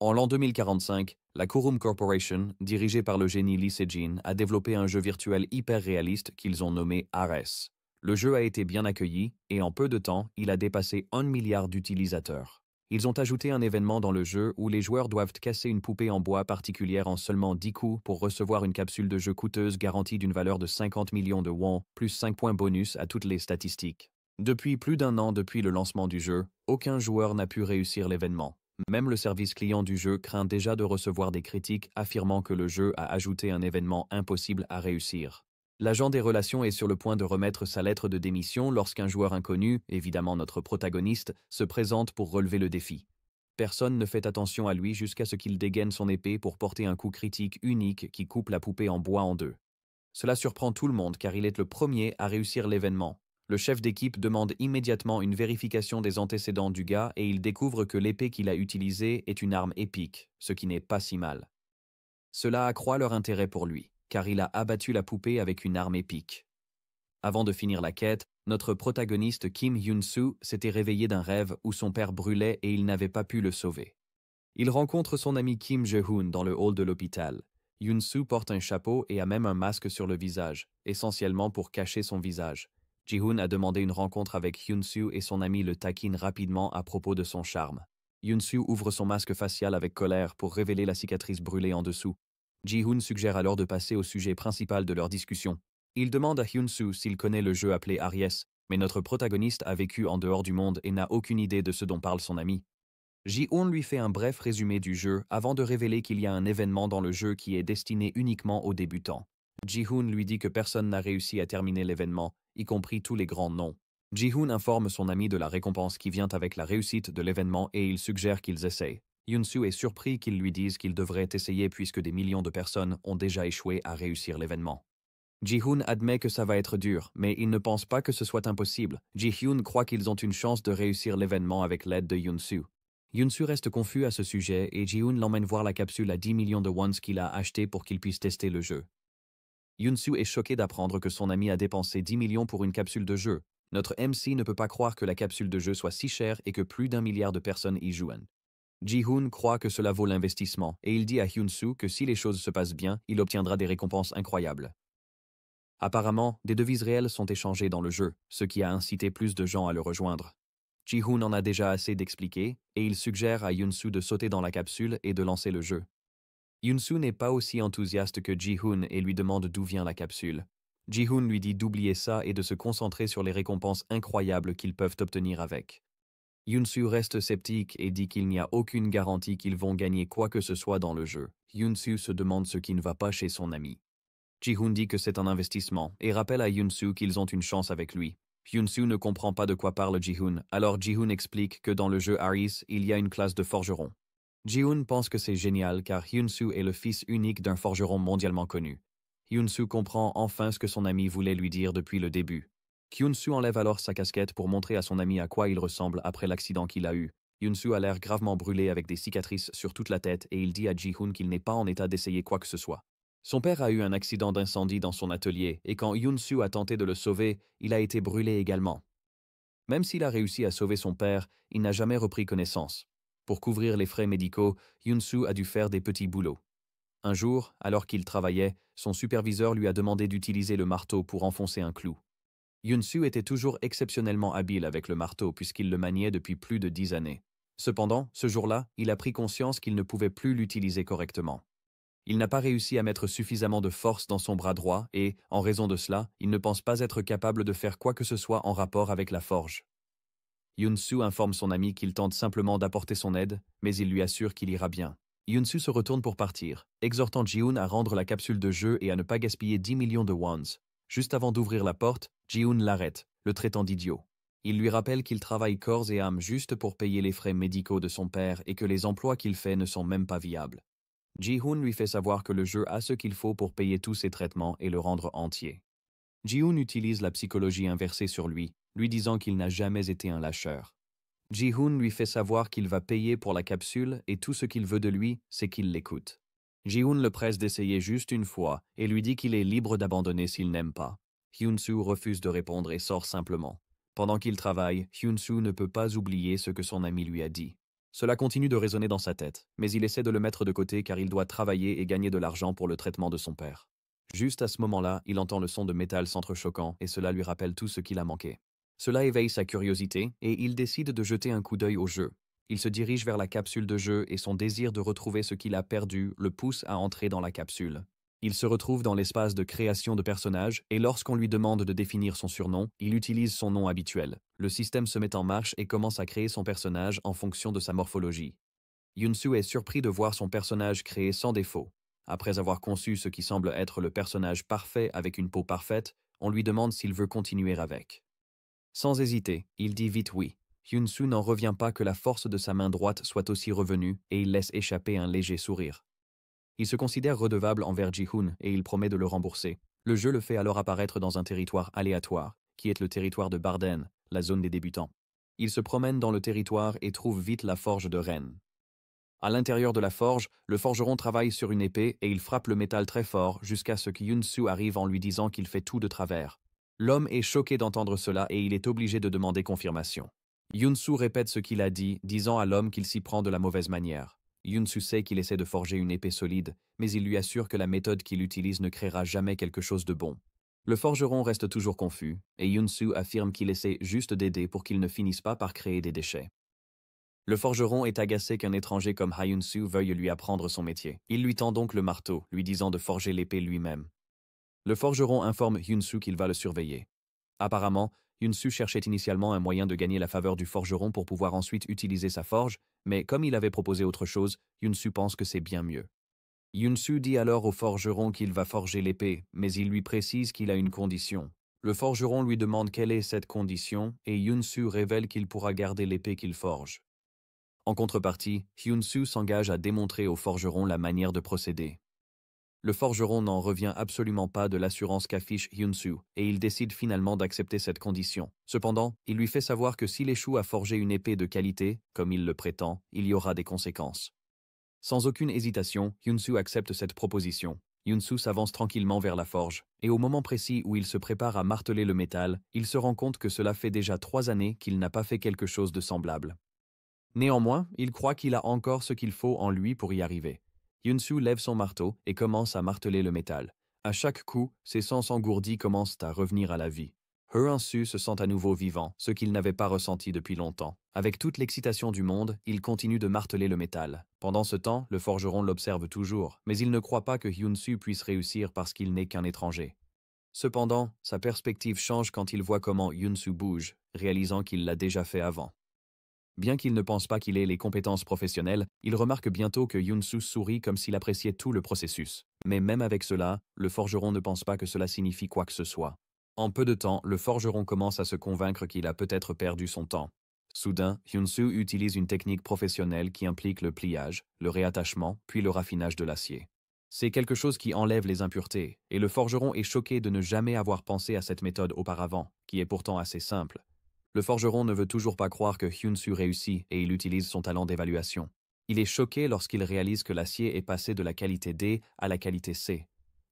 En l'an 2045, la Kurum Corporation, dirigée par le génie Lee Se-jin, a développé un jeu virtuel hyper réaliste qu'ils ont nommé Ares. Le jeu a été bien accueilli et en peu de temps, il a dépassé 1 milliard d'utilisateurs. Ils ont ajouté un événement dans le jeu où les joueurs doivent casser une poupée en bois particulière en seulement 10 coups pour recevoir une capsule de jeu coûteuse garantie d'une valeur de 50 millions de won, plus 5 points bonus à toutes les statistiques. Depuis plus d'un an depuis le lancement du jeu, aucun joueur n'a pu réussir l'événement. Même le service client du jeu craint déjà de recevoir des critiques affirmant que le jeu a ajouté un événement impossible à réussir. L'agent des relations est sur le point de remettre sa lettre de démission lorsqu'un joueur inconnu, évidemment notre protagoniste, se présente pour relever le défi. Personne ne fait attention à lui jusqu'à ce qu'il dégaine son épée pour porter un coup critique unique qui coupe la poupée en bois en deux. Cela surprend tout le monde car il est le premier à réussir l'événement. Le chef d'équipe demande immédiatement une vérification des antécédents du gars et il découvre que l'épée qu'il a utilisée est une arme épique, ce qui n'est pas si mal. Cela accroît leur intérêt pour lui, car il a abattu la poupée avec une arme épique. Avant de finir la quête, notre protagoniste Kim Hyun-soo s'était réveillé d'un rêve où son père brûlait et il n'avait pas pu le sauver. Il rencontre son ami Kim Je-hoon dans le hall de l'hôpital. Hyun-soo porte un chapeau et a même un masque sur le visage, essentiellement pour cacher son visage. Ji-hoon a demandé une rencontre avec Hyun-soo et son ami le taquine rapidement à propos de son charme. Hyun-soo ouvre son masque facial avec colère pour révéler la cicatrice brûlée en dessous. Ji-hoon suggère alors de passer au sujet principal de leur discussion. Il demande à Hyun-soo s'il connaît le jeu appelé Aries, mais notre protagoniste a vécu en dehors du monde et n'a aucune idée de ce dont parle son ami. Ji-hoon lui fait un bref résumé du jeu avant de révéler qu'il y a un événement dans le jeu qui est destiné uniquement aux débutants. Ji-hoon lui dit que personne n'a réussi à terminer l'événement, y compris tous les grands noms. Ji-hoon informe son ami de la récompense qui vient avec la réussite de l'événement et il suggère qu'ils essayent. Hyun-soo est surpris qu'ils lui disent qu'ils devraient essayer puisque des millions de personnes ont déjà échoué à réussir l'événement. Ji-hoon admet que ça va être dur, mais il ne pense pas que ce soit impossible. Ji-hoon croit qu'ils ont une chance de réussir l'événement avec l'aide de Hyun-soo. Hyun-soo reste confus à ce sujet et Ji-hoon l'emmène voir la capsule à 10 millions de wons qu'il a achetée pour qu'il puisse tester le jeu. Hyun-soo est choqué d'apprendre que son ami a dépensé 10 millions pour une capsule de jeu. Notre MC ne peut pas croire que la capsule de jeu soit si chère et que plus d'1 milliard de personnes y jouent. Ji-hoon croit que cela vaut l'investissement et il dit à Hyun-soo que si les choses se passent bien, il obtiendra des récompenses incroyables. Apparemment, des devises réelles sont échangées dans le jeu, ce qui a incité plus de gens à le rejoindre. Ji-hoon en a déjà assez d'expliquer et il suggère à Hyun-soo de sauter dans la capsule et de lancer le jeu. Hyun-soo n'est pas aussi enthousiaste que Ji-hoon et lui demande d'où vient la capsule. Ji-hoon lui dit d'oublier ça et de se concentrer sur les récompenses incroyables qu'ils peuvent obtenir avec. Hyun-soo reste sceptique et dit qu'il n'y a aucune garantie qu'ils vont gagner quoi que ce soit dans le jeu. Hyun-soo se demande ce qui ne va pas chez son ami. Ji-hoon dit que c'est un investissement et rappelle à Hyun-soo qu'ils ont une chance avec lui. Hyun-soo ne comprend pas de quoi parle Ji-hoon, alors Ji-hoon explique que dans le jeu Aries, il y a une classe de forgeron. Ji-hoon pense que c'est génial car Hyun-soo est le fils unique d'un forgeron mondialement connu. Hyun-soo comprend enfin ce que son ami voulait lui dire depuis le début. Hyun-soo enlève alors sa casquette pour montrer à son ami à quoi il ressemble après l'accident qu'il a eu. Hyun-soo a l'air gravement brûlé avec des cicatrices sur toute la tête et il dit à Ji-hoon qu'il n'est pas en état d'essayer quoi que ce soit. Son père a eu un accident d'incendie dans son atelier et quand Hyun-soo a tenté de le sauver, il a été brûlé également. Même s'il a réussi à sauver son père, il n'a jamais repris connaissance. Pour couvrir les frais médicaux, Hyun-soo a dû faire des petits boulots. Un jour, alors qu'il travaillait, son superviseur lui a demandé d'utiliser le marteau pour enfoncer un clou. Hyun-soo était toujours exceptionnellement habile avec le marteau puisqu'il le maniait depuis plus de 10 années. Cependant, ce jour-là, il a pris conscience qu'il ne pouvait plus l'utiliser correctement. Il n'a pas réussi à mettre suffisamment de force dans son bras droit et, en raison de cela, il ne pense pas être capable de faire quoi que ce soit en rapport avec la forge. Hyun-soo informe son ami qu'il tente simplement d'apporter son aide, mais il lui assure qu'il ira bien. Hyun-soo se retourne pour partir, exhortant Ji-hoon à rendre la capsule de jeu et à ne pas gaspiller 10 millions de wons. Juste avant d'ouvrir la porte, Ji-hoon l'arrête, le traitant d'idiot. Il lui rappelle qu'il travaille corps et âme juste pour payer les frais médicaux de son père et que les emplois qu'il fait ne sont même pas viables. Ji-hoon lui fait savoir que le jeu a ce qu'il faut pour payer tous ses traitements et le rendre entier. Ji-hoon utilise la psychologie inversée sur lui, lui disant qu'il n'a jamais été un lâcheur. Ji-hoon lui fait savoir qu'il va payer pour la capsule et tout ce qu'il veut de lui, c'est qu'il l'écoute. Ji-hoon le presse d'essayer juste une fois et lui dit qu'il est libre d'abandonner s'il n'aime pas. Hyun-soo refuse de répondre et sort simplement. Pendant qu'il travaille, Hyun-soo ne peut pas oublier ce que son ami lui a dit. Cela continue de résonner dans sa tête, mais il essaie de le mettre de côté car il doit travailler et gagner de l'argent pour le traitement de son père. Juste à ce moment-là, il entend le son de métal s'entrechoquant et cela lui rappelle tout ce qu'il a manqué. Cela éveille sa curiosité et il décide de jeter un coup d'œil au jeu. Il se dirige vers la capsule de jeu et son désir de retrouver ce qu'il a perdu le pousse à entrer dans la capsule. Il se retrouve dans l'espace de création de personnages et lorsqu'on lui demande de définir son surnom, il utilise son nom habituel. Le système se met en marche et commence à créer son personnage en fonction de sa morphologie. Yunsu est surpris de voir son personnage créé sans défaut. Après avoir conçu ce qui semble être le personnage parfait avec une peau parfaite, on lui demande s'il veut continuer avec. Sans hésiter, il dit vite oui. Yunsu n'en revient pas que la force de sa main droite soit aussi revenue et il laisse échapper un léger sourire. Il se considère redevable envers Ji-hoon et il promet de le rembourser. Le jeu le fait alors apparaître dans un territoire aléatoire, qui est le territoire de Barden, la zone des débutants. Il se promène dans le territoire et trouve vite la forge de Ren. À l'intérieur de la forge, le forgeron travaille sur une épée et il frappe le métal très fort jusqu'à ce que Yunsu arrive en lui disant qu'il fait tout de travers. L'homme est choqué d'entendre cela et il est obligé de demander confirmation. Yunsu répète ce qu'il a dit, disant à l'homme qu'il s'y prend de la mauvaise manière. Yunsu sait qu'il essaie de forger une épée solide, mais il lui assure que la méthode qu'il utilise ne créera jamais quelque chose de bon. Le forgeron reste toujours confus, et Yunsu affirme qu'il essaie juste d'aider pour qu'il ne finisse pas par créer des déchets. Le forgeron est agacé qu'un étranger comme Ha-Yunsu veuille lui apprendre son métier. Il lui tend donc le marteau, lui disant de forger l'épée lui-même. Le forgeron informe Yunsu qu'il va le surveiller. Apparemment, Yunsu cherchait initialement un moyen de gagner la faveur du forgeron pour pouvoir ensuite utiliser sa forge, mais comme il avait proposé autre chose, Yunsu pense que c'est bien mieux. Yunsu dit alors au forgeron qu'il va forger l'épée, mais il lui précise qu'il a une condition. Le forgeron lui demande quelle est cette condition, et Yunsu révèle qu'il pourra garder l'épée qu'il forge. En contrepartie, Yunsu s'engage à démontrer au forgeron la manière de procéder. Le forgeron n'en revient absolument pas de l'assurance qu'affiche Yunsu, et il décide finalement d'accepter cette condition. Cependant, il lui fait savoir que s'il échoue à forger une épée de qualité, comme il le prétend, il y aura des conséquences. Sans aucune hésitation, Yunsu accepte cette proposition. Yunsu s'avance tranquillement vers la forge, et au moment précis où il se prépare à marteler le métal, il se rend compte que cela fait déjà 3 années qu'il n'a pas fait quelque chose de semblable. Néanmoins, il croit qu'il a encore ce qu'il faut en lui pour y arriver. Yunsu lève son marteau et commence à marteler le métal. À chaque coup, ses sens engourdis commencent à revenir à la vie. Yunsu se sent à nouveau vivant, ce qu'il n'avait pas ressenti depuis longtemps. Avec toute l'excitation du monde, il continue de marteler le métal. Pendant ce temps, le forgeron l'observe toujours, mais il ne croit pas que Yunsu puisse réussir parce qu'il n'est qu'un étranger. Cependant, sa perspective change quand il voit comment Yunsu bouge, réalisant qu'il l'a déjà fait avant. Bien qu'il ne pense pas qu'il ait les compétences professionnelles, il remarque bientôt que Yunsu sourit comme s'il appréciait tout le processus. Mais même avec cela, le forgeron ne pense pas que cela signifie quoi que ce soit. En peu de temps, le forgeron commence à se convaincre qu'il a peut-être perdu son temps. Soudain, Yunsu utilise une technique professionnelle qui implique le pliage, le réattachement, puis le raffinage de l'acier. C'est quelque chose qui enlève les impuretés, et le forgeron est choqué de ne jamais avoir pensé à cette méthode auparavant, qui est pourtant assez simple. Le forgeron ne veut toujours pas croire que Yunsu réussit et il utilise son talent d'évaluation. Il est choqué lorsqu'il réalise que l'acier est passé de la qualité D à la qualité C.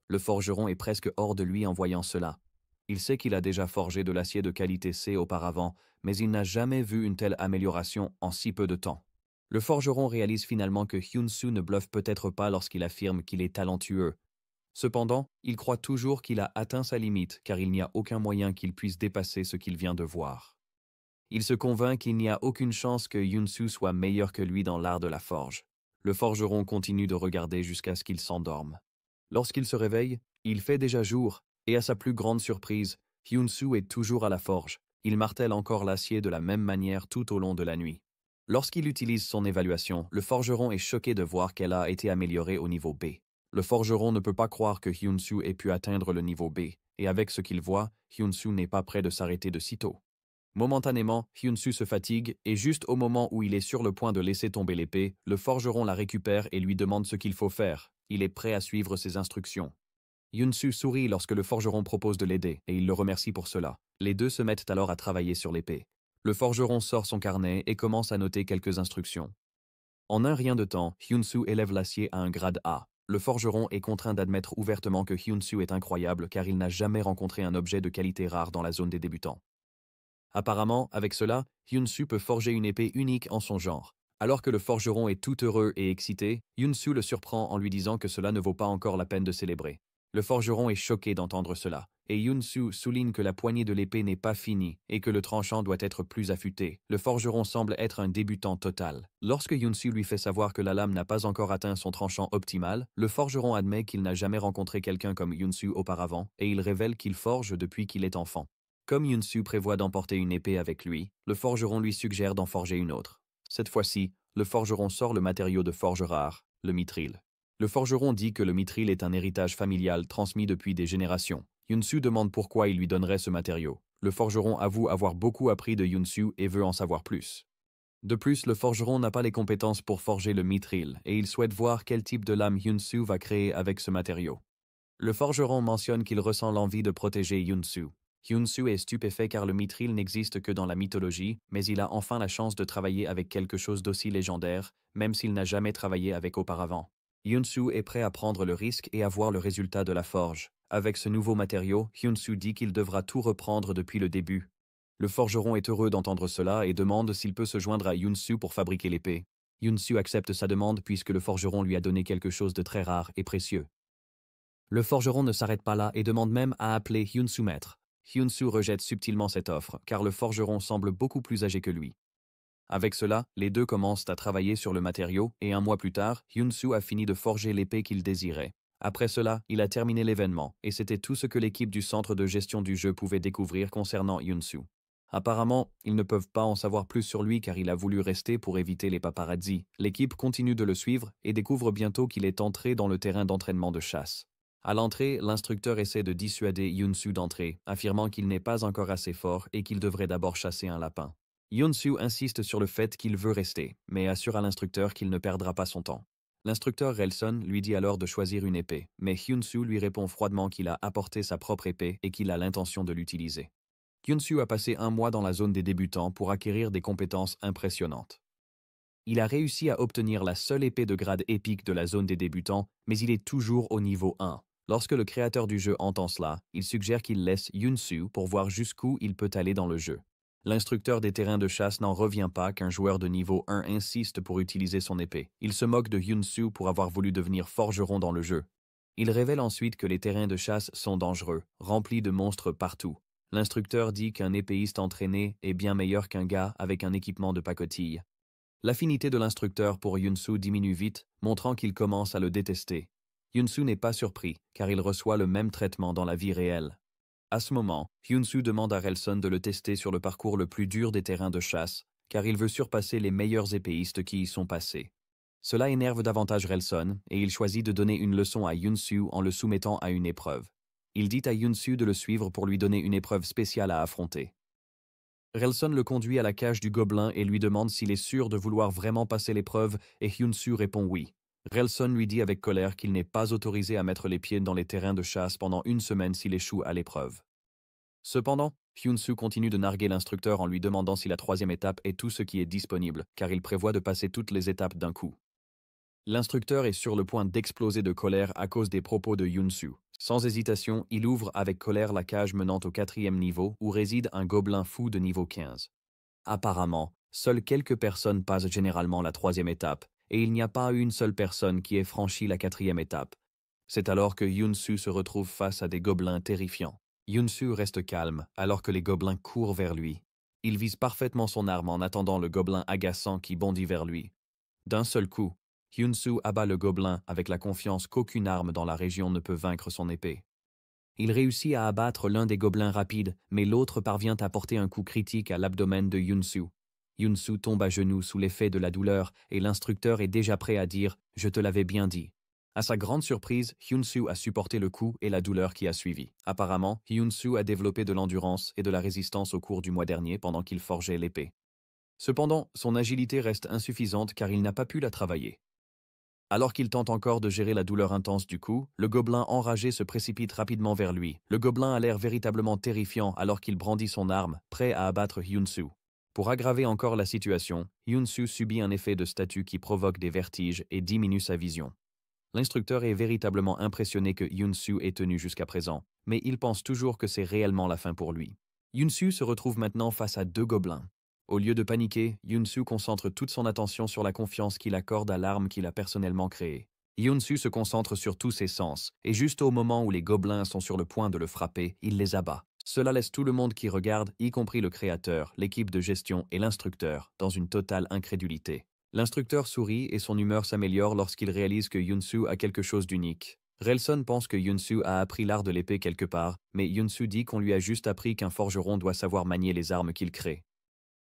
Le forgeron est presque hors de lui en voyant cela. Il sait qu'il a déjà forgé de l'acier de qualité C auparavant, mais il n'a jamais vu une telle amélioration en si peu de temps. Le forgeron réalise finalement que Yunsu ne bluffe peut-être pas lorsqu'il affirme qu'il est talentueux. Cependant, il croit toujours qu'il a atteint sa limite car il n'y a aucun moyen qu'il puisse dépasser ce qu'il vient de voir. Il se convainc qu'il n'y a aucune chance que Yunsu soit meilleur que lui dans l'art de la forge. Le forgeron continue de regarder jusqu'à ce qu'il s'endorme. Lorsqu'il se réveille, il fait déjà jour, et à sa plus grande surprise, Yunsu est toujours à la forge. Il martèle encore l'acier de la même manière tout au long de la nuit. Lorsqu'il utilise son évaluation, le forgeron est choqué de voir qu'elle a été améliorée au niveau B. Le forgeron ne peut pas croire que Yunsu ait pu atteindre le niveau B, et avec ce qu'il voit, Yunsu n'est pas prêt de s'arrêter de sitôt. Momentanément, Yunsu se fatigue et juste au moment où il est sur le point de laisser tomber l'épée, le forgeron la récupère et lui demande ce qu'il faut faire. Il est prêt à suivre ses instructions. Yunsu sourit lorsque le forgeron propose de l'aider et il le remercie pour cela. Les deux se mettent alors à travailler sur l'épée. Le forgeron sort son carnet et commence à noter quelques instructions. En un rien de temps, Yunsu élève l'acier à un grade A. Le forgeron est contraint d'admettre ouvertement que Yunsu est incroyable car il n'a jamais rencontré un objet de qualité rare dans la zone des débutants. Apparemment, avec cela, Yunsu peut forger une épée unique en son genre. Alors que le forgeron est tout heureux et excité, Yunsu le surprend en lui disant que cela ne vaut pas encore la peine de célébrer. Le forgeron est choqué d'entendre cela, et Yunsu souligne que la poignée de l'épée n'est pas finie et que le tranchant doit être plus affûté. Le forgeron semble être un débutant total. Lorsque Yunsu lui fait savoir que la lame n'a pas encore atteint son tranchant optimal, le forgeron admet qu'il n'a jamais rencontré quelqu'un comme Yunsu auparavant, et il révèle qu'il forge depuis qu'il est enfant. Comme Yunsu prévoit d'emporter une épée avec lui, le forgeron lui suggère d'en forger une autre. Cette fois-ci, le forgeron sort le matériau de forge rare, le mithril. Le forgeron dit que le mithril est un héritage familial transmis depuis des générations. Yunsu demande pourquoi il lui donnerait ce matériau. Le forgeron avoue avoir beaucoup appris de Yunsu et veut en savoir plus. De plus, le forgeron n'a pas les compétences pour forger le mithril et il souhaite voir quel type de lame Yunsu va créer avec ce matériau. Le forgeron mentionne qu'il ressent l'envie de protéger Yunsu. Yunsu est stupéfait car le mithril n'existe que dans la mythologie, mais il a enfin la chance de travailler avec quelque chose d'aussi légendaire, même s'il n'a jamais travaillé avec auparavant. Yunsu est prêt à prendre le risque et à voir le résultat de la forge. Avec ce nouveau matériau, Yunsu dit qu'il devra tout reprendre depuis le début. Le forgeron est heureux d'entendre cela et demande s'il peut se joindre à Yunsu pour fabriquer l'épée. Yunsu accepte sa demande puisque le forgeron lui a donné quelque chose de très rare et précieux. Le forgeron ne s'arrête pas là et demande même à appeler Yunsu maître. Yunsu rejette subtilement cette offre, car le forgeron semble beaucoup plus âgé que lui. Avec cela, les deux commencent à travailler sur le matériau, et un mois plus tard, Yunsu a fini de forger l'épée qu'il désirait. Après cela, il a terminé l'événement, et c'était tout ce que l'équipe du centre de gestion du jeu pouvait découvrir concernant Yunsu. Apparemment, ils ne peuvent pas en savoir plus sur lui car il a voulu rester pour éviter les paparazzis. L'équipe continue de le suivre et découvre bientôt qu'il est entré dans le terrain d'entraînement de chasse. À l'entrée, l'instructeur essaie de dissuader Yunsu d'entrer, affirmant qu'il n'est pas encore assez fort et qu'il devrait d'abord chasser un lapin. Yunsu insiste sur le fait qu'il veut rester, mais assure à l'instructeur qu'il ne perdra pas son temps. L'instructeur Relson lui dit alors de choisir une épée, mais Yunsu lui répond froidement qu'il a apporté sa propre épée et qu'il a l'intention de l'utiliser. Yunsu a passé un mois dans la zone des débutants pour acquérir des compétences impressionnantes. Il a réussi à obtenir la seule épée de grade épique de la zone des débutants, mais il est toujours au niveau 1. Lorsque le créateur du jeu entend cela, il suggère qu'il laisse Yunsu pour voir jusqu'où il peut aller dans le jeu. L'instructeur des terrains de chasse n'en revient pas qu'un joueur de niveau 1 insiste pour utiliser son épée. Il se moque de Yunsu pour avoir voulu devenir forgeron dans le jeu. Il révèle ensuite que les terrains de chasse sont dangereux, remplis de monstres partout. L'instructeur dit qu'un épéiste entraîné est bien meilleur qu'un gars avec un équipement de pacotille. L'affinité de l'instructeur pour Yunsu diminue vite, montrant qu'il commence à le détester. Yunsu n'est pas surpris, car il reçoit le même traitement dans la vie réelle. À ce moment, Yunsu demande à Relson de le tester sur le parcours le plus dur des terrains de chasse, car il veut surpasser les meilleurs épéistes qui y sont passés. Cela énerve davantage Relson, et il choisit de donner une leçon à Yunsu en le soumettant à une épreuve. Il dit à Yunsu de le suivre pour lui donner une épreuve spéciale à affronter. Relson le conduit à la cage du gobelin et lui demande s'il est sûr de vouloir vraiment passer l'épreuve, et Yunsu répond oui. Relson lui dit avec colère qu'il n'est pas autorisé à mettre les pieds dans les terrains de chasse pendant une semaine s'il échoue à l'épreuve. Cependant, Yunsu continue de narguer l'instructeur en lui demandant si la troisième étape est tout ce qui est disponible, car il prévoit de passer toutes les étapes d'un coup. L'instructeur est sur le point d'exploser de colère à cause des propos de Yunsu. Sans hésitation, il ouvre avec colère la cage menant au 4e niveau où réside un gobelin fou de niveau 15. Apparemment, seules quelques personnes passent généralement la 3e étape, et il n'y a pas une seule personne qui ait franchi la 4e étape. C'est alors que Yunsu se retrouve face à des gobelins terrifiants. Yunsu reste calme alors que les gobelins courent vers lui. Il vise parfaitement son arme en attendant le gobelin agaçant qui bondit vers lui. D'un seul coup, Yunsu abat le gobelin avec la confiance qu'aucune arme dans la région ne peut vaincre son épée. Il réussit à abattre l'un des gobelins rapides, mais l'autre parvient à porter un coup critique à l'abdomen de Yunsu. Yunsu tombe à genoux sous l'effet de la douleur et l'instructeur est déjà prêt à dire « Je te l'avais bien dit ». À sa grande surprise, Yunsu a supporté le coup et la douleur qui a suivi. Apparemment, Yunsu a développé de l'endurance et de la résistance au cours du mois dernier pendant qu'il forgeait l'épée. Cependant, son agilité reste insuffisante car il n'a pas pu la travailler. Alors qu'il tente encore de gérer la douleur intense du coup, le gobelin enragé se précipite rapidement vers lui. Le gobelin a l'air véritablement terrifiant alors qu'il brandit son arme, prêt à abattre Yunsu. Pour aggraver encore la situation, Yunsu subit un effet de statue qui provoque des vertiges et diminue sa vision. L'instructeur est véritablement impressionné que Yunsu ait tenu jusqu'à présent, mais il pense toujours que c'est réellement la fin pour lui. Yunsu se retrouve maintenant face à 2 gobelins. Au lieu de paniquer, Yunsu concentre toute son attention sur la confiance qu'il accorde à l'arme qu'il a personnellement créée. Yunsu se concentre sur tous ses sens, et juste au moment où les gobelins sont sur le point de le frapper, il les abat. Cela laisse tout le monde qui regarde, y compris le créateur, l'équipe de gestion et l'instructeur, dans une totale incrédulité. L'instructeur sourit et son humeur s'améliore lorsqu'il réalise que Yunsu a quelque chose d'unique. Relson pense que Yunsu a appris l'art de l'épée quelque part, mais Yunsu dit qu'on lui a juste appris qu'un forgeron doit savoir manier les armes qu'il crée.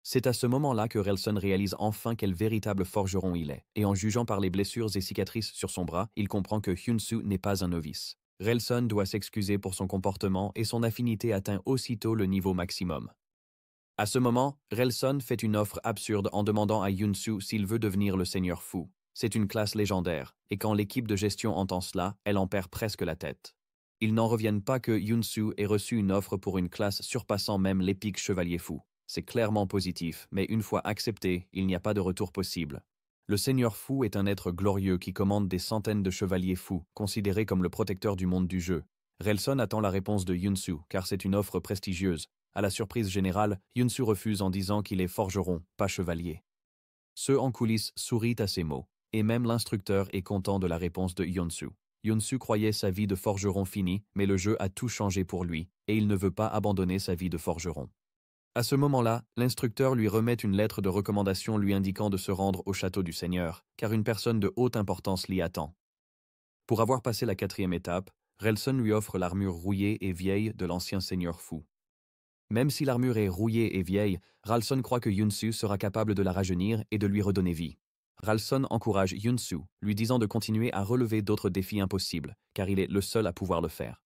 C'est à ce moment-là que Relson réalise enfin quel véritable forgeron il est, et en jugeant par les blessures et cicatrices sur son bras, il comprend que Yunsu n'est pas un novice. Relson doit s'excuser pour son comportement et son affinité atteint aussitôt le niveau maximum. À ce moment, Relson fait une offre absurde en demandant à Yunsu s'il veut devenir le Seigneur Fou. C'est une classe légendaire, et quand l'équipe de gestion entend cela, elle en perd presque la tête. Ils n'en reviennent pas que Yunsu ait reçu une offre pour une classe surpassant même l'épique Chevalier Fou. C'est clairement positif, mais une fois accepté, il n'y a pas de retour possible. Le Seigneur Fou est un être glorieux qui commande des centaines de chevaliers fous, considéré comme le protecteur du monde du jeu. Relson attend la réponse de Yunsu, car c'est une offre prestigieuse. À la surprise générale, Yunsu refuse en disant qu'il est forgeron, pas chevalier. Ceux en coulisses sourient à ces mots, et même l'instructeur est content de la réponse de Yunsu. Yunsu croyait sa vie de forgeron finie, mais le jeu a tout changé pour lui, et il ne veut pas abandonner sa vie de forgeron. À ce moment-là, l'instructeur lui remet une lettre de recommandation lui indiquant de se rendre au château du Seigneur, car une personne de haute importance l'y attend. Pour avoir passé la 4e étape, Relson lui offre l'armure rouillée et vieille de l'ancien Seigneur Fou. Même si l'armure est rouillée et vieille, Relson croit que Yunsu sera capable de la rajeunir et de lui redonner vie. Relson encourage Yunsu, lui disant de continuer à relever d'autres défis impossibles, car il est le seul à pouvoir le faire.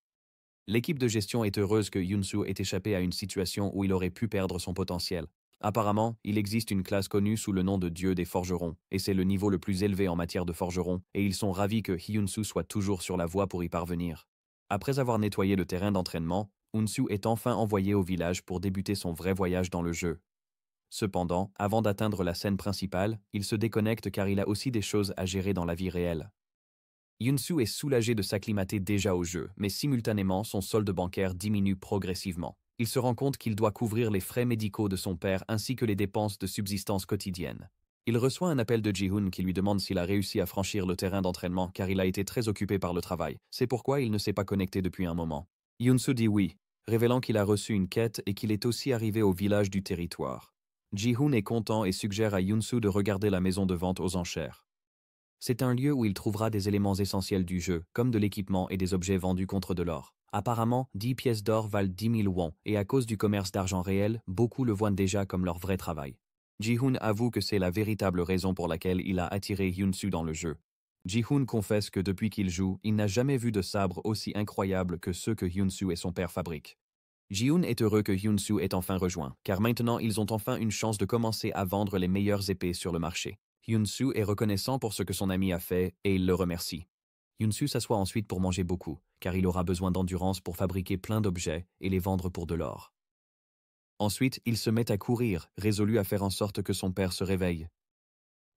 L'équipe de gestion est heureuse que Yunsu ait échappé à une situation où il aurait pu perdre son potentiel. Apparemment, il existe une classe connue sous le nom de Dieu des forgerons, et c'est le niveau le plus élevé en matière de forgerons, et ils sont ravis que Yunsu soit toujours sur la voie pour y parvenir. Après avoir nettoyé le terrain d'entraînement, Yunsu est enfin envoyé au village pour débuter son vrai voyage dans le jeu. Cependant, avant d'atteindre la scène principale, il se déconnecte car il a aussi des choses à gérer dans la vie réelle. Yunsu est soulagé de s'acclimater déjà au jeu, mais simultanément son solde bancaire diminue progressivement. Il se rend compte qu'il doit couvrir les frais médicaux de son père ainsi que les dépenses de subsistance quotidiennes. Il reçoit un appel de Ji-hoon qui lui demande s'il a réussi à franchir le terrain d'entraînement car il a été très occupé par le travail. C'est pourquoi il ne s'est pas connecté depuis un moment. Yunsu dit oui, révélant qu'il a reçu une quête et qu'il est aussi arrivé au village du territoire. Ji-hoon est content et suggère à Yunsu de regarder la maison de vente aux enchères. C'est un lieu où il trouvera des éléments essentiels du jeu, comme de l'équipement et des objets vendus contre de l'or. Apparemment, 10 pièces d'or valent 10 000 won, et à cause du commerce d'argent réel, beaucoup le voient déjà comme leur vrai travail. Ji-hoon avoue que c'est la véritable raison pour laquelle il a attiré Yunsu dans le jeu. Ji-hoon confesse que depuis qu'il joue, il n'a jamais vu de sabre aussi incroyable que ceux que Yunsu et son père fabriquent. Ji-hoon est heureux que Yunsu ait enfin rejoint, car maintenant ils ont enfin une chance de commencer à vendre les meilleures épées sur le marché. Yunsu est reconnaissant pour ce que son ami a fait et il le remercie. Yunsu s'assoit ensuite pour manger beaucoup, car il aura besoin d'endurance pour fabriquer plein d'objets et les vendre pour de l'or. Ensuite, il se met à courir, résolu à faire en sorte que son père se réveille.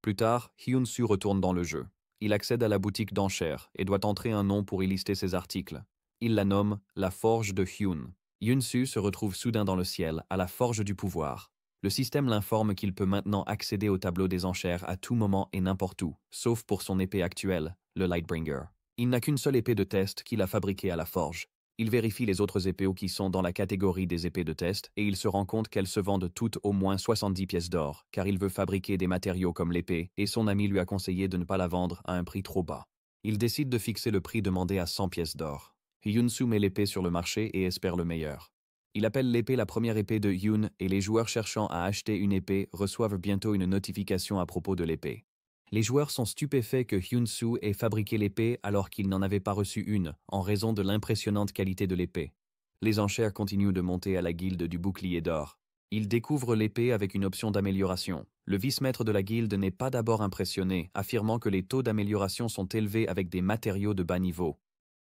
Plus tard, Yunsu retourne dans le jeu. Il accède à la boutique d'enchères et doit entrer un nom pour y lister ses articles. Il la nomme la Forge de Hyun. Yunsu se retrouve soudain dans le ciel, à la Forge du Pouvoir. Le système l'informe qu'il peut maintenant accéder au tableau des enchères à tout moment et n'importe où, sauf pour son épée actuelle, le Lightbringer. Il n'a qu'une seule épée de test qu'il a fabriquée à la forge. Il vérifie les autres épées qui sont dans la catégorie des épées de test et il se rend compte qu'elles se vendent toutes au moins 70 pièces d'or, car il veut fabriquer des matériaux comme l'épée et son ami lui a conseillé de ne pas la vendre à un prix trop bas. Il décide de fixer le prix demandé à 100 pièces d'or. Yunsu met l'épée sur le marché et espère le meilleur. Il appelle l'épée la première épée de Hyun et les joueurs cherchant à acheter une épée reçoivent bientôt une notification à propos de l'épée. Les joueurs sont stupéfaits que Yunsu ait fabriqué l'épée alors qu'il n'en avait pas reçu une, en raison de l'impressionnante qualité de l'épée. Les enchères continuent de monter à la guilde du bouclier d'or. Ils découvrent l'épée avec une option d'amélioration. Le vice-maître de la guilde n'est pas d'abord impressionné, affirmant que les taux d'amélioration sont élevés avec des matériaux de bas niveau.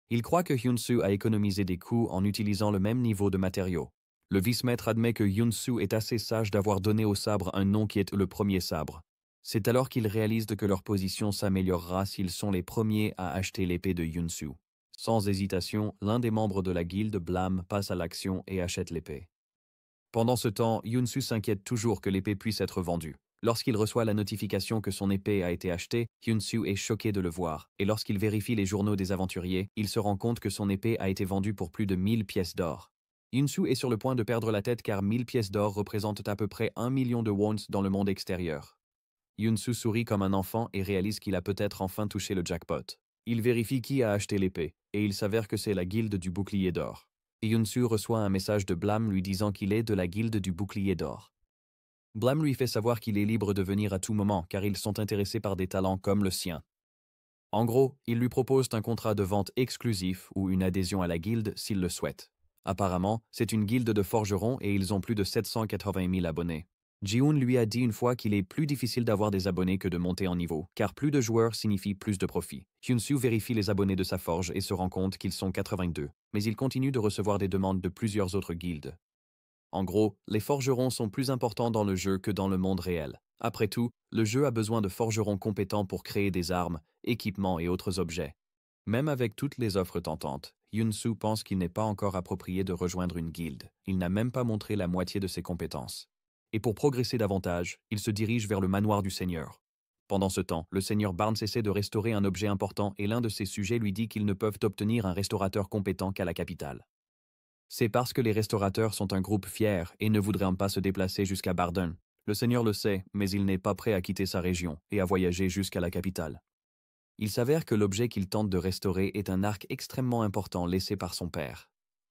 Il croit que Yunsu a économisé des coûts en utilisant le même niveau de matériaux. Le vice-maître admet que Yunsu est assez sage d'avoir donné au sabre un nom qui est le premier sabre. C'est alors qu'ils réalisent que leur position s'améliorera s'ils sont les premiers à acheter l'épée de Yunsu. Sans hésitation, l'un des membres de la guilde blâme passe à l'action et achète l'épée. Pendant ce temps, Yunsu s'inquiète toujours que l'épée puisse être vendue. Lorsqu'il reçoit la notification que son épée a été achetée, Yunsu est choqué de le voir, et lorsqu'il vérifie les journaux des aventuriers, il se rend compte que son épée a été vendue pour plus de 1000 pièces d'or. Yunsu est sur le point de perdre la tête car 1000 pièces d'or représentent à peu près 1 million de wons dans le monde extérieur. Yunsu sourit comme un enfant et réalise qu'il a peut-être enfin touché le jackpot. Il vérifie qui a acheté l'épée, et il s'avère que c'est la guilde du bouclier d'or. Yunsu reçoit un message de Blam lui disant qu'il est de la guilde du bouclier d'or. Blam lui fait savoir qu'il est libre de venir à tout moment car ils sont intéressés par des talents comme le sien. En gros, il lui propose un contrat de vente exclusif ou une adhésion à la guilde s'il le souhaite. Apparemment, c'est une guilde de forgerons et ils ont plus de 780 000 abonnés. Ji-hoon lui a dit une fois qu'il est plus difficile d'avoir des abonnés que de monter en niveau, car plus de joueurs signifie plus de profit. Hyunsu vérifie les abonnés de sa forge et se rend compte qu'ils sont 82, mais il continue de recevoir des demandes de plusieurs autres guildes. En gros, les forgerons sont plus importants dans le jeu que dans le monde réel. Après tout, le jeu a besoin de forgerons compétents pour créer des armes, équipements et autres objets. Même avec toutes les offres tentantes, Hyunsu pense qu'il n'est pas encore approprié de rejoindre une guilde. Il n'a même pas montré la moitié de ses compétences. Et pour progresser davantage, il se dirige vers le manoir du seigneur. Pendant ce temps, le seigneur Barnes essaie de restaurer un objet important et l'un de ses sujets lui dit qu'ils ne peuvent obtenir un restaurateur compétent qu'à la capitale. C'est parce que les restaurateurs sont un groupe fier et ne voudraient pas se déplacer jusqu'à Bardun. Le seigneur le sait, mais il n'est pas prêt à quitter sa région et à voyager jusqu'à la capitale. Il s'avère que l'objet qu'il tente de restaurer est un arc extrêmement important laissé par son père.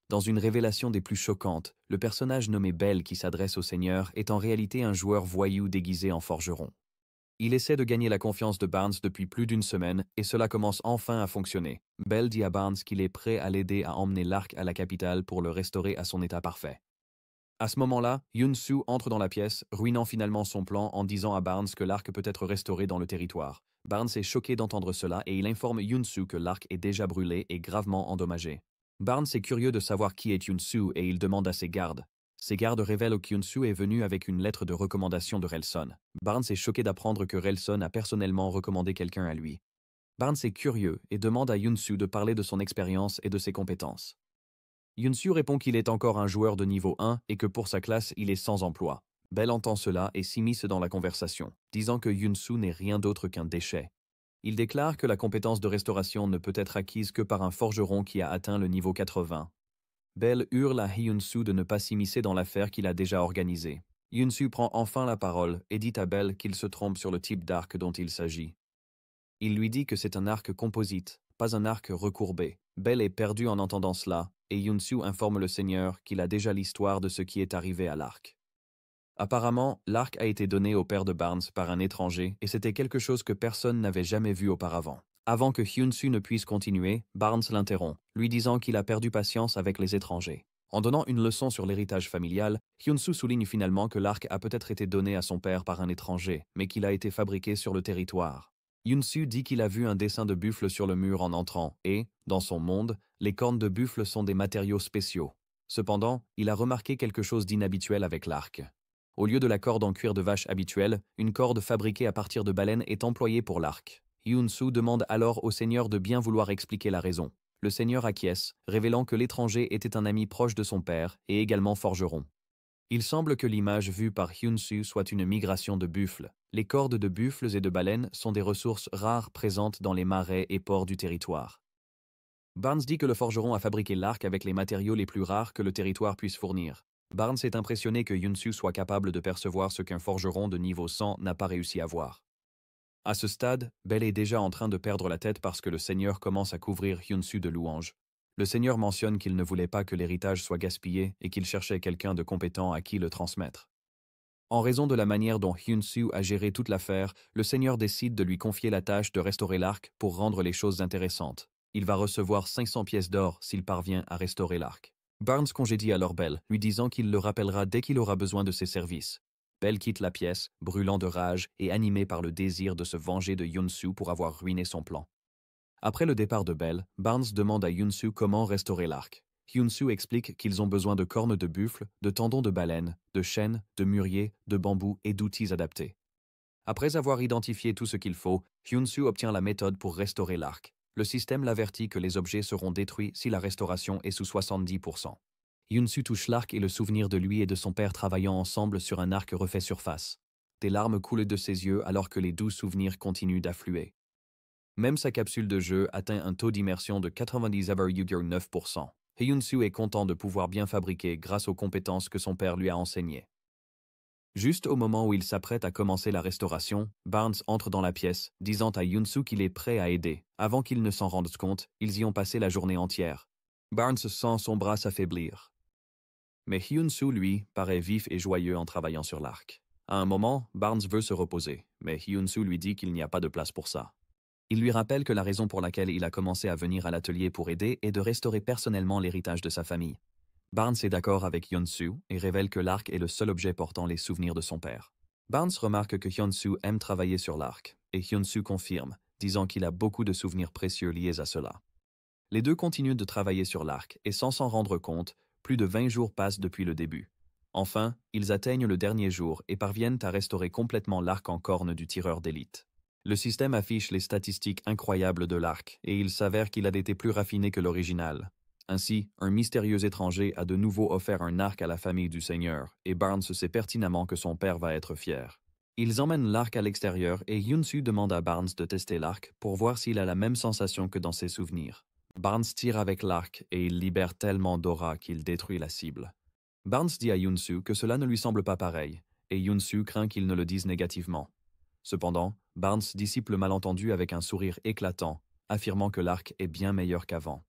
Dans une révélation des plus choquantes, le personnage nommé Bell qui s'adresse au seigneur est en réalité un joueur voyou déguisé en forgeron. Il essaie de gagner la confiance de Barnes depuis plus d'une semaine et cela commence enfin à fonctionner. Bell dit à Barnes qu'il est prêt à l'aider à emmener l'arc à la capitale pour le restaurer à son état parfait. À ce moment-là, Hyunsu entre dans la pièce, ruinant finalement son plan en disant à Barnes que l'arc peut être restauré dans le territoire. Barnes est choqué d'entendre cela et il informe Hyunsu que l'arc est déjà brûlé et gravement endommagé. Barnes est curieux de savoir qui est Hyunsu et il demande à ses gardes. Ses gardes révèlent que Hyunsu est venu avec une lettre de recommandation de Relson. Barnes est choqué d'apprendre que Relson a personnellement recommandé quelqu'un à lui. Barnes est curieux et demande à Hyunsu de parler de son expérience et de ses compétences. Hyunsu répond qu'il est encore un joueur de niveau 1 et que pour sa classe, il est sans emploi. Bell entend cela et s'immisce dans la conversation, disant que Hyunsu n'est rien d'autre qu'un déchet. Il déclare que la compétence de restauration ne peut être acquise que par un forgeron qui a atteint le niveau 80. Bell hurle à Hyunsu de ne pas s'immiscer dans l'affaire qu'il a déjà organisée. Hyunsu prend enfin la parole et dit à Bell qu'il se trompe sur le type d'arc dont il s'agit. Il lui dit que c'est un arc composite, pas un arc recourbé. Bell est perdu en entendant cela, et Hyunsu informe le seigneur qu'il a déjà l'histoire de ce qui est arrivé à l'arc. Apparemment, l'arc a été donné au père de Barnes par un étranger et c'était quelque chose que personne n'avait jamais vu auparavant. Avant que Hyunsu ne puisse continuer, Barnes l'interrompt, lui disant qu'il a perdu patience avec les étrangers. En donnant une leçon sur l'héritage familial, Hyunsu souligne finalement que l'arc a peut-être été donné à son père par un étranger, mais qu'il a été fabriqué sur le territoire. Hyunsu dit qu'il a vu un dessin de buffle sur le mur en entrant et, dans son monde, les cornes de buffle sont des matériaux spéciaux. Cependant, il a remarqué quelque chose d'inhabituel avec l'arc. Au lieu de la corde en cuir de vache habituelle, une corde fabriquée à partir de baleine est employée pour l'arc. Hyunsu demande alors au seigneur de bien vouloir expliquer la raison. Le seigneur acquiesce, révélant que l'étranger était un ami proche de son père et également forgeron. Il semble que l'image vue par Hyunsu soit une migration de buffles. Les cordes de buffles et de baleines sont des ressources rares présentes dans les marais et ports du territoire. Barnes dit que le forgeron a fabriqué l'arc avec les matériaux les plus rares que le territoire puisse fournir. Barnes est impressionné que Hyunsu soit capable de percevoir ce qu'un forgeron de niveau 100 n'a pas réussi à voir. À ce stade, Bell est déjà en train de perdre la tête parce que le seigneur commence à couvrir Hyunsu de louanges. Le seigneur mentionne qu'il ne voulait pas que l'héritage soit gaspillé et qu'il cherchait quelqu'un de compétent à qui le transmettre. En raison de la manière dont Hyunsu a géré toute l'affaire, le seigneur décide de lui confier la tâche de restaurer l'arc pour rendre les choses intéressantes. Il va recevoir 500 pièces d'or s'il parvient à restaurer l'arc. Barnes congédie alors Bell, lui disant qu'il le rappellera dès qu'il aura besoin de ses services. Bell quitte la pièce, brûlant de rage et animé par le désir de se venger de Hyunsu pour avoir ruiné son plan. Après le départ de Bell, Barnes demande à Hyunsu comment restaurer l'arc. Hyunsu explique qu'ils ont besoin de cornes de buffle, de tendons de baleine, de chêne, de mûrier, de bambou et d'outils adaptés. Après avoir identifié tout ce qu'il faut, Hyunsu obtient la méthode pour restaurer l'arc. Le système l'avertit que les objets seront détruits si la restauration est sous 70%. Hyun-soo touche l'arc et le souvenir de lui et de son père travaillant ensemble sur un arc refait surface. Des larmes coulent de ses yeux alors que les doux souvenirs continuent d'affluer. Même sa capsule de jeu atteint un taux d'immersion de 99%. Hyun-soo est content de pouvoir bien fabriquer grâce aux compétences que son père lui a enseignées. Juste au moment où il s'apprête à commencer la restauration, Barnes entre dans la pièce, disant à Hyun-soo qu'il est prêt à aider. Avant qu'il ne s'en rende compte, ils y ont passé la journée entière. Barnes sent son bras s'affaiblir. Mais Hyun-soo, lui, paraît vif et joyeux en travaillant sur l'arc. À un moment, Barnes veut se reposer, mais Hyun-soo lui dit qu'il n'y a pas de place pour ça. Il lui rappelle que la raison pour laquelle il a commencé à venir à l'atelier pour aider est de restaurer personnellement l'héritage de sa famille. Barnes est d'accord avec Hyun-soo et révèle que l'arc est le seul objet portant les souvenirs de son père. Barnes remarque que Hyun-soo aime travailler sur l'arc, et Hyun-soo confirme, disant qu'il a beaucoup de souvenirs précieux liés à cela. Les deux continuent de travailler sur l'arc, et sans s'en rendre compte, plus de 20 jours passent depuis le début. Enfin, ils atteignent le dernier jour et parviennent à restaurer complètement l'arc en corne du tireur d'élite. Le système affiche les statistiques incroyables de l'arc, et il s'avère qu'il a été plus raffiné que l'original. Ainsi, un mystérieux étranger a de nouveau offert un arc à la famille du Seigneur, et Barnes sait pertinemment que son père va être fier. Ils emmènent l'arc à l'extérieur et Hyun-soo demande à Barnes de tester l'arc pour voir s'il a la même sensation que dans ses souvenirs. Barnes tire avec l'arc et il libère tellement d'aura qu'il détruit la cible. Barnes dit à Hyun-soo que cela ne lui semble pas pareil, et Hyun-soo craint qu'il ne le dise négativement. Cependant, Barnes dissipe le malentendu avec un sourire éclatant, affirmant que l'arc est bien meilleur qu'avant.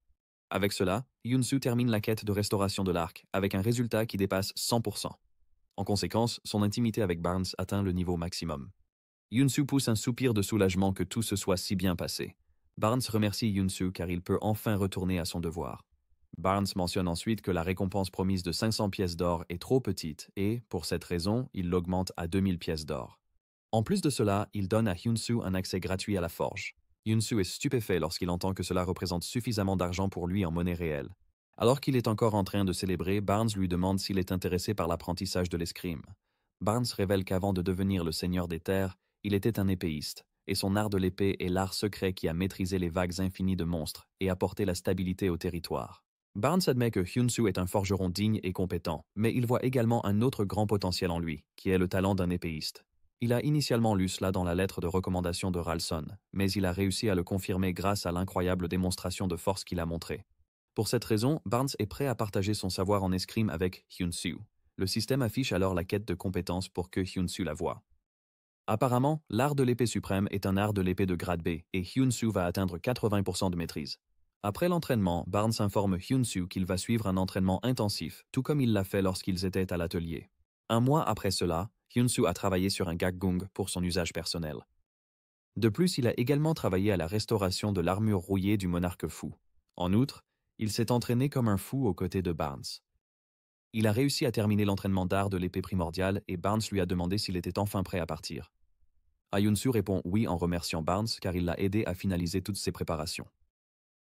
Avec cela, Hyun-soo termine la quête de restauration de l'arc, avec un résultat qui dépasse 100%. En conséquence, son intimité avec Barnes atteint le niveau maximum. Hyun-soo pousse un soupir de soulagement que tout se soit si bien passé. Barnes remercie Hyun-soo car il peut enfin retourner à son devoir. Barnes mentionne ensuite que la récompense promise de 500 pièces d'or est trop petite et, pour cette raison, il l'augmente à 2000 pièces d'or. En plus de cela, il donne à Hyun-soo un accès gratuit à la forge. Hyun-soo est stupéfait lorsqu'il entend que cela représente suffisamment d'argent pour lui en monnaie réelle. Alors qu'il est encore en train de célébrer, Barnes lui demande s'il est intéressé par l'apprentissage de l'escrime. Barnes révèle qu'avant de devenir le seigneur des terres, il était un épéiste, et son art de l'épée est l'art secret qui a maîtrisé les vagues infinies de monstres et apporté la stabilité au territoire. Barnes admet que Hyun-soo est un forgeron digne et compétent, mais il voit également un autre grand potentiel en lui, qui est le talent d'un épéiste. Il a initialement lu cela dans la lettre de recommandation de Ralston, mais il a réussi à le confirmer grâce à l'incroyable démonstration de force qu'il a montrée. Pour cette raison, Barnes est prêt à partager son savoir en escrime avec Hyun-soo. Le système affiche alors la quête de compétences pour que Hyun-soo la voie. Apparemment, l'art de l'épée suprême est un art de l'épée de grade B, et Hyun-soo va atteindre 80% de maîtrise. Après l'entraînement, Barnes informe Hyun-soo qu'il va suivre un entraînement intensif, tout comme il l'a fait lorsqu'ils étaient à l'atelier. Un mois après cela, Hyun-soo a travaillé sur un gakgung pour son usage personnel. De plus, il a également travaillé à la restauration de l'armure rouillée du monarque fou. En outre, il s'est entraîné comme un fou aux côtés de Barnes. Il a réussi à terminer l'entraînement d'art de l'épée primordiale et Barnes lui a demandé s'il était enfin prêt à partir. Hyun-soo répond oui en remerciant Barnes car il l'a aidé à finaliser toutes ses préparations.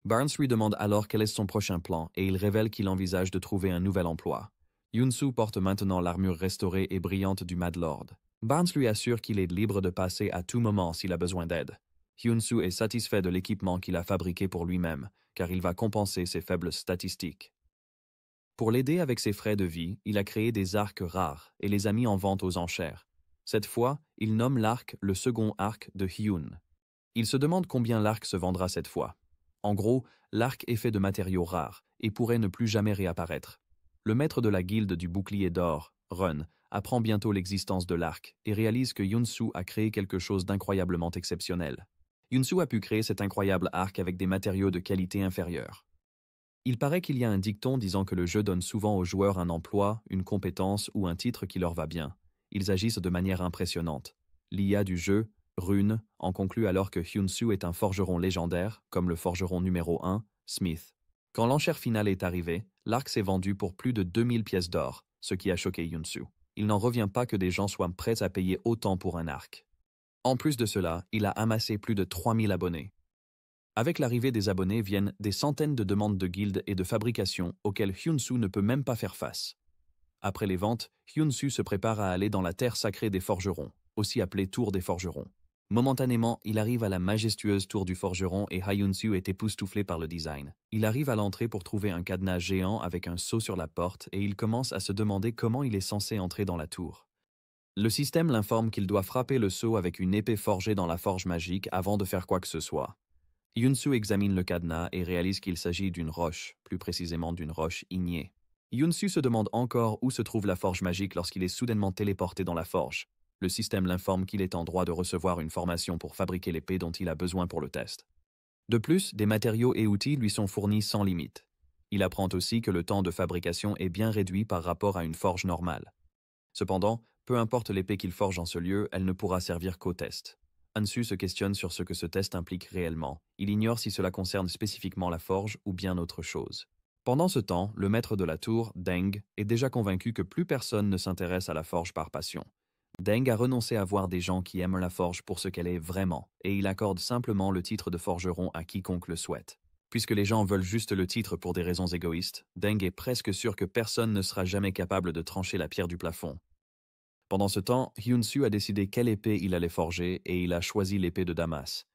Barnes lui demande alors quel est son prochain plan et il révèle qu'il envisage de trouver un nouvel emploi. Hyun-soo porte maintenant l'armure restaurée et brillante du Mad Lord. Barnes lui assure qu'il est libre de passer à tout moment s'il a besoin d'aide. Hyun-soo est satisfait de l'équipement qu'il a fabriqué pour lui-même, car il va compenser ses faibles statistiques. Pour l'aider avec ses frais de vie, il a créé des arcs rares et les a mis en vente aux enchères. Cette fois, il nomme l'arc le second arc de Hyun. Il se demande combien l'arc se vendra cette fois. En gros, l'arc est fait de matériaux rares et pourrait ne plus jamais réapparaître. Le maître de la guilde du bouclier d'or, Run, apprend bientôt l'existence de l'arc et réalise que Hyun-soo a créé quelque chose d'incroyablement exceptionnel. Hyun-soo a pu créer cet incroyable arc avec des matériaux de qualité inférieure. Il paraît qu'il y a un dicton disant que le jeu donne souvent aux joueurs un emploi, une compétence ou un titre qui leur va bien. Ils agissent de manière impressionnante. L'IA du jeu, Rune, en conclut alors que Hyun-soo est un forgeron légendaire, comme le forgeron numéro 1, Smith. Quand l'enchère finale est arrivée, l'arc s'est vendu pour plus de 2000 pièces d'or, ce qui a choqué Hyun-soo. Il n'en revient pas que des gens soient prêts à payer autant pour un arc. En plus de cela, il a amassé plus de 3000 abonnés. Avec l'arrivée des abonnés viennent des centaines de demandes de guildes et de fabrication auxquelles Hyun-soo ne peut même pas faire face. Après les ventes, Hyun-soo se prépare à aller dans la terre sacrée des forgerons, aussi appelée Tour des forgerons. Momentanément, il arrive à la majestueuse tour du forgeron et Hyun-soo est époustouflé par le design. Il arrive à l'entrée pour trouver un cadenas géant avec un sceau sur la porte et il commence à se demander comment il est censé entrer dans la tour. Le système l'informe qu'il doit frapper le sceau avec une épée forgée dans la forge magique avant de faire quoi que ce soit. Hyun-soo examine le cadenas et réalise qu'il s'agit d'une roche, plus précisément d'une roche ignée. Hyun-soo se demande encore où se trouve la forge magique lorsqu'il est soudainement téléporté dans la forge. Le système l'informe qu'il est en droit de recevoir une formation pour fabriquer l'épée dont il a besoin pour le test. De plus, des matériaux et outils lui sont fournis sans limite. Il apprend aussi que le temps de fabrication est bien réduit par rapport à une forge normale. Cependant, peu importe l'épée qu'il forge en ce lieu, elle ne pourra servir qu'au test. Hansu se questionne sur ce que ce test implique réellement. Il ignore si cela concerne spécifiquement la forge ou bien autre chose. Pendant ce temps, le maître de la tour, Deng, est déjà convaincu que plus personne ne s'intéresse à la forge par passion. Deng a renoncé à voir des gens qui aiment la forge pour ce qu'elle est vraiment, et il accorde simplement le titre de forgeron à quiconque le souhaite. Puisque les gens veulent juste le titre pour des raisons égoïstes, Deng est presque sûr que personne ne sera jamais capable de trancher la pierre du plafond. Pendant ce temps, Hyun-soo a décidé quelle épée il allait forger et il a choisi l'épée de Damas.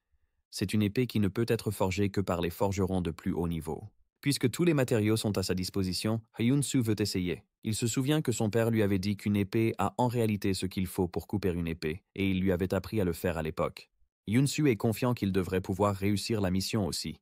C'est une épée qui ne peut être forgée que par les forgerons de plus haut niveau. Puisque tous les matériaux sont à sa disposition, Hyun-soo veut essayer. Il se souvient que son père lui avait dit qu'une épée a en réalité ce qu'il faut pour couper une épée, et il lui avait appris à le faire à l'époque. Hyun-soo est confiant qu'il devrait pouvoir réussir la mission aussi.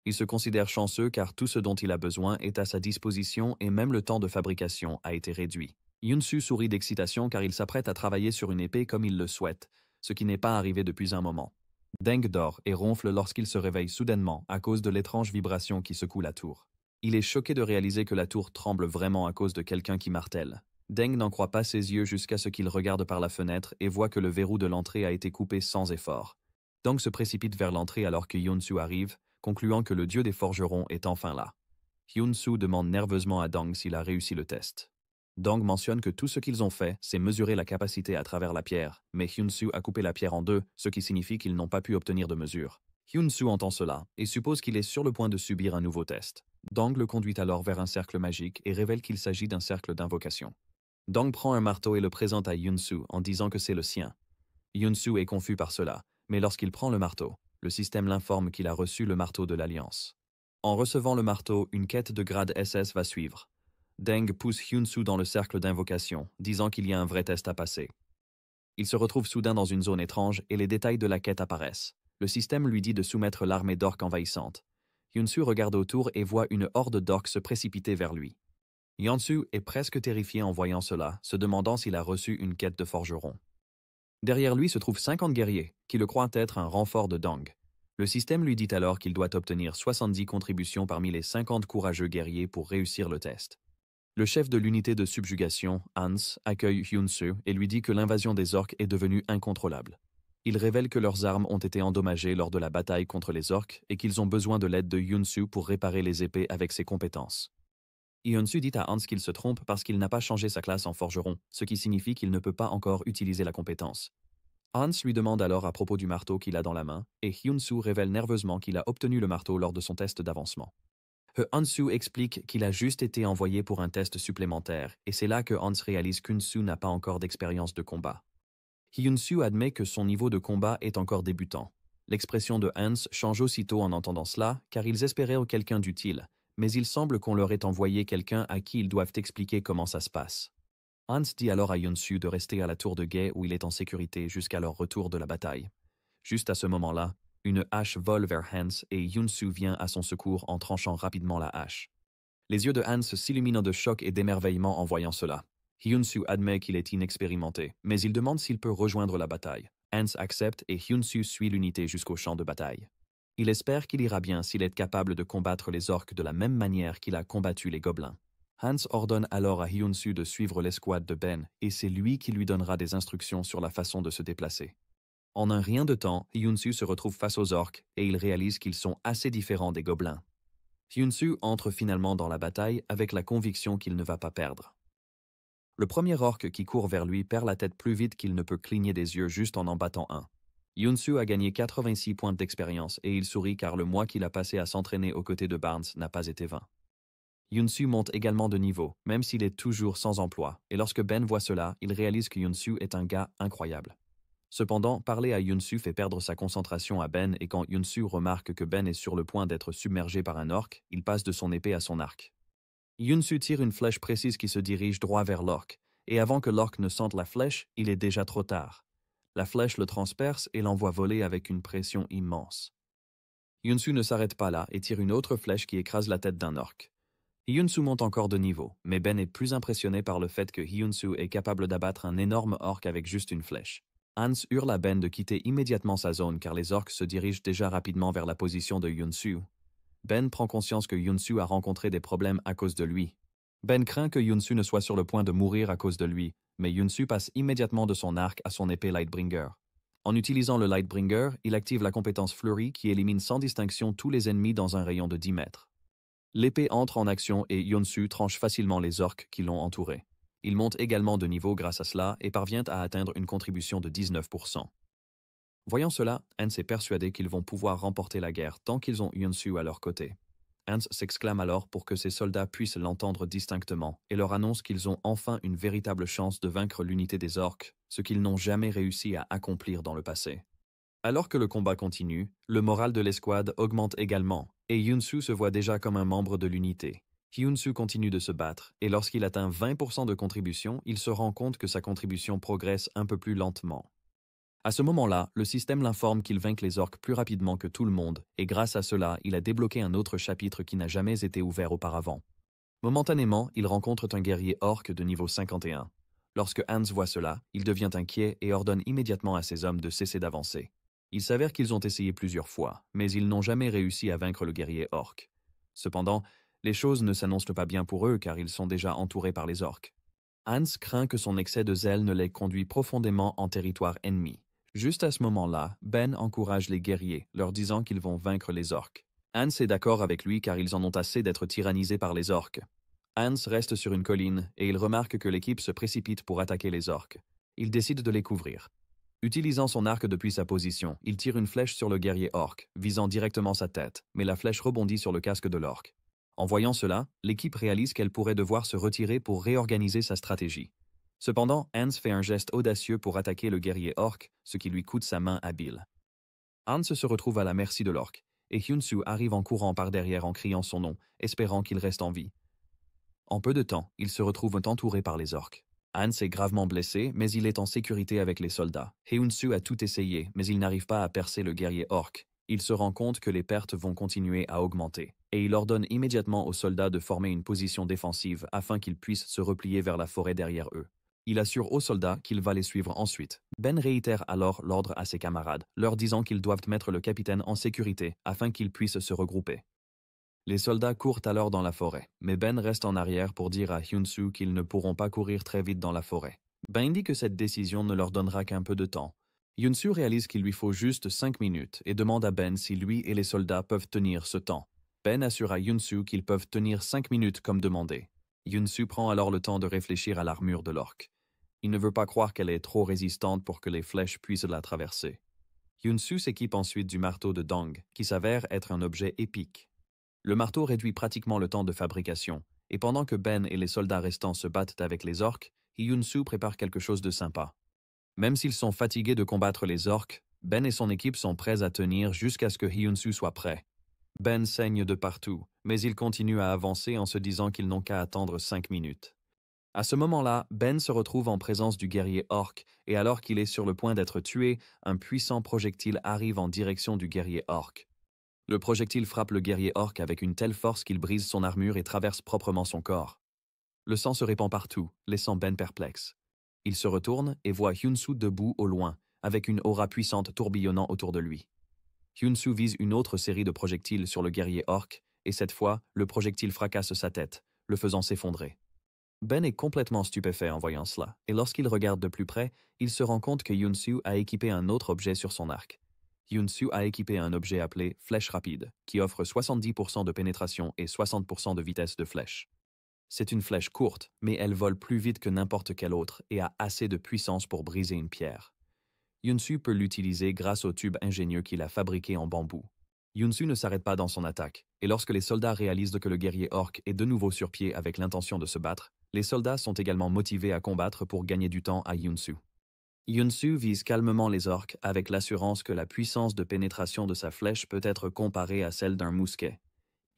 Il se considère chanceux car tout ce dont il a besoin est à sa disposition et même le temps de fabrication a été réduit. Hyun-soo sourit d'excitation car il s'apprête à travailler sur une épée comme il le souhaite, ce qui n'est pas arrivé depuis un moment. Deng dort et ronfle lorsqu'il se réveille soudainement à cause de l'étrange vibration qui secoue la tour. Il est choqué de réaliser que la tour tremble vraiment à cause de quelqu'un qui martèle. Deng n'en croit pas ses yeux jusqu'à ce qu'il regarde par la fenêtre et voit que le verrou de l'entrée a été coupé sans effort. Deng se précipite vers l'entrée alors que Hyun-soo arrive, concluant que le dieu des forgerons est enfin là. Hyun-soo demande nerveusement à Deng s'il a réussi le test. Deng mentionne que tout ce qu'ils ont fait, c'est mesurer la capacité à travers la pierre, mais Hyun-soo a coupé la pierre en deux, ce qui signifie qu'ils n'ont pas pu obtenir de mesure. Hyun-soo entend cela et suppose qu'il est sur le point de subir un nouveau test. Deng le conduit alors vers un cercle magique et révèle qu'il s'agit d'un cercle d'invocation. Deng prend un marteau et le présente à Hyun-soo en disant que c'est le sien. Hyun-soo est confus par cela, mais lorsqu'il prend le marteau, le système l'informe qu'il a reçu le marteau de l'Alliance. En recevant le marteau, une quête de grade SS va suivre. Deng pousse Hyun-soo dans le cercle d'invocation, disant qu'il y a un vrai test à passer. Il se retrouve soudain dans une zone étrange et les détails de la quête apparaissent. Le système lui dit de soumettre l'armée d'orques envahissante. Hyun-soo regarde autour et voit une horde d'orques se précipiter vers lui. Hyun-soo est presque terrifié en voyant cela, se demandant s'il a reçu une quête de forgeron. Derrière lui se trouvent 50 guerriers, qui le croient être un renfort de Deng. Le système lui dit alors qu'il doit obtenir 70 contributions parmi les 50 courageux guerriers pour réussir le test. Le chef de l'unité de subjugation, Hans, accueille Hyun-soo et lui dit que l'invasion des orques est devenue incontrôlable. Il révèle que leurs armes ont été endommagées lors de la bataille contre les orques et qu'ils ont besoin de l'aide de Hyun-soo pour réparer les épées avec ses compétences. Hyun-soo dit à Hans qu'il se trompe parce qu'il n'a pas changé sa classe en forgeron, ce qui signifie qu'il ne peut pas encore utiliser la compétence. Hans lui demande alors à propos du marteau qu'il a dans la main, et Hyun-soo révèle nerveusement qu'il a obtenu le marteau lors de son test d'avancement. Hansu explique qu'il a juste été envoyé pour un test supplémentaire, et c'est là que Hans réalise qu'Hyun-soo n'a pas encore d'expérience de combat. Hyun-soo admet que son niveau de combat est encore débutant. L'expression de Hans change aussitôt en entendant cela, car ils espéraient quelqu'un d'utile, mais il semble qu'on leur ait envoyé quelqu'un à qui ils doivent expliquer comment ça se passe. Hans dit alors à Hyun-soo de rester à la tour de guet où il est en sécurité jusqu'à leur retour de la bataille. Juste à ce moment-là, une hache vole vers Hans et Hyun-soo vient à son secours en tranchant rapidement la hache. Les yeux de Hans s'illuminent de choc et d'émerveillement en voyant cela. Hyun-soo admet qu'il est inexpérimenté, mais il demande s'il peut rejoindre la bataille. Hans accepte et Hyun-soo suit l'unité jusqu'au champ de bataille. Il espère qu'il ira bien s'il est capable de combattre les orques de la même manière qu'il a combattu les gobelins. Hans ordonne alors à Hyun-soo de suivre l'escouade de Ben et c'est lui qui lui donnera des instructions sur la façon de se déplacer. En un rien de temps, Hyun-soo se retrouve face aux orques et il réalise qu'ils sont assez différents des gobelins. Hyun-soo entre finalement dans la bataille avec la conviction qu'il ne va pas perdre. Le premier orque qui court vers lui perd la tête plus vite qu'il ne peut cligner des yeux juste en battant un. Hyun-soo a gagné 86 points d'expérience et il sourit car le mois qu'il a passé à s'entraîner aux côtés de Barnes n'a pas été vain. Hyun-soo monte également de niveau, même s'il est toujours sans emploi, et lorsque Ben voit cela, il réalise que Hyun-soo est un gars incroyable. Cependant, parler à Yunsu fait perdre sa concentration à Ben et quand Yunsu remarque que Ben est sur le point d'être submergé par un orc, il passe de son épée à son arc. Yunsu tire une flèche précise qui se dirige droit vers l'orc, et avant que l'orc ne sente la flèche, il est déjà trop tard. La flèche le transperce et l'envoie voler avec une pression immense. Yunsu ne s'arrête pas là et tire une autre flèche qui écrase la tête d'un orc. Hyunsu monte encore de niveau, mais Ben est plus impressionné par le fait que Hyunsu est capable d'abattre un énorme orc avec juste une flèche. Hans hurle à Ben de quitter immédiatement sa zone car les orcs se dirigent déjà rapidement vers la position de Hyunsu. Ben prend conscience que Hyunsu a rencontré des problèmes à cause de lui. Ben craint que Hyunsu ne soit sur le point de mourir à cause de lui, mais Hyunsu passe immédiatement de son arc à son épée Lightbringer. En utilisant le Lightbringer, il active la compétence Flurry qui élimine sans distinction tous les ennemis dans un rayon de 10 mètres. L'épée entre en action et Hyunsu tranche facilement les orques qui l'ont entouré. Il monte également de niveau grâce à cela et parvient à atteindre une contribution de 19%. Voyant cela, Hans est persuadé qu'ils vont pouvoir remporter la guerre tant qu'ils ont Hyunsu à leur côté. Hans s'exclame alors pour que ses soldats puissent l'entendre distinctement et leur annonce qu'ils ont enfin une véritable chance de vaincre l'unité des orques, ce qu'ils n'ont jamais réussi à accomplir dans le passé. Alors que le combat continue, le moral de l'escouade augmente également, et Hyunsu se voit déjà comme un membre de l'unité. Hyunsu continue de se battre, et lorsqu'il atteint 20% de contribution, il se rend compte que sa contribution progresse un peu plus lentement. À ce moment-là, le système l'informe qu'il vainque les orques plus rapidement que tout le monde, et grâce à cela, il a débloqué un autre chapitre qui n'a jamais été ouvert auparavant. Momentanément, il rencontre un guerrier orc de niveau 51. Lorsque Hans voit cela, il devient inquiet et ordonne immédiatement à ses hommes de cesser d'avancer. Il s'avère qu'ils ont essayé plusieurs fois, mais ils n'ont jamais réussi à vaincre le guerrier orc. Cependant, les choses ne s'annoncent pas bien pour eux car ils sont déjà entourés par les orques. Hans craint que son excès de zèle ne l'ait conduit profondément en territoire ennemi. Juste à ce moment-là, Ben encourage les guerriers, leur disant qu'ils vont vaincre les orques. Hans est d'accord avec lui car ils en ont assez d'être tyrannisés par les orques. Hans reste sur une colline et il remarque que l'équipe se précipite pour attaquer les orques. Il décide de les couvrir. Utilisant son arc depuis sa position, il tire une flèche sur le guerrier orc, visant directement sa tête, mais la flèche rebondit sur le casque de l'orc. En voyant cela, l'équipe réalise qu'elle pourrait devoir se retirer pour réorganiser sa stratégie. Cependant, Hans fait un geste audacieux pour attaquer le guerrier orc, ce qui lui coûte sa main habile. Hans se retrouve à la merci de l'orc, et Hyunsu arrive en courant par derrière en criant son nom, espérant qu'il reste en vie. En peu de temps, ils se retrouvent entourés par les orcs. Hans est gravement blessé, mais il est en sécurité avec les soldats. Hyunsu a tout essayé, mais il n'arrive pas à percer le guerrier orc. Il se rend compte que les pertes vont continuer à augmenter, et il ordonne immédiatement aux soldats de former une position défensive afin qu'ils puissent se replier vers la forêt derrière eux. Il assure aux soldats qu'il va les suivre ensuite. Ben réitère alors l'ordre à ses camarades, leur disant qu'ils doivent mettre le capitaine en sécurité afin qu'ils puissent se regrouper. Les soldats courent alors dans la forêt, mais Ben reste en arrière pour dire à Hyunsu qu'ils ne pourront pas courir très vite dans la forêt. Ben dit que cette décision ne leur donnera qu'un peu de temps. Hyunsu réalise qu'il lui faut juste 5 minutes et demande à Ben si lui et les soldats peuvent tenir ce temps. Ben assure à Hyunsu qu'ils peuvent tenir 5 minutes comme demandé. Hyunsu prend alors le temps de réfléchir à l'armure de l'orc. Il ne veut pas croire qu'elle est trop résistante pour que les flèches puissent la traverser. Hyunsu s'équipe ensuite du marteau de Dong, qui s'avère être un objet épique. Le marteau réduit pratiquement le temps de fabrication, et pendant que Ben et les soldats restants se battent avec les orques, Hyunsu prépare quelque chose de sympa. Même s'ils sont fatigués de combattre les orques, Ben et son équipe sont prêts à tenir jusqu'à ce que Hyunsu soit prêt. Ben saigne de partout, mais il continue à avancer en se disant qu'ils n'ont qu'à attendre 5 minutes. À ce moment-là, Ben se retrouve en présence du guerrier orc, et alors qu'il est sur le point d'être tué, un puissant projectile arrive en direction du guerrier orc. Le projectile frappe le guerrier orc avec une telle force qu'il brise son armure et traverse proprement son corps. Le sang se répand partout, laissant Ben perplexe. Il se retourne et voit Hyunsu debout au loin, avec une aura puissante tourbillonnant autour de lui. Hyunsu vise une autre série de projectiles sur le guerrier orc, et cette fois, le projectile fracasse sa tête, le faisant s'effondrer. Ben est complètement stupéfait en voyant cela, et lorsqu'il regarde de plus près, il se rend compte que Hyunsu a équipé un autre objet sur son arc. Hyunsu a équipé un objet appelé Flèche rapide, qui offre 70% de pénétration et 60% de vitesse de flèche. C'est une flèche courte, mais elle vole plus vite que n'importe quelle autre et a assez de puissance pour briser une pierre. Hyunsu peut l'utiliser grâce au tube ingénieux qu'il a fabriqué en bambou. Hyunsu ne s'arrête pas dans son attaque, et lorsque les soldats réalisent que le guerrier orc est de nouveau sur pied avec l'intention de se battre, les soldats sont également motivés à combattre pour gagner du temps à Hyunsu. Yunsu vise calmement les orques avec l'assurance que la puissance de pénétration de sa flèche peut être comparée à celle d'un mousquet.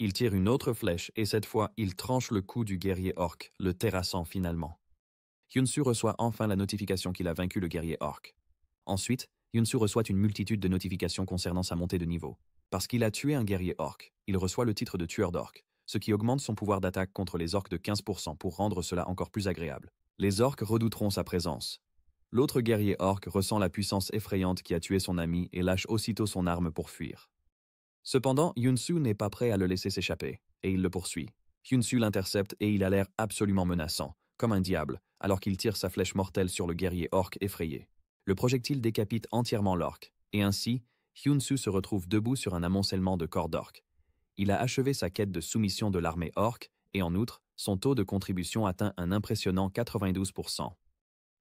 Il tire une autre flèche et cette fois, il tranche le cou du guerrier orc, le terrassant finalement. Yunsu reçoit enfin la notification qu'il a vaincu le guerrier orc. Ensuite, Yunsu reçoit une multitude de notifications concernant sa montée de niveau. Parce qu'il a tué un guerrier orc, il reçoit le titre de tueur d'orques, ce qui augmente son pouvoir d'attaque contre les orques de 15% pour rendre cela encore plus agréable. Les orques redouteront sa présence. L'autre guerrier orc ressent la puissance effrayante qui a tué son ami et lâche aussitôt son arme pour fuir. Cependant, Yunsu n'est pas prêt à le laisser s'échapper, et il le poursuit. Yunsu l'intercepte et il a l'air absolument menaçant, comme un diable, alors qu'il tire sa flèche mortelle sur le guerrier orc effrayé. Le projectile décapite entièrement l'orc, et ainsi, Yunsu se retrouve debout sur un amoncellement de corps d'orc. Il a achevé sa quête de soumission de l'armée orc, et en outre, son taux de contribution atteint un impressionnant 92%.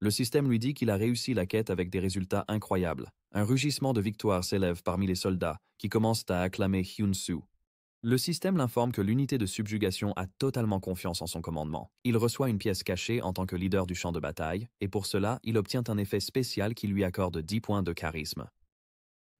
Le système lui dit qu'il a réussi la quête avec des résultats incroyables. Un rugissement de victoire s'élève parmi les soldats, qui commencent à acclamer Yunsu. Le système l'informe que l'unité de subjugation a totalement confiance en son commandement. Il reçoit une pièce cachée en tant que leader du champ de bataille, et pour cela, il obtient un effet spécial qui lui accorde 10 points de charisme.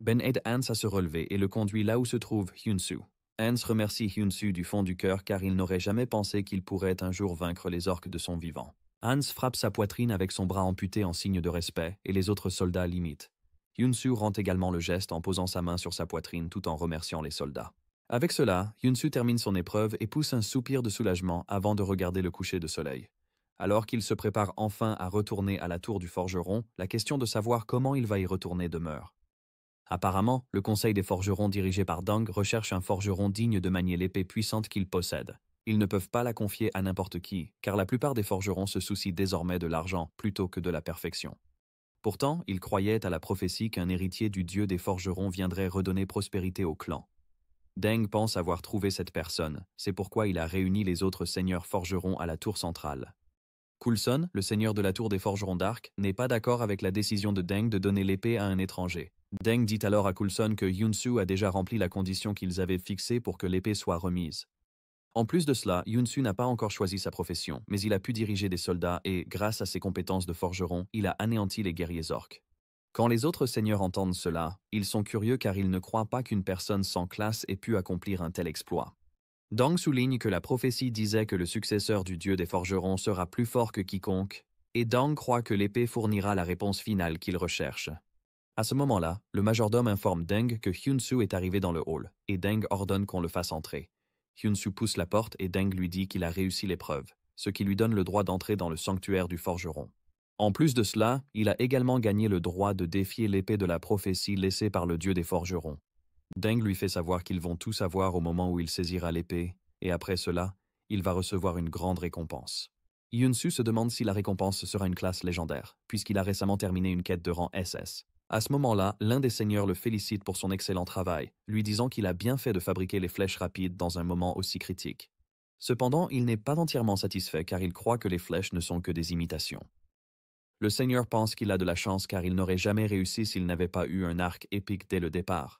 Ben aide Hans à se relever et le conduit là où se trouve Yunsu. Hans remercie Yunsu du fond du cœur car il n'aurait jamais pensé qu'il pourrait un jour vaincre les orques de son vivant. Hans frappe sa poitrine avec son bras amputé en signe de respect et les autres soldats l'imitent. Yunsu rend également le geste en posant sa main sur sa poitrine tout en remerciant les soldats. Avec cela, Yunsu termine son épreuve et pousse un soupir de soulagement avant de regarder le coucher de soleil. Alors qu'il se prépare enfin à retourner à la tour du forgeron, la question de savoir comment il va y retourner demeure. Apparemment, le conseil des forgerons dirigé par Dang recherche un forgeron digne de manier l'épée puissante qu'il possède. Ils ne peuvent pas la confier à n'importe qui, car la plupart des forgerons se soucient désormais de l'argent plutôt que de la perfection. Pourtant, ils croyaient à la prophétie qu'un héritier du dieu des forgerons viendrait redonner prospérité au clan. Deng pense avoir trouvé cette personne, c'est pourquoi il a réuni les autres seigneurs forgerons à la tour centrale. Coulson, le seigneur de la tour des forgerons d'Arc, n'est pas d'accord avec la décision de Deng de donner l'épée à un étranger. Deng dit alors à Coulson que Yunsu a déjà rempli la condition qu'ils avaient fixée pour que l'épée soit remise. En plus de cela, Yunsu n'a pas encore choisi sa profession, mais il a pu diriger des soldats et, grâce à ses compétences de forgeron, il a anéanti les guerriers orques. Quand les autres seigneurs entendent cela, ils sont curieux car ils ne croient pas qu'une personne sans classe ait pu accomplir un tel exploit. Dang souligne que la prophétie disait que le successeur du dieu des forgerons sera plus fort que quiconque, et Dang croit que l'épée fournira la réponse finale qu'il recherche. À ce moment-là, le majordome informe Deng que Yunsu est arrivé dans le hall, et Deng ordonne qu'on le fasse entrer. Yunsu pousse la porte et Deng lui dit qu'il a réussi l'épreuve, ce qui lui donne le droit d'entrer dans le sanctuaire du forgeron. En plus de cela, il a également gagné le droit de défier l'épée de la prophétie laissée par le dieu des forgerons. Deng lui fait savoir qu'ils vont tout savoir au moment où il saisira l'épée, et après cela, il va recevoir une grande récompense. Yunsu se demande si la récompense sera une classe légendaire, puisqu'il a récemment terminé une quête de rang SS. À ce moment-là, l'un des seigneurs le félicite pour son excellent travail, lui disant qu'il a bien fait de fabriquer les flèches rapides dans un moment aussi critique. Cependant, il n'est pas entièrement satisfait car il croit que les flèches ne sont que des imitations. Le seigneur pense qu'il a de la chance car il n'aurait jamais réussi s'il n'avait pas eu un arc épique dès le départ.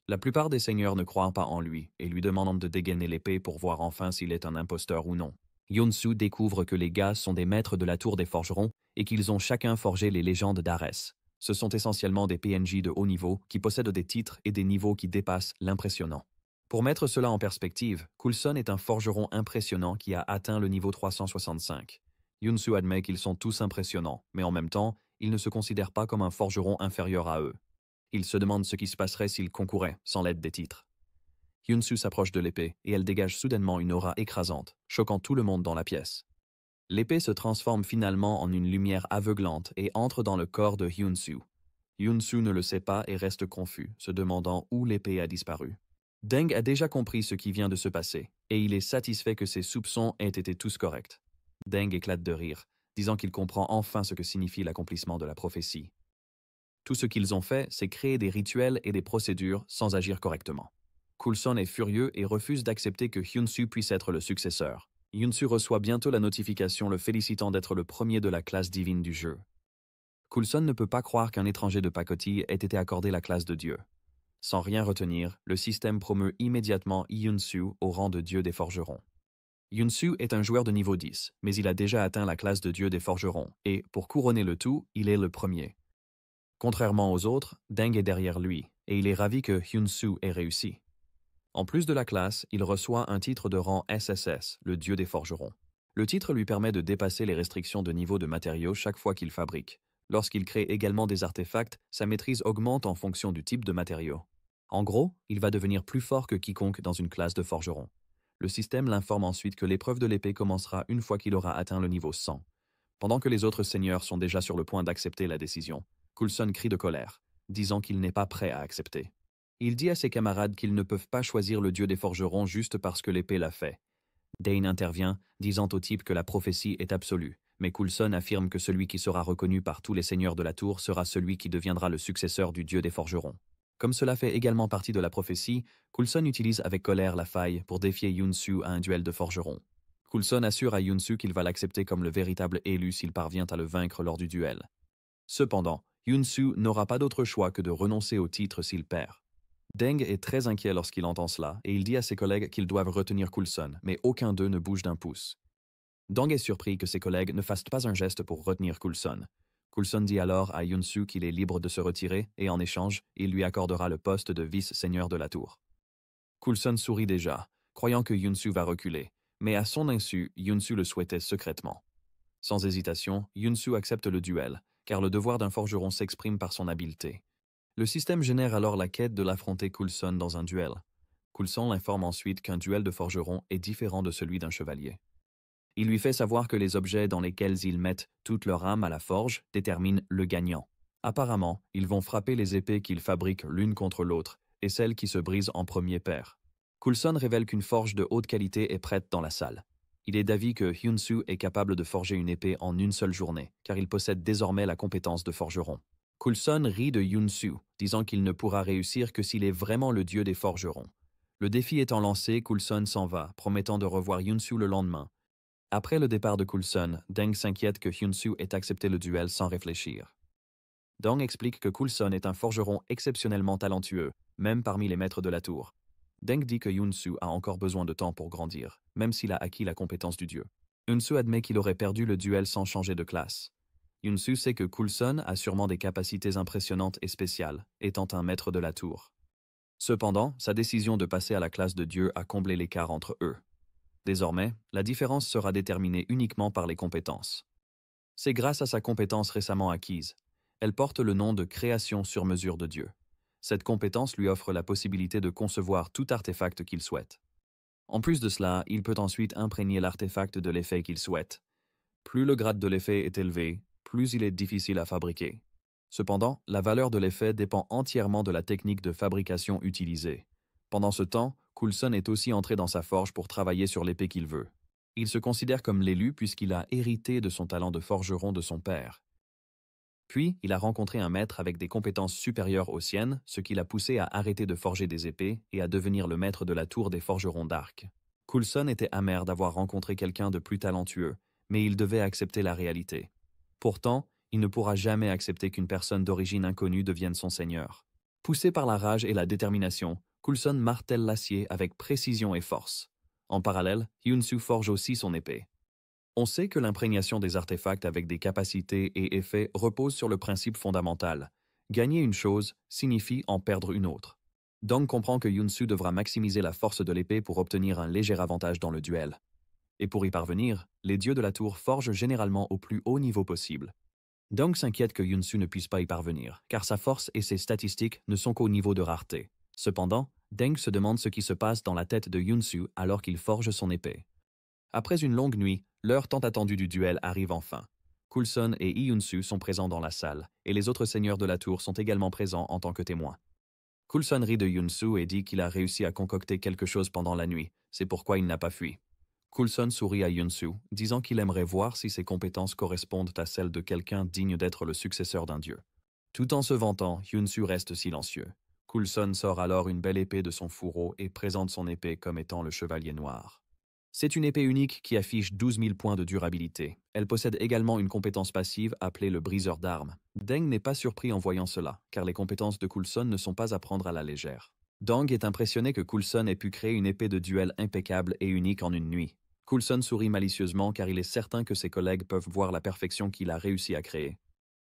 La plupart des seigneurs ne croient pas en lui et lui demandent de dégainer l'épée pour voir enfin s'il est un imposteur ou non. Yunsu découvre que les gars sont des maîtres de la tour des forgerons et qu'ils ont chacun forgé les légendes d'Arès. Ce sont essentiellement des PNJ de haut niveau qui possèdent des titres et des niveaux qui dépassent l'impressionnant. Pour mettre cela en perspective, Coulson est un forgeron impressionnant qui a atteint le niveau 365. Yunsu admet qu'ils sont tous impressionnants, mais en même temps, il ne se considère pas comme un forgeron inférieur à eux. Il se demande ce qui se passerait s'il concourait, sans l'aide des titres. Yunsu s'approche de l'épée, et elle dégage soudainement une aura écrasante, choquant tout le monde dans la pièce. L'épée se transforme finalement en une lumière aveuglante et entre dans le corps de Yunsu. Yunsu ne le sait pas et reste confus, se demandant où l'épée a disparu. Deng a déjà compris ce qui vient de se passer, et il est satisfait que ses soupçons aient été tous corrects. Deng éclate de rire, disant qu'il comprend enfin ce que signifie l'accomplissement de la prophétie. Tout ce qu'ils ont fait, c'est créer des rituels et des procédures sans agir correctement. Coulson est furieux et refuse d'accepter que Yunsu puisse être le successeur. Yunsu reçoit bientôt la notification le félicitant d'être le premier de la classe divine du jeu. Coulson ne peut pas croire qu'un étranger de pacotille ait été accordé la classe de dieu. Sans rien retenir, le système promeut immédiatement Yunsu au rang de dieu des forgerons. Yunsu est un joueur de niveau 10, mais il a déjà atteint la classe de dieu des forgerons, et, pour couronner le tout, il est le premier. Contrairement aux autres, Deng est derrière lui, et il est ravi que Yunsu ait réussi. En plus de la classe, il reçoit un titre de rang SSS, le dieu des forgerons. Le titre lui permet de dépasser les restrictions de niveau de matériaux chaque fois qu'il fabrique. Lorsqu'il crée également des artefacts, sa maîtrise augmente en fonction du type de matériau. En gros, il va devenir plus fort que quiconque dans une classe de forgeron. Le système l'informe ensuite que l'épreuve de l'épée commencera une fois qu'il aura atteint le niveau 100. Pendant que les autres seigneurs sont déjà sur le point d'accepter la décision, Coulson crie de colère, disant qu'il n'est pas prêt à accepter. Il dit à ses camarades qu'ils ne peuvent pas choisir le dieu des forgerons juste parce que l'épée l'a fait. Dane intervient, disant au type que la prophétie est absolue, mais Coulson affirme que celui qui sera reconnu par tous les seigneurs de la tour sera celui qui deviendra le successeur du dieu des forgerons. Comme cela fait également partie de la prophétie, Coulson utilise avec colère la faille pour défier Yunsu à un duel de forgerons. Coulson assure à Yunsu qu'il va l'accepter comme le véritable élu s'il parvient à le vaincre lors du duel. Cependant, Yunsu n'aura pas d'autre choix que de renoncer au titre s'il perd. Deng est très inquiet lorsqu'il entend cela et il dit à ses collègues qu'ils doivent retenir Coulson, mais aucun d'eux ne bouge d'un pouce. Deng est surpris que ses collègues ne fassent pas un geste pour retenir Coulson. Coulson dit alors à Yunsu qu'il est libre de se retirer et en échange, il lui accordera le poste de vice-seigneur de la tour. Coulson sourit déjà, croyant que Yunsu va reculer, mais à son insu, Yunsu le souhaitait secrètement. Sans hésitation, Yunsu accepte le duel, car le devoir d'un forgeron s'exprime par son habileté. Le système génère alors la quête de l'affronter Coulson dans un duel. Coulson l'informe ensuite qu'un duel de forgeron est différent de celui d'un chevalier. Il lui fait savoir que les objets dans lesquels ils mettent toute leur âme à la forge déterminent le gagnant. Apparemment, ils vont frapper les épées qu'ils fabriquent l'une contre l'autre, et celles qui se brisent en premier paire. Coulson révèle qu'une forge de haute qualité est prête dans la salle. Il est d'avis que Yunsu est capable de forger une épée en une seule journée, car il possède désormais la compétence de forgeron. Coulson rit de Yunsu, disant qu'il ne pourra réussir que s'il est vraiment le dieu des forgerons. Le défi étant lancé, Coulson s'en va, promettant de revoir Yunsu le lendemain. Après le départ de Coulson, Deng s'inquiète que Yunsu ait accepté le duel sans réfléchir. Deng explique que Coulson est un forgeron exceptionnellement talentueux, même parmi les maîtres de la tour. Deng dit que Yunsu a encore besoin de temps pour grandir, même s'il a acquis la compétence du dieu. Yunsu admet qu'il aurait perdu le duel sans changer de classe. Yunsu sait que Coulson a sûrement des capacités impressionnantes et spéciales, étant un maître de la tour. Cependant, sa décision de passer à la classe de dieu a comblé l'écart entre eux. Désormais, la différence sera déterminée uniquement par les compétences. C'est grâce à sa compétence récemment acquise. Elle porte le nom de création sur mesure de Dieu. Cette compétence lui offre la possibilité de concevoir tout artefact qu'il souhaite. En plus de cela, il peut ensuite imprégner l'artefact de l'effet qu'il souhaite. Plus le grade de l'effet est élevé, plus il est difficile à fabriquer. Cependant, la valeur de l'effet dépend entièrement de la technique de fabrication utilisée. Pendant ce temps, Coulson est aussi entré dans sa forge pour travailler sur l'épée qu'il veut. Il se considère comme l'élu puisqu'il a hérité de son talent de forgeron de son père. Puis, il a rencontré un maître avec des compétences supérieures aux siennes, ce qui l'a poussé à arrêter de forger des épées et à devenir le maître de la tour des forgerons d'arc. Coulson était amer d'avoir rencontré quelqu'un de plus talentueux, mais il devait accepter la réalité. Pourtant, il ne pourra jamais accepter qu'une personne d'origine inconnue devienne son seigneur. Poussé par la rage et la détermination, Coulson martèle l'acier avec précision et force. En parallèle, Yunsu forge aussi son épée. On sait que l'imprégnation des artefacts avec des capacités et effets repose sur le principe fondamental. Gagner une chose signifie en perdre une autre. Deng comprend que Yunsu devra maximiser la force de l'épée pour obtenir un léger avantage dans le duel. Et pour y parvenir, les dieux de la tour forgent généralement au plus haut niveau possible. Deng s'inquiète que Yunsu ne puisse pas y parvenir, car sa force et ses statistiques ne sont qu'au niveau de rareté. Cependant, Deng se demande ce qui se passe dans la tête de Yunsu alors qu'il forge son épée. Après une longue nuit, l'heure tant attendue du duel arrive enfin. Coulson et Yunsu sont présents dans la salle, et les autres seigneurs de la tour sont également présents en tant que témoins. Coulson rit de Yunsu et dit qu'il a réussi à concocter quelque chose pendant la nuit, c'est pourquoi il n'a pas fui. Coulson sourit à Yunsu, disant qu'il aimerait voir si ses compétences correspondent à celles de quelqu'un digne d'être le successeur d'un dieu. Tout en se vantant, Yunsu reste silencieux. Coulson sort alors une belle épée de son fourreau et présente son épée comme étant le chevalier noir. C'est une épée unique qui affiche 12 000 points de durabilité. Elle possède également une compétence passive appelée le briseur d'armes. Deng n'est pas surpris en voyant cela, car les compétences de Coulson ne sont pas à prendre à la légère. Deng est impressionné que Coulson ait pu créer une épée de duel impeccable et unique en une nuit. Coulson sourit malicieusement car il est certain que ses collègues peuvent voir la perfection qu'il a réussi à créer.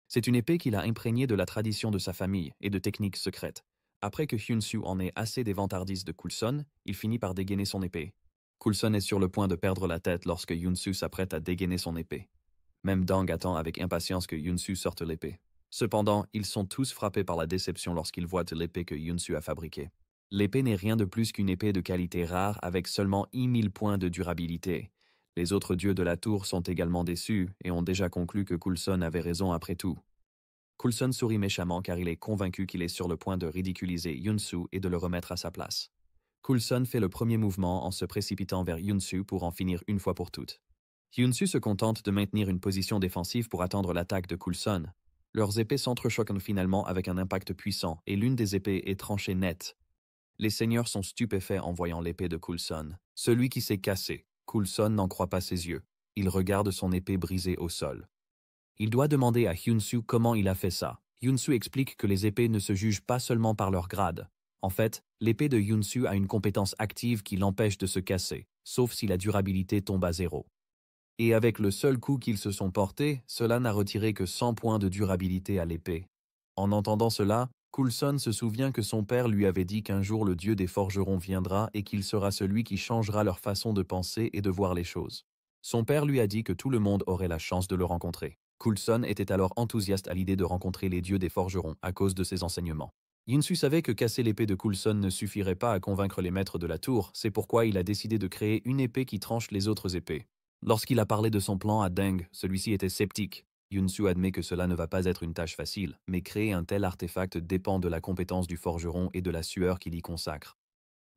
C'est une épée qu'il a imprégnée de la tradition de sa famille et de techniques secrètes. Après que Hyun-Soo en ait assez des vantardises de Coulson, il finit par dégainer son épée. Coulson est sur le point de perdre la tête lorsque Hyun-Soo s'apprête à dégainer son épée. Même Dang attend avec impatience que Hyun-Soo sorte l'épée. Cependant, ils sont tous frappés par la déception lorsqu'ils voient l'épée que Hyun-Soo a fabriquée. L'épée n'est rien de plus qu'une épée de qualité rare avec seulement 1000 points de durabilité. Les autres dieux de la tour sont également déçus et ont déjà conclu que Coulson avait raison après tout. Coulson sourit méchamment car il est convaincu qu'il est sur le point de ridiculiser Hyun-Soo et de le remettre à sa place. Coulson fait le premier mouvement en se précipitant vers Hyun-Soo pour en finir une fois pour toutes. Hyun-Soo se contente de maintenir une position défensive pour attendre l'attaque de Coulson. Leurs épées s'entrechoquent finalement avec un impact puissant et l'une des épées est tranchée net. Les seigneurs sont stupéfaits en voyant l'épée de Coulson. Celui qui s'est cassé. Coulson n'en croit pas ses yeux. Il regarde son épée brisée au sol. Il doit demander à Hyun-Soo comment il a fait ça. Hyun-Soo explique que les épées ne se jugent pas seulement par leur grade. En fait, l'épée de Hyun-Soo a une compétence active qui l'empêche de se casser, sauf si la durabilité tombe à 0. Et avec le seul coup qu'ils se sont portés, cela n'a retiré que 100 points de durabilité à l'épée. En entendant cela, Coulson se souvient que son père lui avait dit qu'un jour le dieu des forgerons viendra et qu'il sera celui qui changera leur façon de penser et de voir les choses. Son père lui a dit que tout le monde aurait la chance de le rencontrer. Coulson était alors enthousiaste à l'idée de rencontrer les dieux des forgerons à cause de ses enseignements. Hyun-Soo savait que casser l'épée de Coulson ne suffirait pas à convaincre les maîtres de la tour, c'est pourquoi il a décidé de créer une épée qui tranche les autres épées. Lorsqu'il a parlé de son plan à Deng, celui-ci était sceptique. Hyun-Soo admet que cela ne va pas être une tâche facile, mais créer un tel artefact dépend de la compétence du forgeron et de la sueur qu'il y consacre.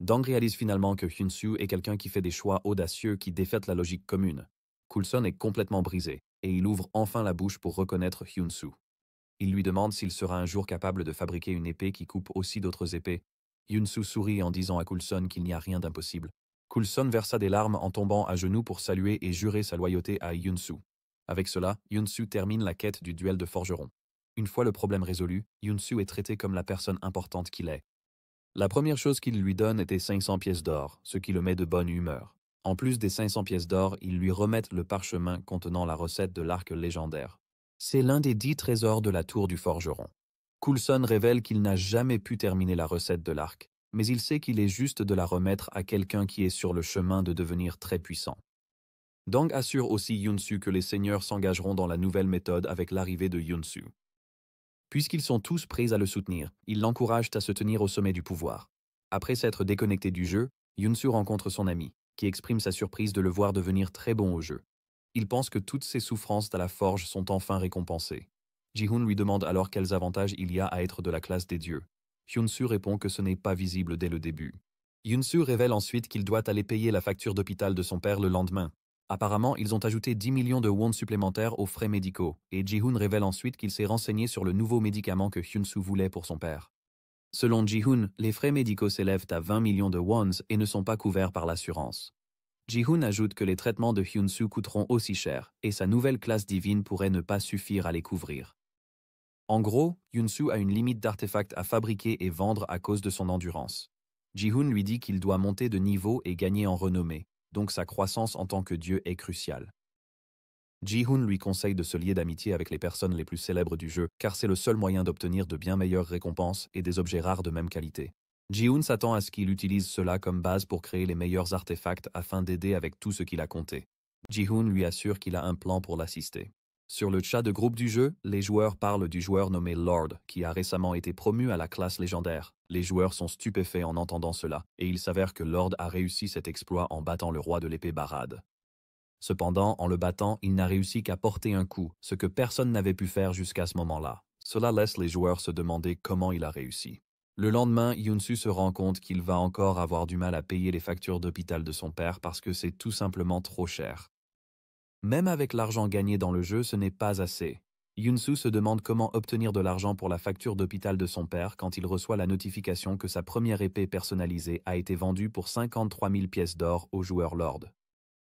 Deng réalise finalement que Hyun-Soo est quelqu'un qui fait des choix audacieux qui défaitent la logique commune. Coulson est complètement brisé, et il ouvre enfin la bouche pour reconnaître Hyun-Soo. Il lui demande s'il sera un jour capable de fabriquer une épée qui coupe aussi d'autres épées. Hyun-Soo sourit en disant à Coulson qu'il n'y a rien d'impossible. Coulson versa des larmes en tombant à genoux pour saluer et jurer sa loyauté à Hyun-Soo. Avec cela, Hyun-Soo termine la quête du duel de forgerons. Une fois le problème résolu, Hyun-Soo est traité comme la personne importante qu'il est. La première chose qu'il lui donne était 500 pièces d'or, ce qui le met de bonne humeur. En plus des 500 pièces d'or, ils lui remettent le parchemin contenant la recette de l'arc légendaire. C'est l'un des 10 trésors de la tour du forgeron. Coulson révèle qu'il n'a jamais pu terminer la recette de l'arc, mais il sait qu'il est juste de la remettre à quelqu'un qui est sur le chemin de devenir très puissant. Deng assure aussi Hyun-Soo que les seigneurs s'engageront dans la nouvelle méthode avec l'arrivée de Hyun-Soo. Puisqu'ils sont tous prêts à le soutenir, ils l'encouragent à se tenir au sommet du pouvoir. Après s'être déconnecté du jeu, Hyun-Soo rencontre son ami, qui exprime sa surprise de le voir devenir très bon au jeu. Il pense que toutes ses souffrances à la forge sont enfin récompensées. Ji-hoon lui demande alors quels avantages il y a à être de la classe des dieux. Hyun-Soo répond que ce n'est pas visible dès le début. Hyun-Soo révèle ensuite qu'il doit aller payer la facture d'hôpital de son père le lendemain. Apparemment, ils ont ajouté 10 millions de won supplémentaires aux frais médicaux, et Ji-hoon révèle ensuite qu'il s'est renseigné sur le nouveau médicament que Hyun-Soo voulait pour son père. Selon Ji-hoon, les frais médicaux s'élèvent à 20 millions de wons et ne sont pas couverts par l'assurance. Ji-hoon ajoute que les traitements de Hyun-Soo coûteront aussi cher, et sa nouvelle classe divine pourrait ne pas suffire à les couvrir. En gros, Hyun-Soo a une limite d'artefacts à fabriquer et vendre à cause de son endurance. Ji-hoon lui dit qu'il doit monter de niveau et gagner en renommée, donc sa croissance en tant que dieu est cruciale. Ji-hoon lui conseille de se lier d'amitié avec les personnes les plus célèbres du jeu, car c'est le seul moyen d'obtenir de bien meilleures récompenses et des objets rares de même qualité. Ji-hoon s'attend à ce qu'il utilise cela comme base pour créer les meilleurs artefacts afin d'aider avec tout ce qu'il a compté. Ji-hoon lui assure qu'il a un plan pour l'assister. Sur le chat de groupe du jeu, les joueurs parlent du joueur nommé Lord, qui a récemment été promu à la classe légendaire. Les joueurs sont stupéfaits en entendant cela, et il s'avère que Lord a réussi cet exploit en battant le roi de l'épée Barad. Cependant, en le battant, il n'a réussi qu'à porter un coup, ce que personne n'avait pu faire jusqu'à ce moment-là. Cela laisse les joueurs se demander comment il a réussi. Le lendemain, Hyun-Soo se rend compte qu'il va encore avoir du mal à payer les factures d'hôpital de son père parce que c'est tout simplement trop cher. Même avec l'argent gagné dans le jeu, ce n'est pas assez. Hyun-Soo se demande comment obtenir de l'argent pour la facture d'hôpital de son père quand il reçoit la notification que sa première épée personnalisée a été vendue pour 53 000 pièces d'or au joueur Lord.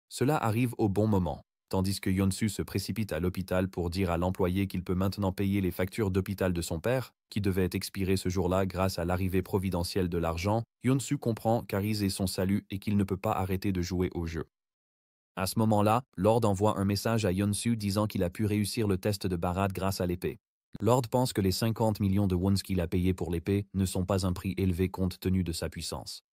Cela arrive au bon moment, tandis que Hyun-Soo se précipite à l'hôpital pour dire à l'employé qu'il peut maintenant payer les factures d'hôpital de son père, qui devaient expirer ce jour-là grâce à l'arrivée providentielle de l'argent. Hyun-Soo comprend qu'Arise est son salut et qu'il ne peut pas arrêter de jouer au jeu. À ce moment-là, Lord envoie un message à Yunsu disant qu'il a pu réussir le test de Barad grâce à l'épée. Lord pense que les 50 millions de wons qu'il a payés pour l'épée ne sont pas un prix élevé compte tenu de sa puissance.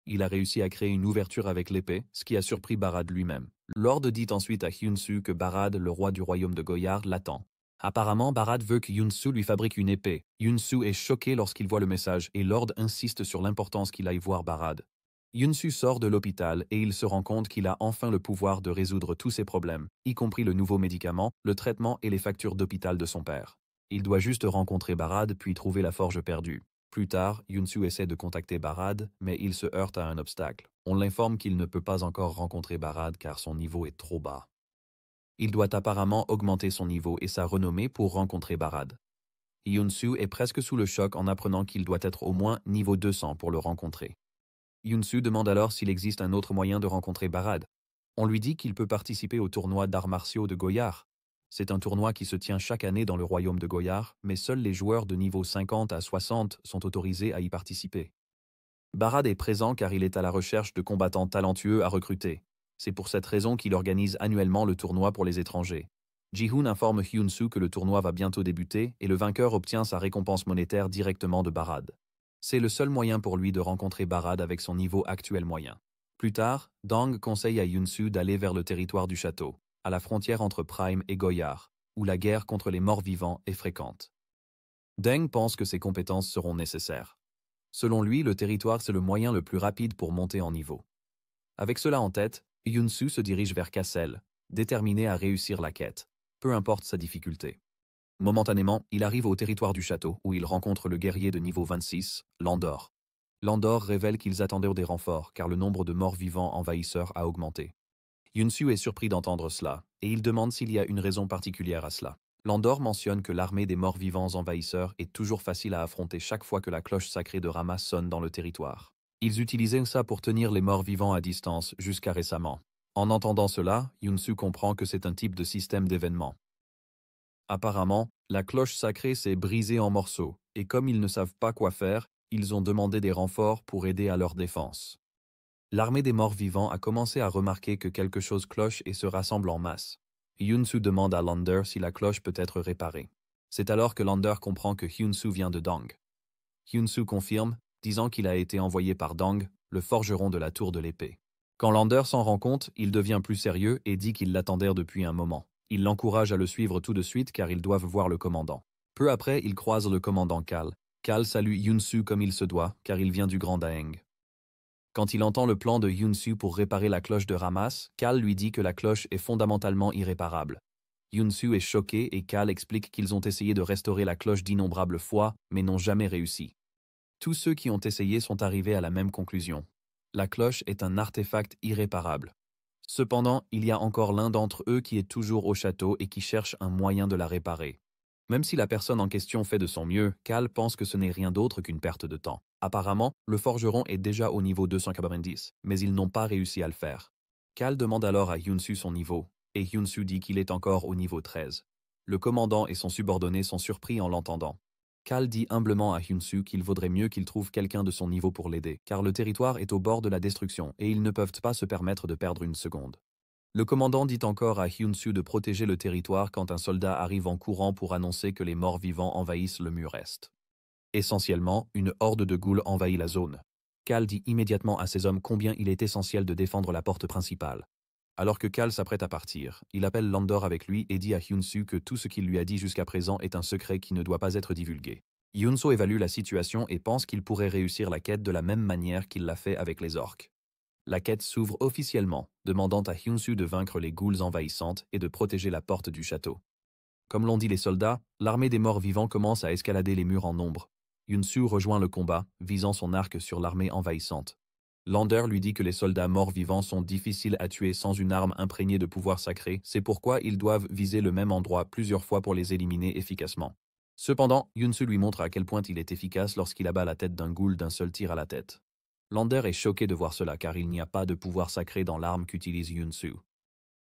Il a réussi à créer une ouverture avec l'épée, ce qui a surpris Barad lui-même. Lord dit ensuite à Hyunsu que Barad, le roi du royaume de Goyard, l'attend. Apparemment, Barad veut que Hyunsu lui fabrique une épée. Hyunsu est choqué lorsqu'il voit le message et Lord insiste sur l'importance qu'il aille voir Barad. Hyunsu sort de l'hôpital et il se rend compte qu'il a enfin le pouvoir de résoudre tous ses problèmes, y compris le nouveau médicament, le traitement et les factures d'hôpital de son père. Il doit juste rencontrer Barad puis trouver la forge perdue. Plus tard, Hyunsu essaie de contacter Barad, mais il se heurte à un obstacle. On l'informe qu'il ne peut pas encore rencontrer Barad car son niveau est trop bas. Il doit apparemment augmenter son niveau et sa renommée pour rencontrer Barad. Hyunsu est presque sous le choc en apprenant qu'il doit être au moins niveau 200 pour le rencontrer. Hyunsu demande alors s'il existe un autre moyen de rencontrer Barad. On lui dit qu'il peut participer au tournoi d'arts martiaux de Goyard. C'est un tournoi qui se tient chaque année dans le royaume de Goyard, mais seuls les joueurs de niveau 50 à 60 sont autorisés à y participer. Barad est présent car il est à la recherche de combattants talentueux à recruter. C'est pour cette raison qu'il organise annuellement le tournoi pour les étrangers. Ji-hoon informe Hyunsu que le tournoi va bientôt débuter et le vainqueur obtient sa récompense monétaire directement de Barad. C'est le seul moyen pour lui de rencontrer Barad avec son niveau actuel moyen. Plus tard, Dang conseille à Hyunsu d'aller vers le territoire du château, à la frontière entre Prime et Goyard, où la guerre contre les morts-vivants est fréquente. Deng pense que ses compétences seront nécessaires. Selon lui, le territoire c'est le moyen le plus rapide pour monter en niveau. Avec cela en tête, Hyunsu se dirige vers Cassel, déterminé à réussir la quête, peu importe sa difficulté. Momentanément, il arrive au territoire du château où il rencontre le guerrier de niveau 26, Landor. Landor révèle qu'ils attendaient des renforts car le nombre de morts-vivants envahisseurs a augmenté. Hyunsu est surpris d'entendre cela, et il demande s'il y a une raison particulière à cela. Landor mentionne que l'armée des morts-vivants envahisseurs est toujours facile à affronter chaque fois que la cloche sacrée de Rama sonne dans le territoire. Ils utilisaient ça pour tenir les morts-vivants à distance jusqu'à récemment. En entendant cela, Hyunsu comprend que c'est un type de système d'événements. Apparemment, la cloche sacrée s'est brisée en morceaux, et comme ils ne savent pas quoi faire, ils ont demandé des renforts pour aider à leur défense. L'armée des morts-vivants a commencé à remarquer que quelque chose cloche et se rassemble en masse. Hyunsu demande à Lander si la cloche peut être réparée. C'est alors que Lander comprend que Hyunsu vient de Dang. Hyunsu confirme, disant qu'il a été envoyé par Dang, le forgeron de la tour de l'épée. Quand Lander s'en rend compte, il devient plus sérieux et dit qu'il l'attendait depuis un moment. Il l'encourage à le suivre tout de suite car ils doivent voir le commandant. Peu après, ils croisent le commandant Kal. Kal salue Hyunsu comme il se doit, car il vient du Grand Daeng. Quand il entend le plan de Hyunsu pour réparer la cloche de Ramas, Kal lui dit que la cloche est fondamentalement irréparable. Hyunsu est choqué et Kal explique qu'ils ont essayé de restaurer la cloche d'innombrables fois, mais n'ont jamais réussi. Tous ceux qui ont essayé sont arrivés à la même conclusion. La cloche est un artefact irréparable. Cependant, il y a encore l'un d'entre eux qui est toujours au château et qui cherche un moyen de la réparer. Même si la personne en question fait de son mieux, Kal pense que ce n'est rien d'autre qu'une perte de temps. Apparemment, le forgeron est déjà au niveau 290, mais ils n'ont pas réussi à le faire. Kal demande alors à Hyunsu son niveau, et Hyunsu dit qu'il est encore au niveau 13. Le commandant et son subordonné sont surpris en l'entendant. Kal dit humblement à Hyunsu qu'il vaudrait mieux qu'il trouve quelqu'un de son niveau pour l'aider, car le territoire est au bord de la destruction et ils ne peuvent pas se permettre de perdre une seconde. Le commandant dit encore à Hyunsu de protéger le territoire quand un soldat arrive en courant pour annoncer que les morts-vivants envahissent le mur est. Essentiellement, une horde de ghouls envahit la zone. Kal dit immédiatement à ses hommes combien il est essentiel de défendre la porte principale. Alors que Kal s'apprête à partir, il appelle Landor avec lui et dit à Hyunsu que tout ce qu'il lui a dit jusqu'à présent est un secret qui ne doit pas être divulgué. Hyunsu évalue la situation et pense qu'il pourrait réussir la quête de la même manière qu'il l'a fait avec les orques. La quête s'ouvre officiellement, demandant à Hyunsu de vaincre les ghouls envahissantes et de protéger la porte du château. Comme l'ont dit les soldats, l'armée des morts-vivants commence à escalader les murs en nombre. Hyunsu rejoint le combat, visant son arc sur l'armée envahissante. Lander lui dit que les soldats morts-vivants sont difficiles à tuer sans une arme imprégnée de pouvoir sacré, c'est pourquoi ils doivent viser le même endroit plusieurs fois pour les éliminer efficacement. Cependant, Hyunsu lui montre à quel point il est efficace lorsqu'il abat la tête d'un ghoul d'un seul tir à la tête. Lander est choqué de voir cela car il n'y a pas de pouvoir sacré dans l'arme qu'utilise Hyunsu.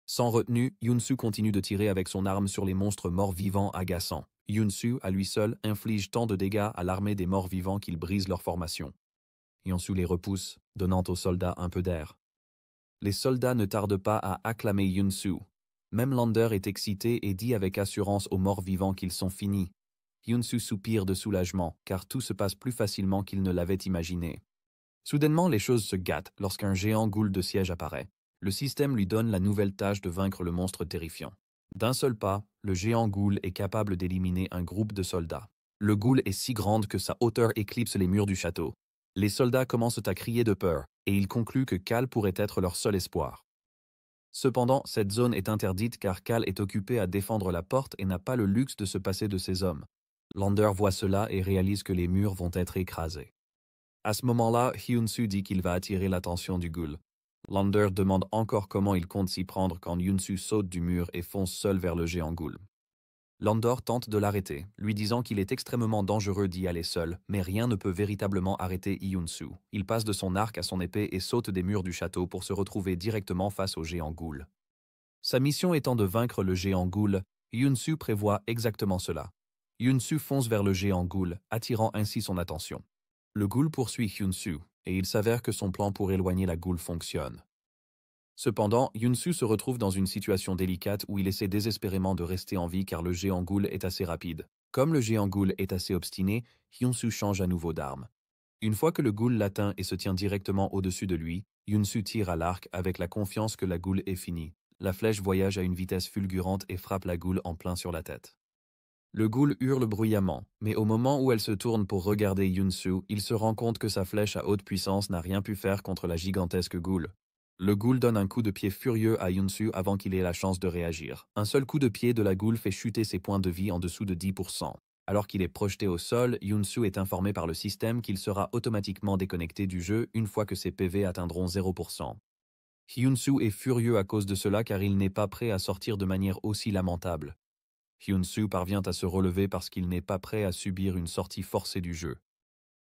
Sans retenue, Hyunsu continue de tirer avec son arme sur les monstres morts-vivants agaçants. Hyunsu, à lui seul, inflige tant de dégâts à l'armée des morts-vivants qu'il brise leur formation. Hyunsu les repousse, donnant aux soldats un peu d'air. Les soldats ne tardent pas à acclamer Yunsu. Même Lander est excité et dit avec assurance aux morts vivants qu'ils sont finis. Yunsu soupire de soulagement, car tout se passe plus facilement qu'il ne l'avait imaginé. Soudainement, les choses se gâtent lorsqu'un géant ghoul de siège apparaît. Le système lui donne la nouvelle tâche de vaincre le monstre terrifiant. D'un seul pas, le géant ghoul est capable d'éliminer un groupe de soldats. Le ghoul est si grande que sa hauteur éclipse les murs du château. Les soldats commencent à crier de peur, et ils concluent que Cal pourrait être leur seul espoir. Cependant, cette zone est interdite car Cal est occupé à défendre la porte et n'a pas le luxe de se passer de ses hommes. Lander voit cela et réalise que les murs vont être écrasés. À ce moment-là, Hyun-Soo dit qu'il va attirer l'attention du ghoul. Lander demande encore comment il compte s'y prendre quand Hyun-Soo saute du mur et fonce seul vers le géant ghoul. Lander tente de l'arrêter, lui disant qu'il est extrêmement dangereux d'y aller seul, mais rien ne peut véritablement arrêter Hyun-Soo. Il passe de son arc à son épée et saute des murs du château pour se retrouver directement face au géant ghoul. Sa mission étant de vaincre le géant ghoul, Hyun-Soo prévoit exactement cela. Hyun-Soo fonce vers le géant ghoul, attirant ainsi son attention. Le ghoul poursuit Hyun-Soo, et il s'avère que son plan pour éloigner la ghoul fonctionne. Cependant, Hyun-Soo se retrouve dans une situation délicate où il essaie désespérément de rester en vie car le géant ghoul est assez rapide. Comme le géant ghoul est assez obstiné, Hyun-Soo change à nouveau d'arme. Une fois que le ghoul l'atteint et se tient directement au-dessus de lui, Hyun-Soo tire à l'arc avec la confiance que la ghoul est finie. La flèche voyage à une vitesse fulgurante et frappe la ghoul en plein sur la tête. Le ghoul hurle bruyamment, mais au moment où elle se tourne pour regarder Hyun-Soo, il se rend compte que sa flèche à haute puissance n'a rien pu faire contre la gigantesque ghoul. Le ghoul donne un coup de pied furieux à Hyun-Soo avant qu'il ait la chance de réagir. Un seul coup de pied de la ghoul fait chuter ses points de vie en dessous de 10%. Alors qu'il est projeté au sol, Hyun-Soo est informé par le système qu'il sera automatiquement déconnecté du jeu une fois que ses PV atteindront 0%. Hyun-Soo est furieux à cause de cela car il n'est pas prêt à sortir de manière aussi lamentable. Hyun-Soo parvient à se relever parce qu'il n'est pas prêt à subir une sortie forcée du jeu.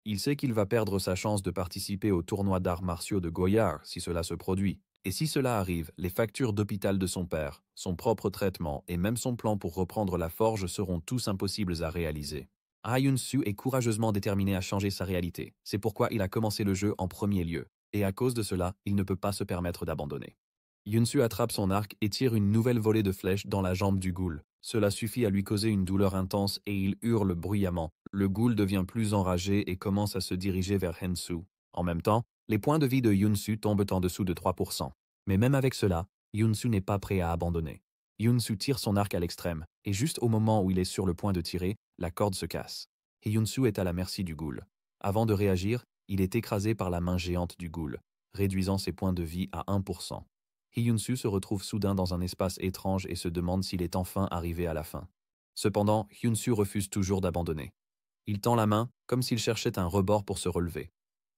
Il sait qu'il va perdre sa chance de participer au tournoi d'arts martiaux de Goyard si cela se produit. Et si cela arrive, les factures d'hôpital de son père, son propre traitement et même son plan pour reprendre la forge seront tous impossibles à réaliser. Hyun-Soo est courageusement déterminé à changer sa réalité. C'est pourquoi il a commencé le jeu en premier lieu. Et à cause de cela, il ne peut pas se permettre d'abandonner. Hyun-Soo attrape son arc et tire une nouvelle volée de flèches dans la jambe du ghoul. Cela suffit à lui causer une douleur intense et il hurle bruyamment. Le ghoul devient plus enragé et commence à se diriger vers Hyun-Soo. En même temps, les points de vie de Hyun-Soo tombent en dessous de 3%. Mais même avec cela, Hyun-Soo n'est pas prêt à abandonner. Hyun-Soo tire son arc à l'extrême, et juste au moment où il est sur le point de tirer, la corde se casse. Et Hyun-Soo est à la merci du ghoul. Avant de réagir, il est écrasé par la main géante du ghoul, réduisant ses points de vie à 1%. Hyun-Soo se retrouve soudain dans un espace étrange et se demande s'il est enfin arrivé à la fin. Cependant, Hyun-Soo refuse toujours d'abandonner. Il tend la main, comme s'il cherchait un rebord pour se relever.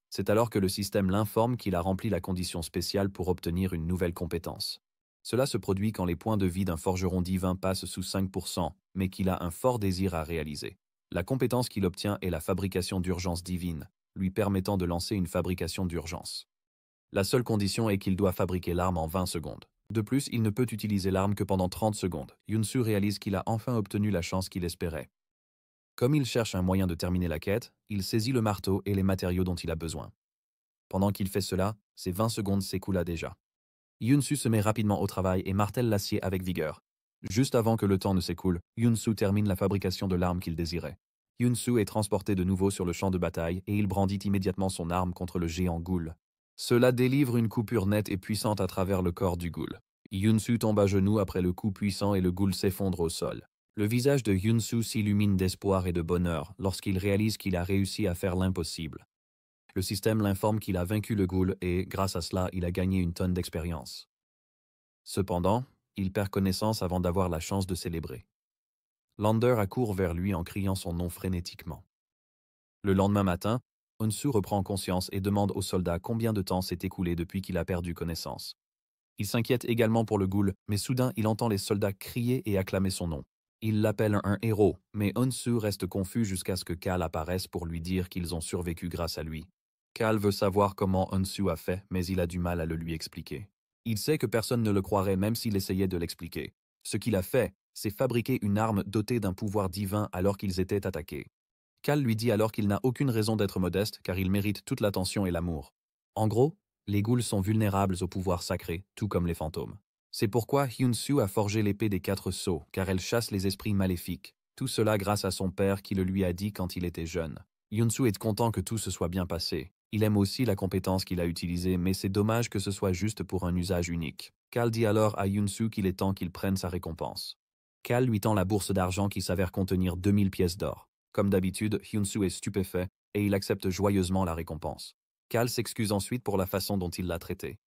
C'est alors que le système l'informe qu'il a rempli la condition spéciale pour obtenir une nouvelle compétence. Cela se produit quand les points de vie d'un forgeron divin passent sous 5%, mais qu'il a un fort désir à réaliser. La compétence qu'il obtient est la fabrication d'urgence divine, lui permettant de lancer une fabrication d'urgence. La seule condition est qu'il doit fabriquer l'arme en 20 secondes. De plus, il ne peut utiliser l'arme que pendant 30 secondes. Hyun-Soo réalise qu'il a enfin obtenu la chance qu'il espérait. Comme il cherche un moyen de terminer la quête, il saisit le marteau et les matériaux dont il a besoin. Pendant qu'il fait cela, ses 20 secondes s'écoulent déjà. Hyun-Soo se met rapidement au travail et martèle l'acier avec vigueur. Juste avant que le temps ne s'écoule, Hyun-Soo termine la fabrication de l'arme qu'il désirait. Hyun-Soo est transporté de nouveau sur le champ de bataille et il brandit immédiatement son arme contre le géant ghoul. Cela délivre une coupure nette et puissante à travers le corps du ghoul. Hyun-Soo tombe à genoux après le coup puissant et le ghoul s'effondre au sol. Le visage de Hyun-Soo s'illumine d'espoir et de bonheur lorsqu'il réalise qu'il a réussi à faire l'impossible. Le système l'informe qu'il a vaincu le ghoul et, grâce à cela, il a gagné une tonne d'expérience. Cependant, il perd connaissance avant d'avoir la chance de célébrer. Lander accourt vers lui en criant son nom frénétiquement. Le lendemain matin, Hyun-Soo reprend conscience et demande au soldat combien de temps s'est écoulé depuis qu'il a perdu connaissance. Il s'inquiète également pour le ghoul, mais soudain il entend les soldats crier et acclamer son nom. Il l'appelle un héros, mais Hyun-Soo reste confus jusqu'à ce que Cal apparaisse pour lui dire qu'ils ont survécu grâce à lui. Cal veut savoir comment Hyun-Soo a fait, mais il a du mal à le lui expliquer. Il sait que personne ne le croirait même s'il essayait de l'expliquer. Ce qu'il a fait, c'est fabriquer une arme dotée d'un pouvoir divin alors qu'ils étaient attaqués. Cal lui dit alors qu'il n'a aucune raison d'être modeste car il mérite toute l'attention et l'amour. En gros, Les ghouls sont vulnérables au pouvoir sacré, tout comme les fantômes. C'est pourquoi Hyun-Soo a forgé l'épée des 4 sceaux, car elle chasse les esprits maléfiques. Tout cela grâce à son père qui le lui a dit quand il était jeune. Hyun-Soo est content que tout se soit bien passé. Il aime aussi la compétence qu'il a utilisée, mais c'est dommage que ce soit juste pour un usage unique. Cal dit alors à Hyun-Soo qu'il est temps qu'il prenne sa récompense. Cal lui tend la bourse d'argent qui s'avère contenir 2000 pièces d'or. Comme d'habitude, Hyun-Soo est stupéfait et il accepte joyeusement la récompense. Cal s'excuse ensuite pour la façon dont il l'a traité.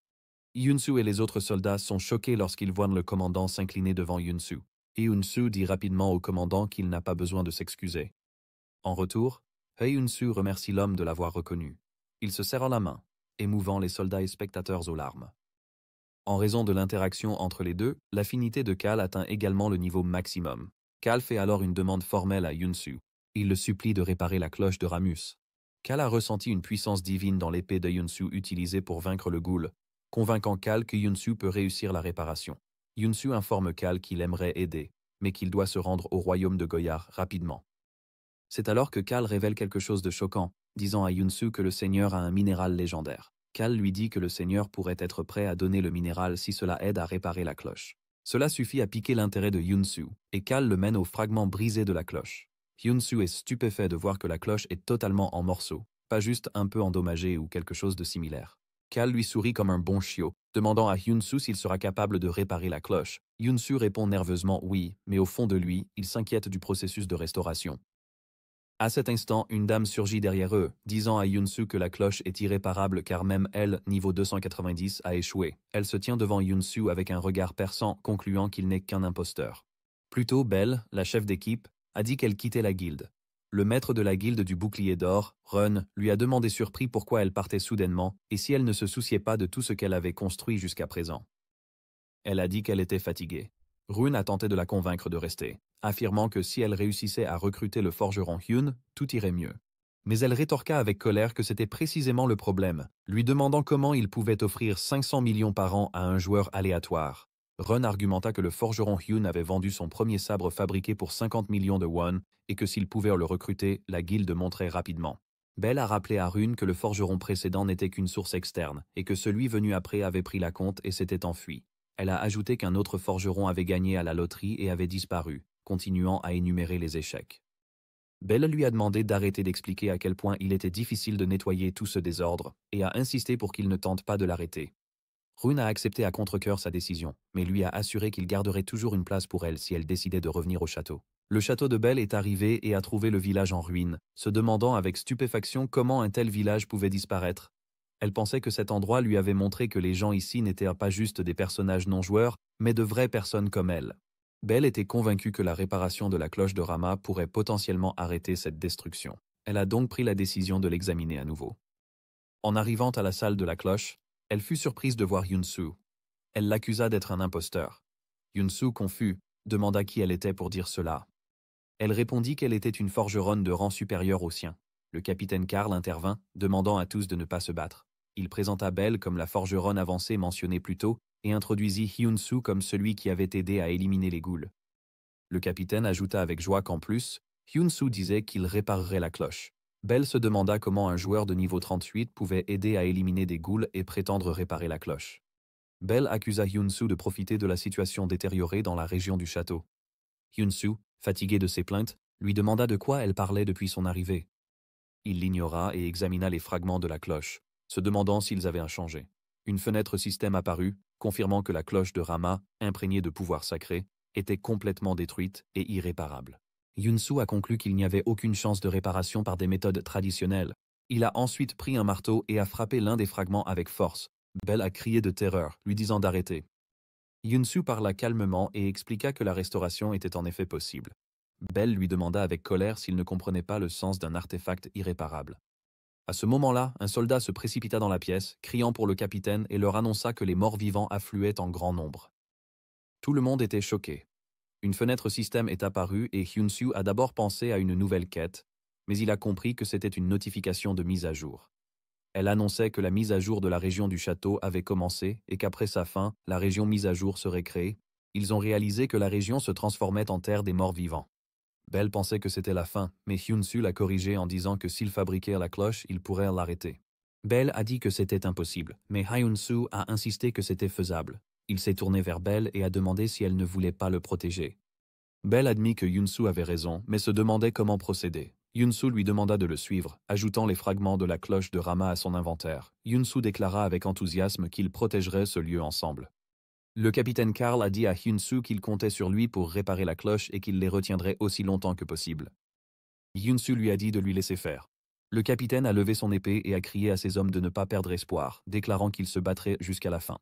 Hyun-Soo et les autres soldats sont choqués lorsqu'ils voient le commandant s'incliner devant Hyun-Soo. Hyun-Soo dit rapidement au commandant qu'il n'a pas besoin de s'excuser. En retour, Hyun-Soo remercie l'homme de l'avoir reconnu. Ils se serrent la main, émouvant les soldats et spectateurs aux larmes. En raison de l'interaction entre les deux, l'affinité de Cal atteint également le niveau maximum. Cal fait alors une demande formelle à Hyun-Soo. Il le supplie de réparer la cloche de Ramus. Cal a ressenti une puissance divine dans l'épée de Hyun-Soo utilisée pour vaincre le ghoul, convainquant Cal que Hyun-Soo peut réussir la réparation. Hyun-Soo informe Cal qu'il aimerait aider, mais qu'il doit se rendre au royaume de Goyard rapidement. C'est alors que Cal révèle quelque chose de choquant, disant à Hyun-Soo que le seigneur a un minéral légendaire. Cal lui dit que le seigneur pourrait être prêt à donner le minéral si cela aide à réparer la cloche. Cela suffit à piquer l'intérêt de Hyun-Soo, et Cal le mène au fragment brisé de la cloche. Hyun-Soo est stupéfait de voir que la cloche est totalement en morceaux, pas juste un peu endommagée ou quelque chose de similaire. Cal lui sourit comme un bon chiot, demandant à Hyun-Soo s'il sera capable de réparer la cloche. Hyun-Soo répond nerveusement oui, mais au fond de lui, il s'inquiète du processus de restauration. À cet instant, une dame surgit derrière eux, disant à Hyun-Soo que la cloche est irréparable car même elle, niveau 290, a échoué. Elle se tient devant Hyun-Soo avec un regard perçant, concluant qu'il n'est qu'un imposteur. Plus tôt, Belle, la chef d'équipe, a dit qu'elle quittait la guilde. Le maître de la guilde du bouclier d'or, Run, lui a demandé surpris pourquoi elle partait soudainement et si elle ne se souciait pas de tout ce qu'elle avait construit jusqu'à présent. Elle a dit qu'elle était fatiguée. Run a tenté de la convaincre de rester, affirmant que si elle réussissait à recruter le forgeron Hyun, tout irait mieux. Mais elle rétorqua avec colère que c'était précisément le problème, lui demandant comment il pouvait offrir 500 millions par an à un joueur aléatoire. Run argumenta que le forgeron Hyun avait vendu son premier sabre fabriqué pour 50 millions de won et que s'il pouvait le recruter, la guilde monterait rapidement. Belle a rappelé à Run que le forgeron précédent n'était qu'une source externe et que celui venu après avait pris la compte et s'était enfui. Elle a ajouté qu'un autre forgeron avait gagné à la loterie et avait disparu, continuant à énumérer les échecs. Belle lui a demandé d'arrêter d'expliquer à quel point il était difficile de nettoyer tout ce désordre, et a insisté pour qu'il ne tente pas de l'arrêter. Run a accepté à contre-cœur sa décision, mais lui a assuré qu'il garderait toujours une place pour elle si elle décidait de revenir au château. Le château de Belle est arrivé et a trouvé le village en ruine, se demandant avec stupéfaction comment un tel village pouvait disparaître. Elle pensait que cet endroit lui avait montré que les gens ici n'étaient pas juste des personnages non-joueurs, mais de vraies personnes comme elle. Belle était convaincue que la réparation de la cloche de Rama pourrait potentiellement arrêter cette destruction. Elle a donc pris la décision de l'examiner à nouveau. En arrivant à la salle de la cloche, elle fut surprise de voir Hyun-Soo. Elle l'accusa d'être un imposteur. Hyun-Soo, confus, demanda qui elle était pour dire cela. Elle répondit qu'elle était une forgeronne de rang supérieur au sien. Le capitaine Karl intervint, demandant à tous de ne pas se battre. Il présenta Belle comme la forgeronne avancée mentionnée plus tôt et introduisit Hyun-Soo comme celui qui avait aidé à éliminer les ghouls. Le capitaine ajouta avec joie qu'en plus, Hyun-Soo disait qu'il réparerait la cloche. Belle se demanda comment un joueur de niveau 38 pouvait aider à éliminer des ghouls et prétendre réparer la cloche. Belle accusa Hyun-Soo de profiter de la situation détériorée dans la région du château. Hyun-Soo, fatigué de ses plaintes, lui demanda de quoi elle parlait depuis son arrivée. Il l'ignora et examina les fragments de la cloche, se demandant s'ils avaient changé. Une fenêtre système apparut, confirmant que la cloche de Rama, imprégnée de pouvoir sacré, était complètement détruite et irréparable. Hyun-Soo a conclu qu'il n'y avait aucune chance de réparation par des méthodes traditionnelles. Il a ensuite pris un marteau et a frappé l'un des fragments avec force. Belle a crié de terreur, lui disant d'arrêter. Hyun-Soo parla calmement et expliqua que la restauration était en effet possible. Belle lui demanda avec colère s'il ne comprenait pas le sens d'un artefact irréparable. À ce moment-là, un soldat se précipita dans la pièce, criant pour le capitaine et leur annonça que les morts-vivants affluaient en grand nombre. Tout le monde était choqué. Une fenêtre système est apparue et Hyun-Soo a d'abord pensé à une nouvelle quête, mais il a compris que c'était une notification de mise à jour. Elle annonçait que la mise à jour de la région du château avait commencé et qu'après sa fin, la région mise à jour serait créée. Ils ont réalisé que la région se transformait en terre des morts-vivants. Belle pensait que c'était la fin, mais Hyun-Soo l'a corrigé en disant que s'ils fabriquaient la cloche, ils pourraient l'arrêter. Belle a dit que c'était impossible, mais Hyun-soo a insisté que c'était faisable. Il s'est tourné vers Belle et a demandé si elle ne voulait pas le protéger. Belle admit que Hyun-soo avait raison, mais se demandait comment procéder. Hyun-soo lui demanda de le suivre, ajoutant les fragments de la cloche de Rama à son inventaire. Hyun-soo déclara avec enthousiasme qu'ils protégeraient ce lieu ensemble. Le capitaine Carl a dit à Hyun-soo qu'il comptait sur lui pour réparer la cloche et qu'il les retiendrait aussi longtemps que possible. Hyun-soo lui a dit de lui laisser faire. Le capitaine a levé son épée et a crié à ses hommes de ne pas perdre espoir, déclarant qu'ils se battraient jusqu'à la fin.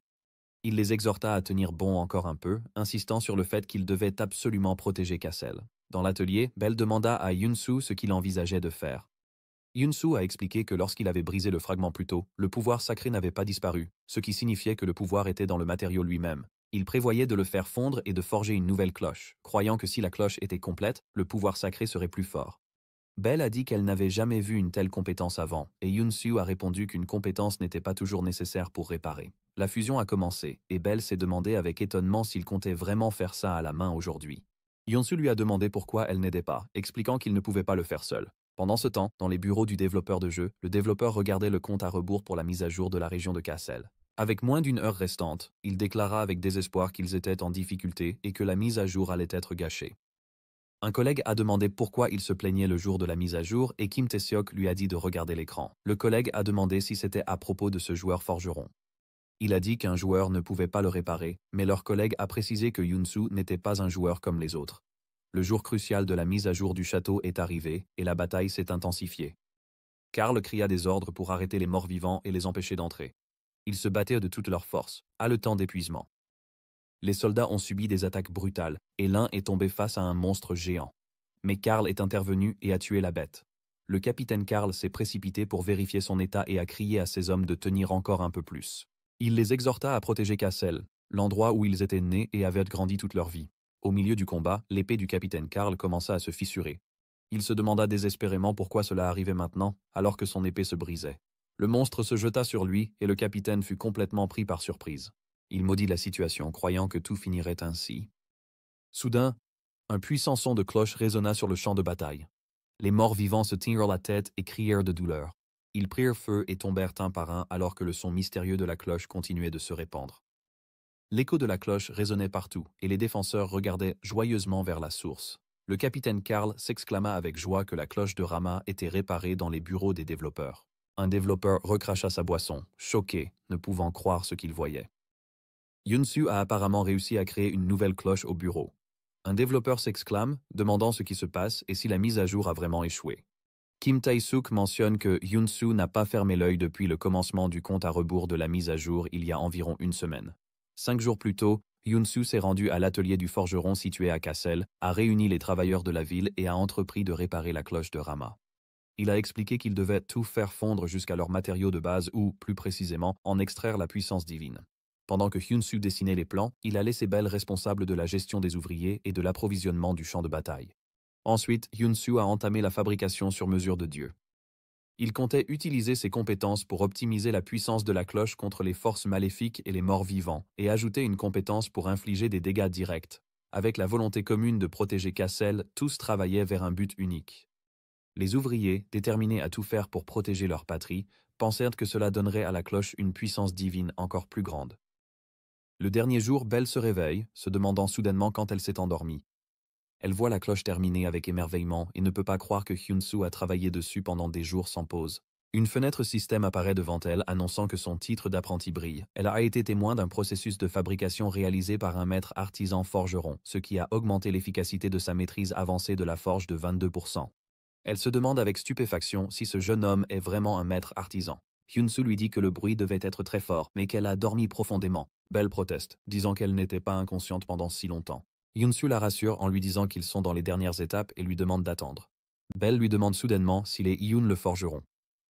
Il les exhorta à tenir bon encore un peu, insistant sur le fait qu'ils devaient absolument protéger Cassel. Dans l'atelier, Belle demanda à Hyun-soo ce qu'il envisageait de faire. Hyun-soo a expliqué que lorsqu'il avait brisé le fragment plus tôt, le pouvoir sacré n'avait pas disparu, ce qui signifiait que le pouvoir était dans le matériau lui-même. Il prévoyait de le faire fondre et de forger une nouvelle cloche, croyant que si la cloche était complète, le pouvoir sacré serait plus fort. Belle a dit qu'elle n'avait jamais vu une telle compétence avant, et Hyun-soo a répondu qu'une compétence n'était pas toujours nécessaire pour réparer. La fusion a commencé, et Belle s'est demandé avec étonnement s'il comptait vraiment faire ça à la main aujourd'hui. Hyun-soo lui a demandé pourquoi elle n'aidait pas, expliquant qu'il ne pouvait pas le faire seul. Pendant ce temps, dans les bureaux du développeur de jeu, le développeur regardait le compte à rebours pour la mise à jour de la région de Cassel. Avec moins d'une heure restante, il déclara avec désespoir qu'ils étaient en difficulté et que la mise à jour allait être gâchée. Un collègue a demandé pourquoi il se plaignait le jour de la mise à jour et Kim Tae-seok lui a dit de regarder l'écran. Le collègue a demandé si c'était à propos de ce joueur forgeron. Il a dit qu'un joueur ne pouvait pas le réparer, mais leur collègue a précisé que Hyun-soo n'était pas un joueur comme les autres. Le jour crucial de la mise à jour du château est arrivé et la bataille s'est intensifiée. Karl cria des ordres pour arrêter les morts-vivants et les empêcher d'entrer. Ils se battaient de toute leur force, haletant d'épuisement. Les soldats ont subi des attaques brutales, et l'un est tombé face à un monstre géant. Mais Karl est intervenu et a tué la bête. Le capitaine Karl s'est précipité pour vérifier son état et a crié à ses hommes de tenir encore un peu plus. Il les exhorta à protéger Cassel, l'endroit où ils étaient nés et avaient grandi toute leur vie. Au milieu du combat, l'épée du capitaine Karl commença à se fissurer. Il se demanda désespérément pourquoi cela arrivait maintenant, alors que son épée se brisait. Le monstre se jeta sur lui et le capitaine fut complètement pris par surprise. Il maudit la situation, croyant que tout finirait ainsi. Soudain, un puissant son de cloche résonna sur le champ de bataille. Les morts-vivants se tinrent la tête et crièrent de douleur. Ils prirent feu et tombèrent un par un alors que le son mystérieux de la cloche continuait de se répandre. L'écho de la cloche résonnait partout et les défenseurs regardaient joyeusement vers la source. Le capitaine Karl s'exclama avec joie que la cloche de Rama était réparée dans les bureaux des développeurs. Un développeur recracha sa boisson, choqué, ne pouvant croire ce qu'il voyait. Hyun-soo a apparemment réussi à créer une nouvelle cloche au bureau. Un développeur s'exclame, demandant ce qui se passe et si la mise à jour a vraiment échoué. Kim Tae-suk mentionne que Hyun-soo n'a pas fermé l'œil depuis le commencement du compte à rebours de la mise à jour il y a environ une semaine. 5 jours plus tôt, Hyun-soo s'est rendu à l'atelier du forgeron situé à Cassel, a réuni les travailleurs de la ville et a entrepris de réparer la cloche de Rama. Il a expliqué qu'ils devaient tout faire fondre jusqu'à leur matériau de base ou, plus précisément, en extraire la puissance divine. Pendant que Hyun-soo dessinait les plans, il a laissé Belle responsable de la gestion des ouvriers et de l'approvisionnement du champ de bataille. Ensuite, Hyun-soo a entamé la fabrication sur mesure de Dieu. Il comptait utiliser ses compétences pour optimiser la puissance de la cloche contre les forces maléfiques et les morts vivants, et ajouter une compétence pour infliger des dégâts directs. Avec la volonté commune de protéger Cassel, tous travaillaient vers un but unique. Les ouvriers, déterminés à tout faire pour protéger leur patrie, pensèrent que cela donnerait à la cloche une puissance divine encore plus grande. Le dernier jour, Belle se réveille, se demandant soudainement quand elle s'est endormie. Elle voit la cloche terminée avec émerveillement et ne peut pas croire que Hyun-soo a travaillé dessus pendant des jours sans pause. Une fenêtre système apparaît devant elle, annonçant que son titre d'apprenti brille. Elle a été témoin d'un processus de fabrication réalisé par un maître artisan forgeron, ce qui a augmenté l'efficacité de sa maîtrise avancée de la forge de 22%. Elle se demande avec stupéfaction si ce jeune homme est vraiment un maître artisan. Hyun-soo lui dit que le bruit devait être très fort, mais qu'elle a dormi profondément. Belle proteste, disant qu'elle n'était pas inconsciente pendant si longtemps. Hyun-soo la rassure en lui disant qu'ils sont dans les dernières étapes et lui demande d'attendre. Belle lui demande soudainement s'il est Hyun le forgeron.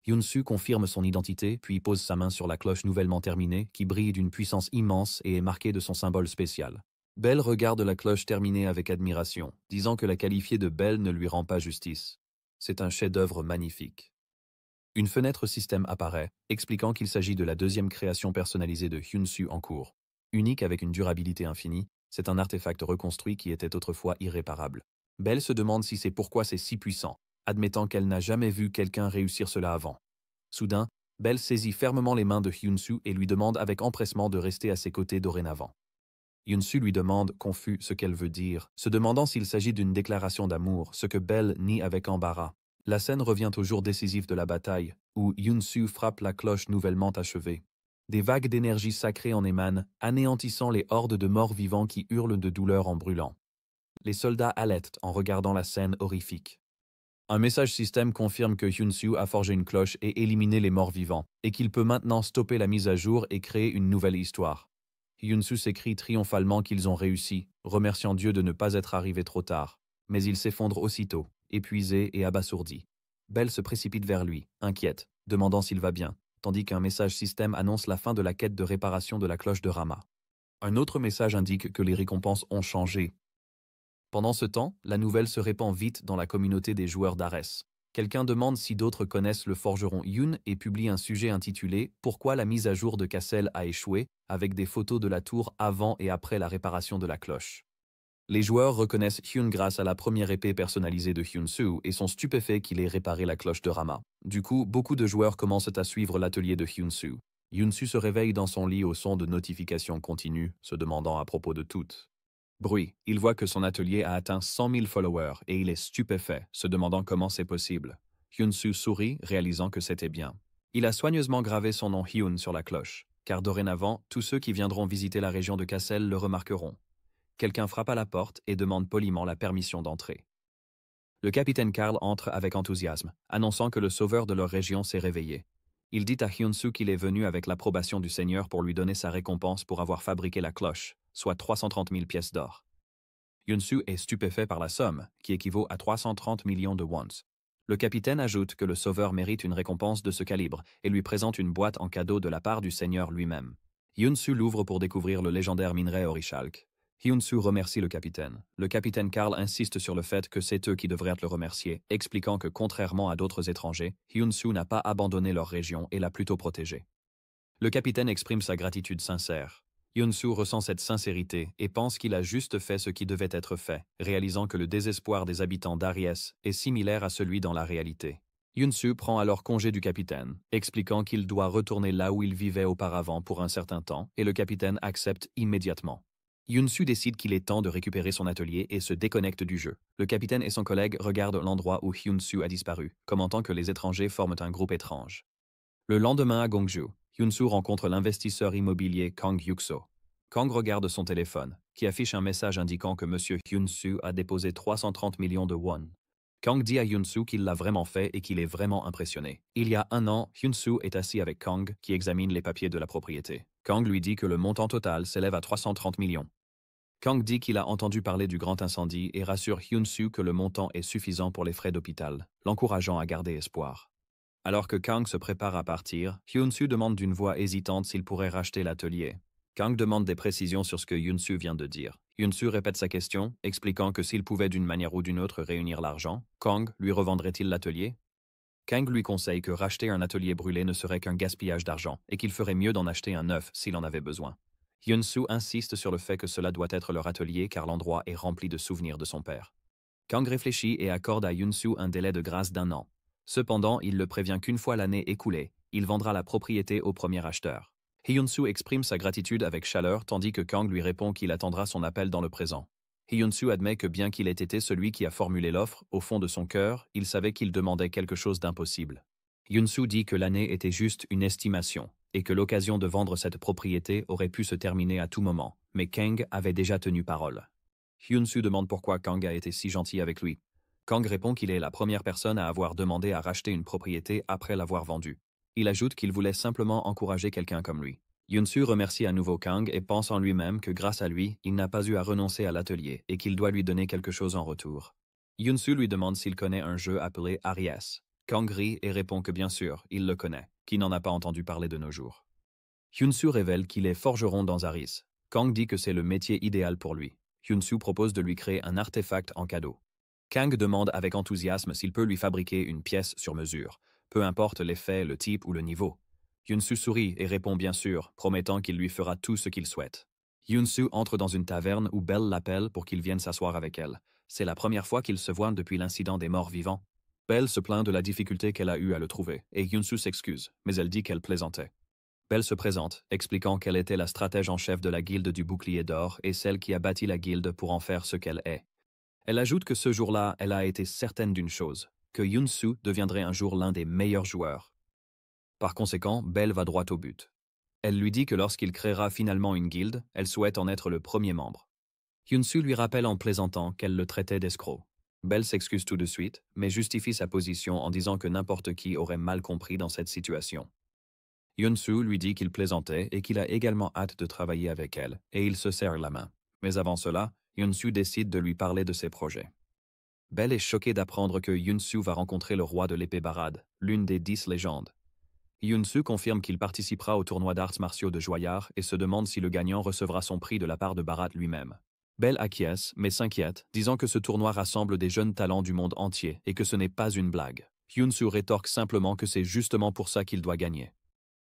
Hyun-soo confirme son identité, puis pose sa main sur la cloche nouvellement terminée, qui brille d'une puissance immense et est marquée de son symbole spécial. Belle regarde la cloche terminée avec admiration, disant que la qualifier de belle ne lui rend pas justice. C'est un chef-d'œuvre magnifique. Une fenêtre système apparaît, expliquant qu'il s'agit de la deuxième création personnalisée de Hyun-soo en cours. Unique avec une durabilité infinie, c'est un artefact reconstruit qui était autrefois irréparable. Belle se demande si c'est pourquoi c'est si puissant, admettant qu'elle n'a jamais vu quelqu'un réussir cela avant. Soudain, Belle saisit fermement les mains de Hyun-soo et lui demande avec empressement de rester à ses côtés dorénavant. Hyun-soo lui demande, confus, ce qu'elle veut dire, se demandant s'il s'agit d'une déclaration d'amour, ce que Belle nie avec embarras. La scène revient au jour décisif de la bataille, où Hyun-soo frappe la cloche nouvellement achevée. Des vagues d'énergie sacrée en émanent, anéantissant les hordes de morts vivants qui hurlent de douleur en brûlant. Les soldats halètent en regardant la scène horrifique. Un message système confirme que Hyun-soo a forgé une cloche et éliminé les morts vivants, et qu'il peut maintenant stopper la mise à jour et créer une nouvelle histoire. Hyun-soo s'écrie triomphalement qu'ils ont réussi, remerciant Dieu de ne pas être arrivé trop tard. Mais il s'effondre aussitôt, épuisé et abasourdi. Belle se précipite vers lui, inquiète, demandant s'il va bien, tandis qu'un message système annonce la fin de la quête de réparation de la cloche de Rama. Un autre message indique que les récompenses ont changé. Pendant ce temps, la nouvelle se répand vite dans la communauté des joueurs d'Ares. Quelqu'un demande si d'autres connaissent le forgeron Yoon et publie un sujet intitulé « Pourquoi la mise à jour de Cassel a échoué ?» avec des photos de la tour avant et après la réparation de la cloche. Les joueurs reconnaissent Hyun grâce à la première épée personnalisée de Hyun-soo et sont stupéfaits qu'il ait réparé la cloche de Rama. Du coup, beaucoup de joueurs commencent à suivre l'atelier de Hyun-soo. Hyun-soo se réveille dans son lit au son de notifications continues, se demandant à propos de toutes. Bruit, il voit que son atelier a atteint 100 000 followers et il est stupéfait, se demandant comment c'est possible. Hyun-soo sourit, réalisant que c'était bien. Il a soigneusement gravé son nom Hyun sur la cloche, car dorénavant, tous ceux qui viendront visiter la région de Cassel le remarqueront. Quelqu'un frappe à la porte et demande poliment la permission d'entrer. Le capitaine Karl entre avec enthousiasme, annonçant que le sauveur de leur région s'est réveillé. Il dit à Hyun-soo qu'il est venu avec l'approbation du Seigneur pour lui donner sa récompense pour avoir fabriqué la cloche, soit 330 000 pièces d'or. Hyun-soo est stupéfait par la somme, qui équivaut à 330 millions de wons. Le capitaine ajoute que le sauveur mérite une récompense de ce calibre et lui présente une boîte en cadeau de la part du Seigneur lui-même. Hyun-soo l'ouvre pour découvrir le légendaire minerai Orichalk. Hyun-soo remercie le capitaine. Le capitaine Karl insiste sur le fait que c'est eux qui devraient le remercier, expliquant que contrairement à d'autres étrangers, Hyun-soo n'a pas abandonné leur région et l'a plutôt protégée. Le capitaine exprime sa gratitude sincère. Hyun-soo ressent cette sincérité et pense qu'il a juste fait ce qui devait être fait, réalisant que le désespoir des habitants d'Aries est similaire à celui dans la réalité. Hyun-soo prend alors congé du capitaine, expliquant qu'il doit retourner là où il vivait auparavant pour un certain temps, et le capitaine accepte immédiatement. Hyun-soo décide qu'il est temps de récupérer son atelier et se déconnecte du jeu. Le capitaine et son collègue regardent l'endroit où Hyun-soo a disparu, commentant que les étrangers forment un groupe étrange. Le lendemain à Gongju, Hyun-soo rencontre l'investisseur immobilier Kang Yuk-so. Kang regarde son téléphone, qui affiche un message indiquant que M. Hyun-soo a déposé 330 millions de won. Kang dit à Hyun-soo qu'il l'a vraiment fait et qu'il est vraiment impressionné. Il y a un an, Hyun-soo est assis avec Kang, qui examine les papiers de la propriété. Kang lui dit que le montant total s'élève à 330 millions. Kang dit qu'il a entendu parler du grand incendie et rassure Hyun-soo que le montant est suffisant pour les frais d'hôpital, l'encourageant à garder espoir. Alors que Kang se prépare à partir, Hyun-soo demande d'une voix hésitante s'il pourrait racheter l'atelier. Kang demande des précisions sur ce que Hyun-soo vient de dire. Hyun-soo répète sa question, expliquant que s'il pouvait d'une manière ou d'une autre réunir l'argent, Kang lui revendrait-il l'atelier? Kang lui conseille que racheter un atelier brûlé ne serait qu'un gaspillage d'argent et qu'il ferait mieux d'en acheter un neuf s'il en avait besoin. Hyun-soo insiste sur le fait que cela doit être leur atelier car l'endroit est rempli de souvenirs de son père. Kang réfléchit et accorde à Hyun-soo un délai de grâce d'1 an. Cependant, il le prévient qu'une fois l'année écoulée, il vendra la propriété au premier acheteur. Hyun-soo exprime sa gratitude avec chaleur tandis que Kang lui répond qu'il attendra son appel dans le présent. Hyun-soo admet que bien qu'il ait été celui qui a formulé l'offre, au fond de son cœur, il savait qu'il demandait quelque chose d'impossible. Hyun-soo dit que l'année était juste une estimation, et que l'occasion de vendre cette propriété aurait pu se terminer à tout moment, mais Kang avait déjà tenu parole. Hyun-soo demande pourquoi Kang a été si gentil avec lui. Kang répond qu'il est la première personne à avoir demandé à racheter une propriété après l'avoir vendue. Il ajoute qu'il voulait simplement encourager quelqu'un comme lui. Hyun-soo remercie à nouveau Kang et pense en lui-même que grâce à lui, il n'a pas eu à renoncer à l'atelier et qu'il doit lui donner quelque chose en retour. Hyun-soo lui demande s'il connaît un jeu appelé Aries. Kang rit et répond que bien sûr, il le connaît, qui n'en a pas entendu parler de nos jours. Hyun-soo révèle qu'il est forgeron dans Aries. Kang dit que c'est le métier idéal pour lui. Hyun-soo propose de lui créer un artefact en cadeau. Kang demande avec enthousiasme s'il peut lui fabriquer une pièce sur mesure, peu importe l'effet, le type ou le niveau. Hyun-soo sourit et répond bien sûr, promettant qu'il lui fera tout ce qu'il souhaite. Hyun-soo entre dans une taverne où Belle l'appelle pour qu'il vienne s'asseoir avec elle. C'est la première fois qu'ils se voient depuis l'incident des morts vivants. Belle se plaint de la difficulté qu'elle a eue à le trouver, et Hyunsu s'excuse, mais elle dit qu'elle plaisantait. Belle se présente, expliquant qu'elle était la stratège en chef de la guilde du bouclier d'or et celle qui a bâti la guilde pour en faire ce qu'elle est. Elle ajoute que ce jour-là, elle a été certaine d'une chose, que Hyunsu deviendrait un jour l'un des meilleurs joueurs. Par conséquent, Belle va droit au but. Elle lui dit que lorsqu'il créera finalement une guilde, elle souhaite en être le premier membre. Hyunsu lui rappelle en plaisantant qu'elle le traitait d'escroc. Belle s'excuse tout de suite, mais justifie sa position en disant que n'importe qui aurait mal compris dans cette situation. Hyunsu lui dit qu'il plaisantait et qu'il a également hâte de travailler avec elle, et il se serre la main. Mais avant cela, Hyunsu décide de lui parler de ses projets. Belle est choquée d'apprendre que Hyunsu va rencontrer le roi de l'épée Barad, l'une des 10 légendes. Hyunsu confirme qu'il participera au tournoi d'arts martiaux de Joyard et se demande si le gagnant recevra son prix de la part de Barad lui-même. Belle acquiesce, mais s'inquiète, disant que ce tournoi rassemble des jeunes talents du monde entier et que ce n'est pas une blague. Hyunsu rétorque simplement que c'est justement pour ça qu'il doit gagner.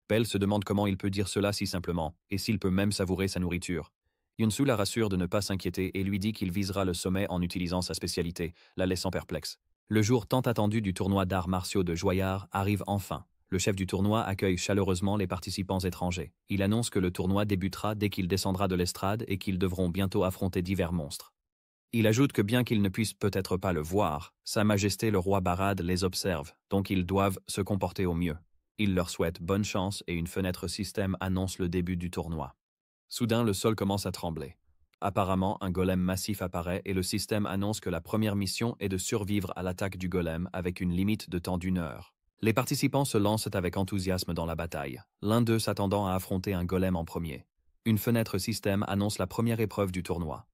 Belle se demande comment il peut dire cela si simplement, et s'il peut même savourer sa nourriture. Hyunsu la rassure de ne pas s'inquiéter et lui dit qu'il visera le sommet en utilisant sa spécialité, la laissant perplexe. Le jour tant attendu du tournoi d'arts martiaux de Joyard arrive enfin. Le chef du tournoi accueille chaleureusement les participants étrangers. Il annonce que le tournoi débutera dès qu'il descendra de l'estrade et qu'ils devront bientôt affronter divers monstres. Il ajoute que bien qu'ils ne puissent peut-être pas le voir, Sa Majesté le roi Barad les observe, donc ils doivent se comporter au mieux. Il leur souhaite bonne chance et une fenêtre système annonce le début du tournoi. Soudain, le sol commence à trembler. Apparemment, un golem massif apparaît et le système annonce que la première mission est de survivre à l'attaque du golem avec une limite de temps d'1 heure. Les participants se lancent avec enthousiasme dans la bataille, l'un d'eux s'attendant à affronter un golem en premier. Une fenêtre système annonce la première épreuve du tournoi.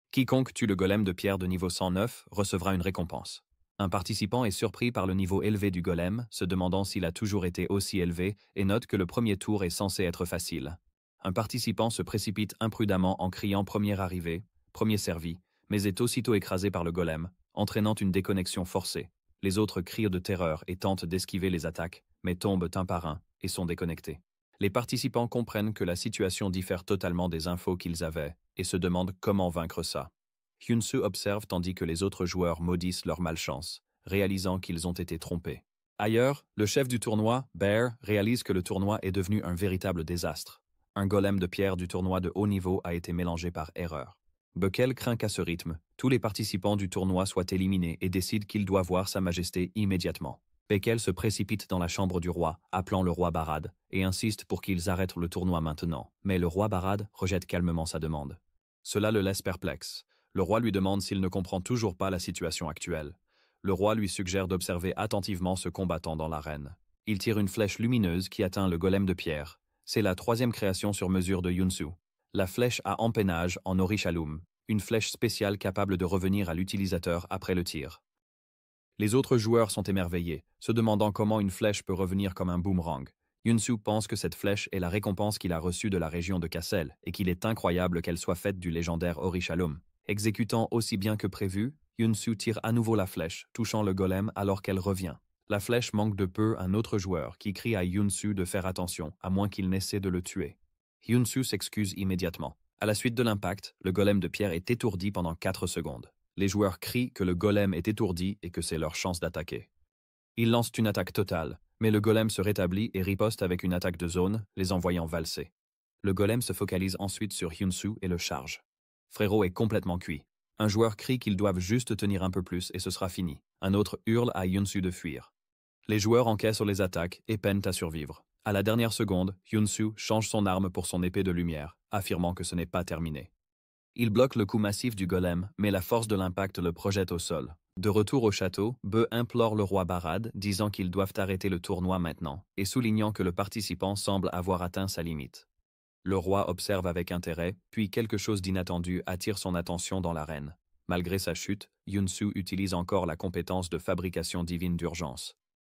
Quiconque tue le golem de pierre de niveau 109 recevra une récompense. Un participant est surpris par le niveau élevé du golem, se demandant s'il a toujours été aussi élevé, et note que le premier tour est censé être facile. Un participant se précipite imprudemment en criant « premier arrivé »,« premier servi », mais est aussitôt écrasé par le golem, entraînant une déconnexion forcée. Les autres crient de terreur et tentent d'esquiver les attaques, mais tombent un par un et sont déconnectés. Les participants comprennent que la situation diffère totalement des infos qu'ils avaient et se demandent comment vaincre ça. Hyunsu observe tandis que les autres joueurs maudissent leur malchance, réalisant qu'ils ont été trompés. Ailleurs, le chef du tournoi, Bear, réalise que le tournoi est devenu un véritable désastre. Un golem de pierre du tournoi de haut niveau a été mélangé par erreur. Buckel craint qu'à ce rythme, tous les participants du tournoi soient éliminés et décide qu'il doit voir Sa Majesté immédiatement. Buckel se précipite dans la chambre du roi, appelant le roi Barad, et insiste pour qu'ils arrêtent le tournoi maintenant. Mais le roi Barad rejette calmement sa demande. Cela le laisse perplexe. Le roi lui demande s'il ne comprend toujours pas la situation actuelle. Le roi lui suggère d'observer attentivement ce combattant dans l'arène. Il tire une flèche lumineuse qui atteint le golem de pierre. C'est la 3e création sur mesure de Hyunsu. La flèche à empennage en Orishalum, une flèche spéciale capable de revenir à l'utilisateur après le tir. Les autres joueurs sont émerveillés, se demandant comment une flèche peut revenir comme un boomerang. Hyunsu pense que cette flèche est la récompense qu'il a reçue de la région de Kassel et qu'il est incroyable qu'elle soit faite du légendaire Orishalum. Exécutant aussi bien que prévu, Hyunsu tire à nouveau la flèche, touchant le golem alors qu'elle revient. La flèche manque de peu un autre joueur qui crie à Hyunsu de faire attention, à moins qu'il n'essaie de le tuer. Hyunsu s'excuse immédiatement. À la suite de l'impact, le golem de pierre est étourdi pendant 4 secondes. Les joueurs crient que le golem est étourdi et que c'est leur chance d'attaquer. Ils lancent une attaque totale, mais le golem se rétablit et riposte avec une attaque de zone, les envoyant valser. Le golem se focalise ensuite sur Hyunsu et le charge. Frérot est complètement cuit. Un joueur crie qu'ils doivent juste tenir un peu plus et ce sera fini. Un autre hurle à Hyunsu de fuir. Les joueurs encaissent sur les attaques et peinent à survivre. À la dernière seconde, Hyunsu change son arme pour son épée de lumière, affirmant que ce n'est pas terminé. Il bloque le coup massif du golem, mais la force de l'impact le projette au sol. De retour au château, Be implore le roi Barad, disant qu'ils doivent arrêter le tournoi maintenant, et soulignant que le participant semble avoir atteint sa limite. Le roi observe avec intérêt, puis quelque chose d'inattendu attire son attention dans l'arène. Malgré sa chute, Hyunsu utilise encore la compétence de fabrication divine d'urgence.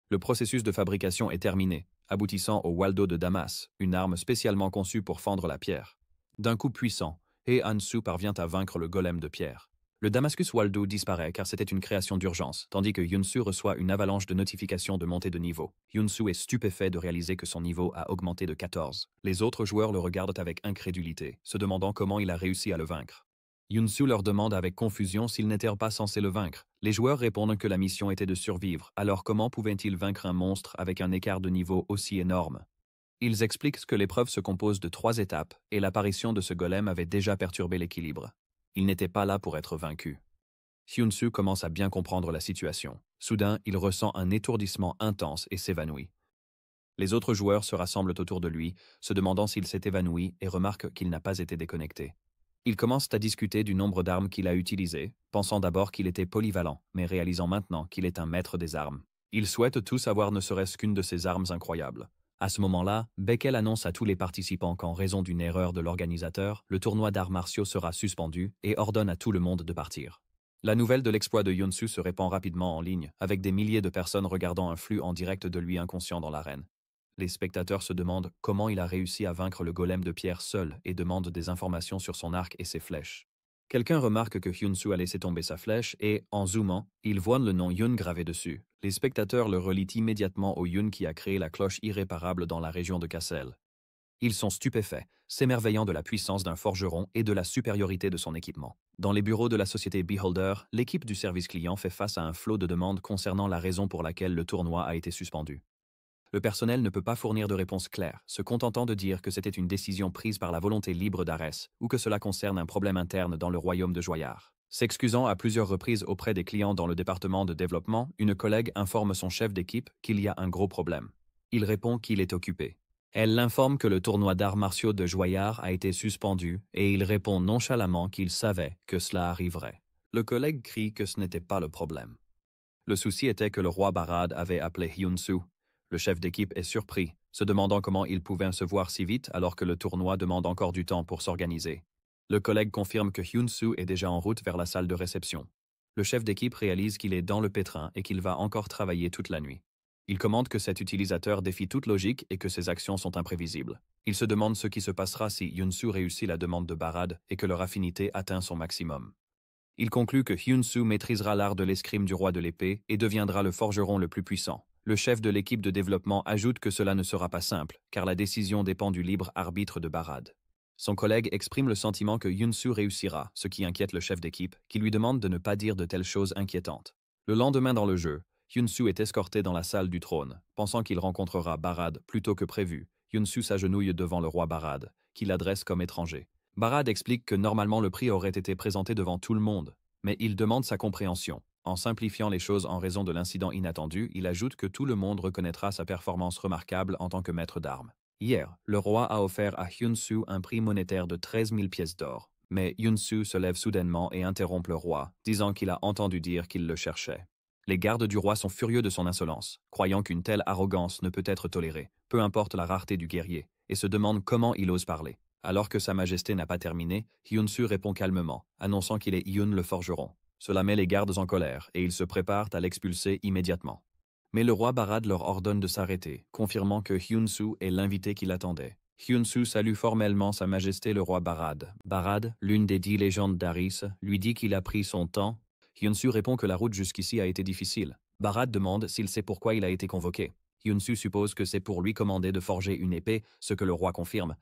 Le processus de fabrication est terminé, aboutissant au Waldo de Damas, une arme spécialement conçue pour fendre la pierre. D'un coup puissant, Hansu parvient à vaincre le golem de pierre. Le Damascus Waldo disparaît car c'était une création d'urgence, tandis que Hyunsu reçoit une avalanche de notifications de montée de niveau. Hyunsu est stupéfait de réaliser que son niveau a augmenté de 14. Les autres joueurs le regardent avec incrédulité, se demandant comment il a réussi à le vaincre. Yunsu leur demande avec confusion s'ils n'étaient pas censés le vaincre. Les joueurs répondent que la mission était de survivre, alors comment pouvaient-ils vaincre un monstre avec un écart de niveau aussi énorme? Ils expliquent que l'épreuve se compose de 3 étapes, et l'apparition de ce golem avait déjà perturbé l'équilibre. Il n'était pas là pour être vaincu. Hyunsu commence à bien comprendre la situation. Soudain, il ressent un étourdissement intense et s'évanouit. Les autres joueurs se rassemblent autour de lui, se demandant s'il s'est évanoui et remarquent qu'il n'a pas été déconnecté. Ils commencent à discuter du nombre d'armes qu'il a utilisées, pensant d'abord qu'il était polyvalent, mais réalisant maintenant qu'il est un maître des armes. Ils souhaitent tous avoir ne serait-ce qu'une de ces armes incroyables. À ce moment-là, Beckel annonce à tous les participants qu'en raison d'une erreur de l'organisateur, le tournoi d'arts martiaux sera suspendu et ordonne à tout le monde de partir. La nouvelle de l'exploit de Hyunsu se répand rapidement en ligne, avec des milliers de personnes regardant un flux en direct de lui inconscient dans l'arène. Les spectateurs se demandent comment il a réussi à vaincre le golem de pierre seul et demandent des informations sur son arc et ses flèches. Quelqu'un remarque que Hyunsu a laissé tomber sa flèche et, en zoomant, il voit le nom Yun gravé dessus. Les spectateurs le relient immédiatement au Yun qui a créé la cloche irréparable dans la région de Kassel. Ils sont stupéfaits, s'émerveillant de la puissance d'un forgeron et de la supériorité de son équipement. Dans les bureaux de la société Beholder, l'équipe du service client fait face à un flot de demandes concernant la raison pour laquelle le tournoi a été suspendu. Le personnel ne peut pas fournir de réponse claire, se contentant de dire que c'était une décision prise par la volonté libre d'Arès ou que cela concerne un problème interne dans le royaume de Joyard. S'excusant à plusieurs reprises auprès des clients dans le département de développement, une collègue informe son chef d'équipe qu'il y a un gros problème. Il répond qu'il est occupé. Elle l'informe que le tournoi d'arts martiaux de Joyard a été suspendu et il répond nonchalamment qu'il savait que cela arriverait. Le collègue crie que ce n'était pas le problème. Le souci était que le roi Barad avait appelé Hyunsu. Le chef d'équipe est surpris, se demandant comment il pouvait se voir si vite alors que le tournoi demande encore du temps pour s'organiser. Le collègue confirme que Hyunsu est déjà en route vers la salle de réception. Le chef d'équipe réalise qu'il est dans le pétrin et qu'il va encore travailler toute la nuit. Il commente que cet utilisateur défie toute logique et que ses actions sont imprévisibles. Il se demande ce qui se passera si Hyunsu réussit la demande de Barad et que leur affinité atteint son maximum. Il conclut que Hyunsu maîtrisera l'art de l'escrime du roi de l'épée et deviendra le forgeron le plus puissant. Le chef de l'équipe de développement ajoute que cela ne sera pas simple, car la décision dépend du libre arbitre de Barad. Son collègue exprime le sentiment que Hyunsu réussira, ce qui inquiète le chef d'équipe, qui lui demande de ne pas dire de telles choses inquiétantes. Le lendemain dans le jeu, Hyunsu est escorté dans la salle du trône, pensant qu'il rencontrera Barad plus tôt que prévu. Hyunsu s'agenouille devant le roi Barad, qui l'adresse comme étranger. Barad explique que normalement le prix aurait été présenté devant tout le monde, mais il demande sa compréhension. En simplifiant les choses en raison de l'incident inattendu, il ajoute que tout le monde reconnaîtra sa performance remarquable en tant que maître d'armes. Hier, le roi a offert à Hyunsu un prix monétaire de 13 000 pièces d'or. Mais Hyunsu se lève soudainement et interrompt le roi, disant qu'il a entendu dire qu'il le cherchait. Les gardes du roi sont furieux de son insolence, croyant qu'une telle arrogance ne peut être tolérée, peu importe la rareté du guerrier, et se demandent comment il ose parler. Alors que sa majesté n'a pas terminé, Hyunsu répond calmement, annonçant qu'il est Hyun le forgeron. Cela met les gardes en colère, et ils se préparent à l'expulser immédiatement. Mais le roi Barad leur ordonne de s'arrêter, confirmant que Hyunsu est l'invité qui l'attendait. Hyunsu salue formellement sa majesté le roi Barad. Barad, l'une des 10 légendes d'Aris, lui dit qu'il a pris son temps. Hyunsu répond que la route jusqu'ici a été difficile. Barad demande s'il sait pourquoi il a été convoqué. Hyunsu suppose que c'est pour lui commander de forger une épée, ce que le roi confirme.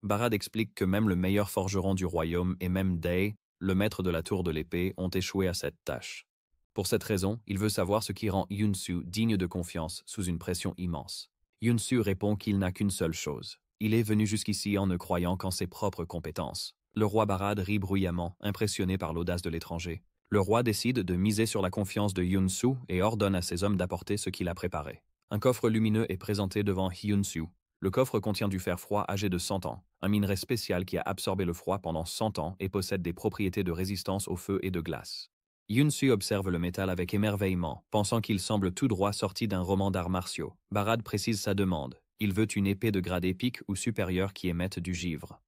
Barad explique que même le meilleur forgeron du royaume et même Day, le maître de la tour de l'épée, ont échoué à cette tâche. Pour cette raison, il veut savoir ce qui rend Hyunsu digne de confiance sous une pression immense. Hyunsu répond qu'il n'a qu'une seule chose. Il est venu jusqu'ici en ne croyant qu'en ses propres compétences. Le roi Barad rit bruyamment, impressionné par l'audace de l'étranger. Le roi décide de miser sur la confiance de Hyunsu et ordonne à ses hommes d'apporter ce qu'il a préparé. Un coffre lumineux est présenté devant Hyunsu. Le coffre contient du fer froid âgé de 100 ans, un minerai spécial qui a absorbé le froid pendant 100 ans et possède des propriétés de résistance au feu et de glace. Hyunsu observe le métal avec émerveillement, pensant qu'il semble tout droit sorti d'un roman d'arts martiaux. Barad précise sa demande. Il veut une épée de grade épique ou supérieur qui émette du givre.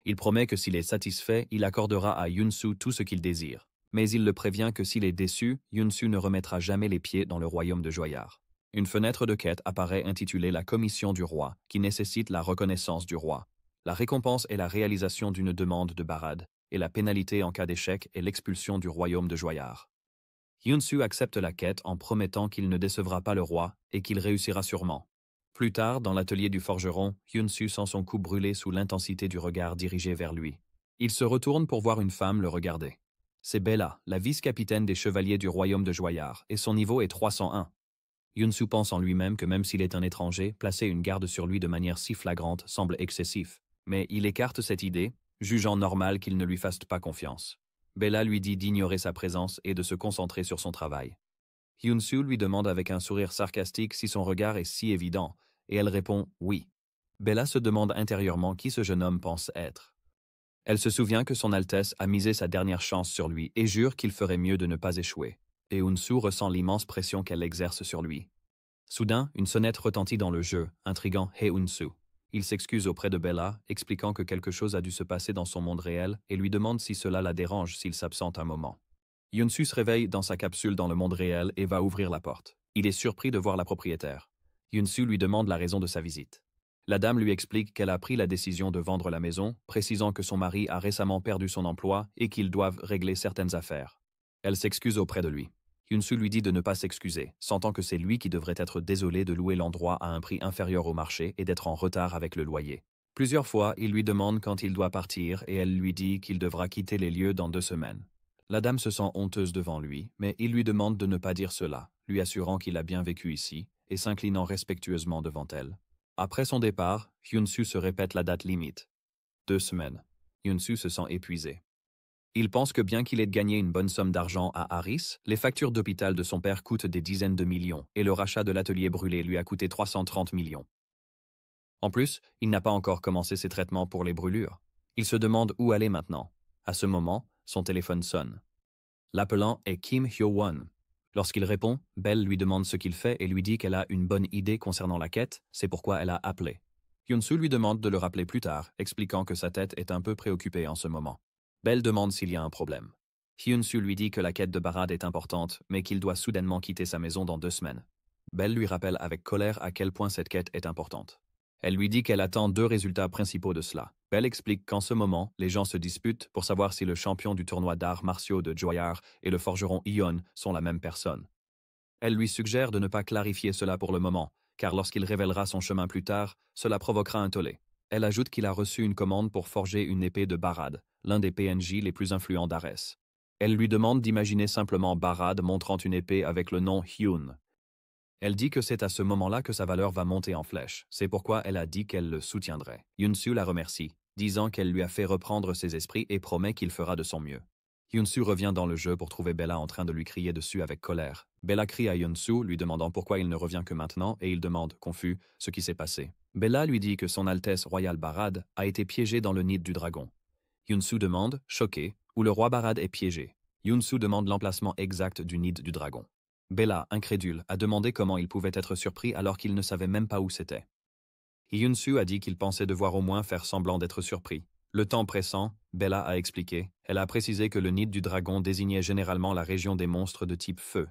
Il promet que s'il est satisfait, il accordera à Hyunsu tout ce qu'il désire. Mais il le prévient que s'il est déçu, Hyunsu ne remettra jamais les pieds dans le royaume de Joyard. Une fenêtre de quête apparaît intitulée La Commission du Roi, qui nécessite la reconnaissance du roi. La récompense est la réalisation d'une demande de Barad, et la pénalité en cas d'échec est l'expulsion du royaume de Joyard. Hyunsu accepte la quête en promettant qu'il ne décevra pas le roi et qu'il réussira sûrement. Plus tard, dans l'atelier du forgeron, Hyunsu sent son cou brûler sous l'intensité du regard dirigé vers lui. Il se retourne pour voir une femme le regarder. C'est Bella, la vice-capitaine des chevaliers du royaume de Joyard, et son niveau est 301. Yunsu pense en lui-même que même s'il est un étranger, placer une garde sur lui de manière si flagrante semble excessif. Mais il écarte cette idée, jugeant normal qu'il ne lui fasse pas confiance. Bella lui dit d'ignorer sa présence et de se concentrer sur son travail. Yunsu lui demande avec un sourire sarcastique si son regard est si évident, et elle répond « oui ». Bella se demande intérieurement qui ce jeune homme pense être. Elle se souvient que son Altesse a misé sa dernière chance sur lui et jure qu'il ferait mieux de ne pas échouer. Et Yunsu ressent l'immense pression qu'elle exerce sur lui. Soudain, une sonnette retentit dans le jeu, intriguant He Yunsu. Il s'excuse auprès de Bella, expliquant que quelque chose a dû se passer dans son monde réel et lui demande si cela la dérange s'il s'absente un moment. Yunsu se réveille dans sa capsule dans le monde réel et va ouvrir la porte. Il est surpris de voir la propriétaire. Yunsu lui demande la raison de sa visite. La dame lui explique qu'elle a pris la décision de vendre la maison, précisant que son mari a récemment perdu son emploi et qu'ils doivent régler certaines affaires. Elle s'excuse auprès de lui. Yunsu lui dit de ne pas s'excuser, sentant que c'est lui qui devrait être désolé de louer l'endroit à un prix inférieur au marché et d'être en retard avec le loyer. Plusieurs fois, il lui demande quand il doit partir et elle lui dit qu'il devra quitter les lieux dans 2 semaines. La dame se sent honteuse devant lui, mais il lui demande de ne pas dire cela, lui assurant qu'il a bien vécu ici et s'inclinant respectueusement devant elle. Après son départ, Yunsu se répète la date limite. 2 semaines. Yunsu se sent épuisé. Il pense que bien qu'il ait gagné une bonne somme d'argent à Harris, les factures d'hôpital de son père coûtent des dizaines de millions et le rachat de l'atelier brûlé lui a coûté 330 millions. En plus, il n'a pas encore commencé ses traitements pour les brûlures. Il se demande où aller maintenant. À ce moment, son téléphone sonne. L'appelant est Kim Hyo-won. Lorsqu'il répond, Belle lui demande ce qu'il fait et lui dit qu'elle a une bonne idée concernant la quête, c'est pourquoi elle a appelé. Yunsu lui demande de le rappeler plus tard, expliquant que sa tête est un peu préoccupée en ce moment. Belle demande s'il y a un problème. Hyunsu lui dit que la quête de Barad est importante, mais qu'il doit soudainement quitter sa maison dans 2 semaines. Belle lui rappelle avec colère à quel point cette quête est importante. Elle lui dit qu'elle attend 2 résultats principaux de cela. Belle explique qu'en ce moment, les gens se disputent pour savoir si le champion du tournoi d'arts martiaux de Joyard et le forgeron Ion sont la même personne. Elle lui suggère de ne pas clarifier cela pour le moment, car lorsqu'il révélera son chemin plus tard, cela provoquera un tollé. Elle ajoute qu'il a reçu une commande pour forger une épée de Barad, l'un des PNJ les plus influents d'Ares. Elle lui demande d'imaginer simplement Barad montrant une épée avec le nom Hyun. Elle dit que c'est à ce moment-là que sa valeur va monter en flèche, c'est pourquoi elle a dit qu'elle le soutiendrait. Yunsu la remercie, disant qu'elle lui a fait reprendre ses esprits et promet qu'il fera de son mieux. Yunsu revient dans le jeu pour trouver Bella en train de lui crier dessus avec colère. Bella crie à Yunsu, lui demandant pourquoi il ne revient que maintenant, et il demande, confus, ce qui s'est passé. Bella lui dit que son Altesse royale Barad a été piégée dans le nid du dragon. Yunsu demande, choqué, où le roi Barad est piégé. Yunsu demande l'emplacement exact du nid du dragon. Bella, incrédule, a demandé comment il pouvait être surpris alors qu'il ne savait même pas où c'était. Yunsu a dit qu'il pensait devoir au moins faire semblant d'être surpris. Le temps pressant, Bella a expliqué, elle a précisé que le nid du dragon désignait généralement la région des monstres de type feu.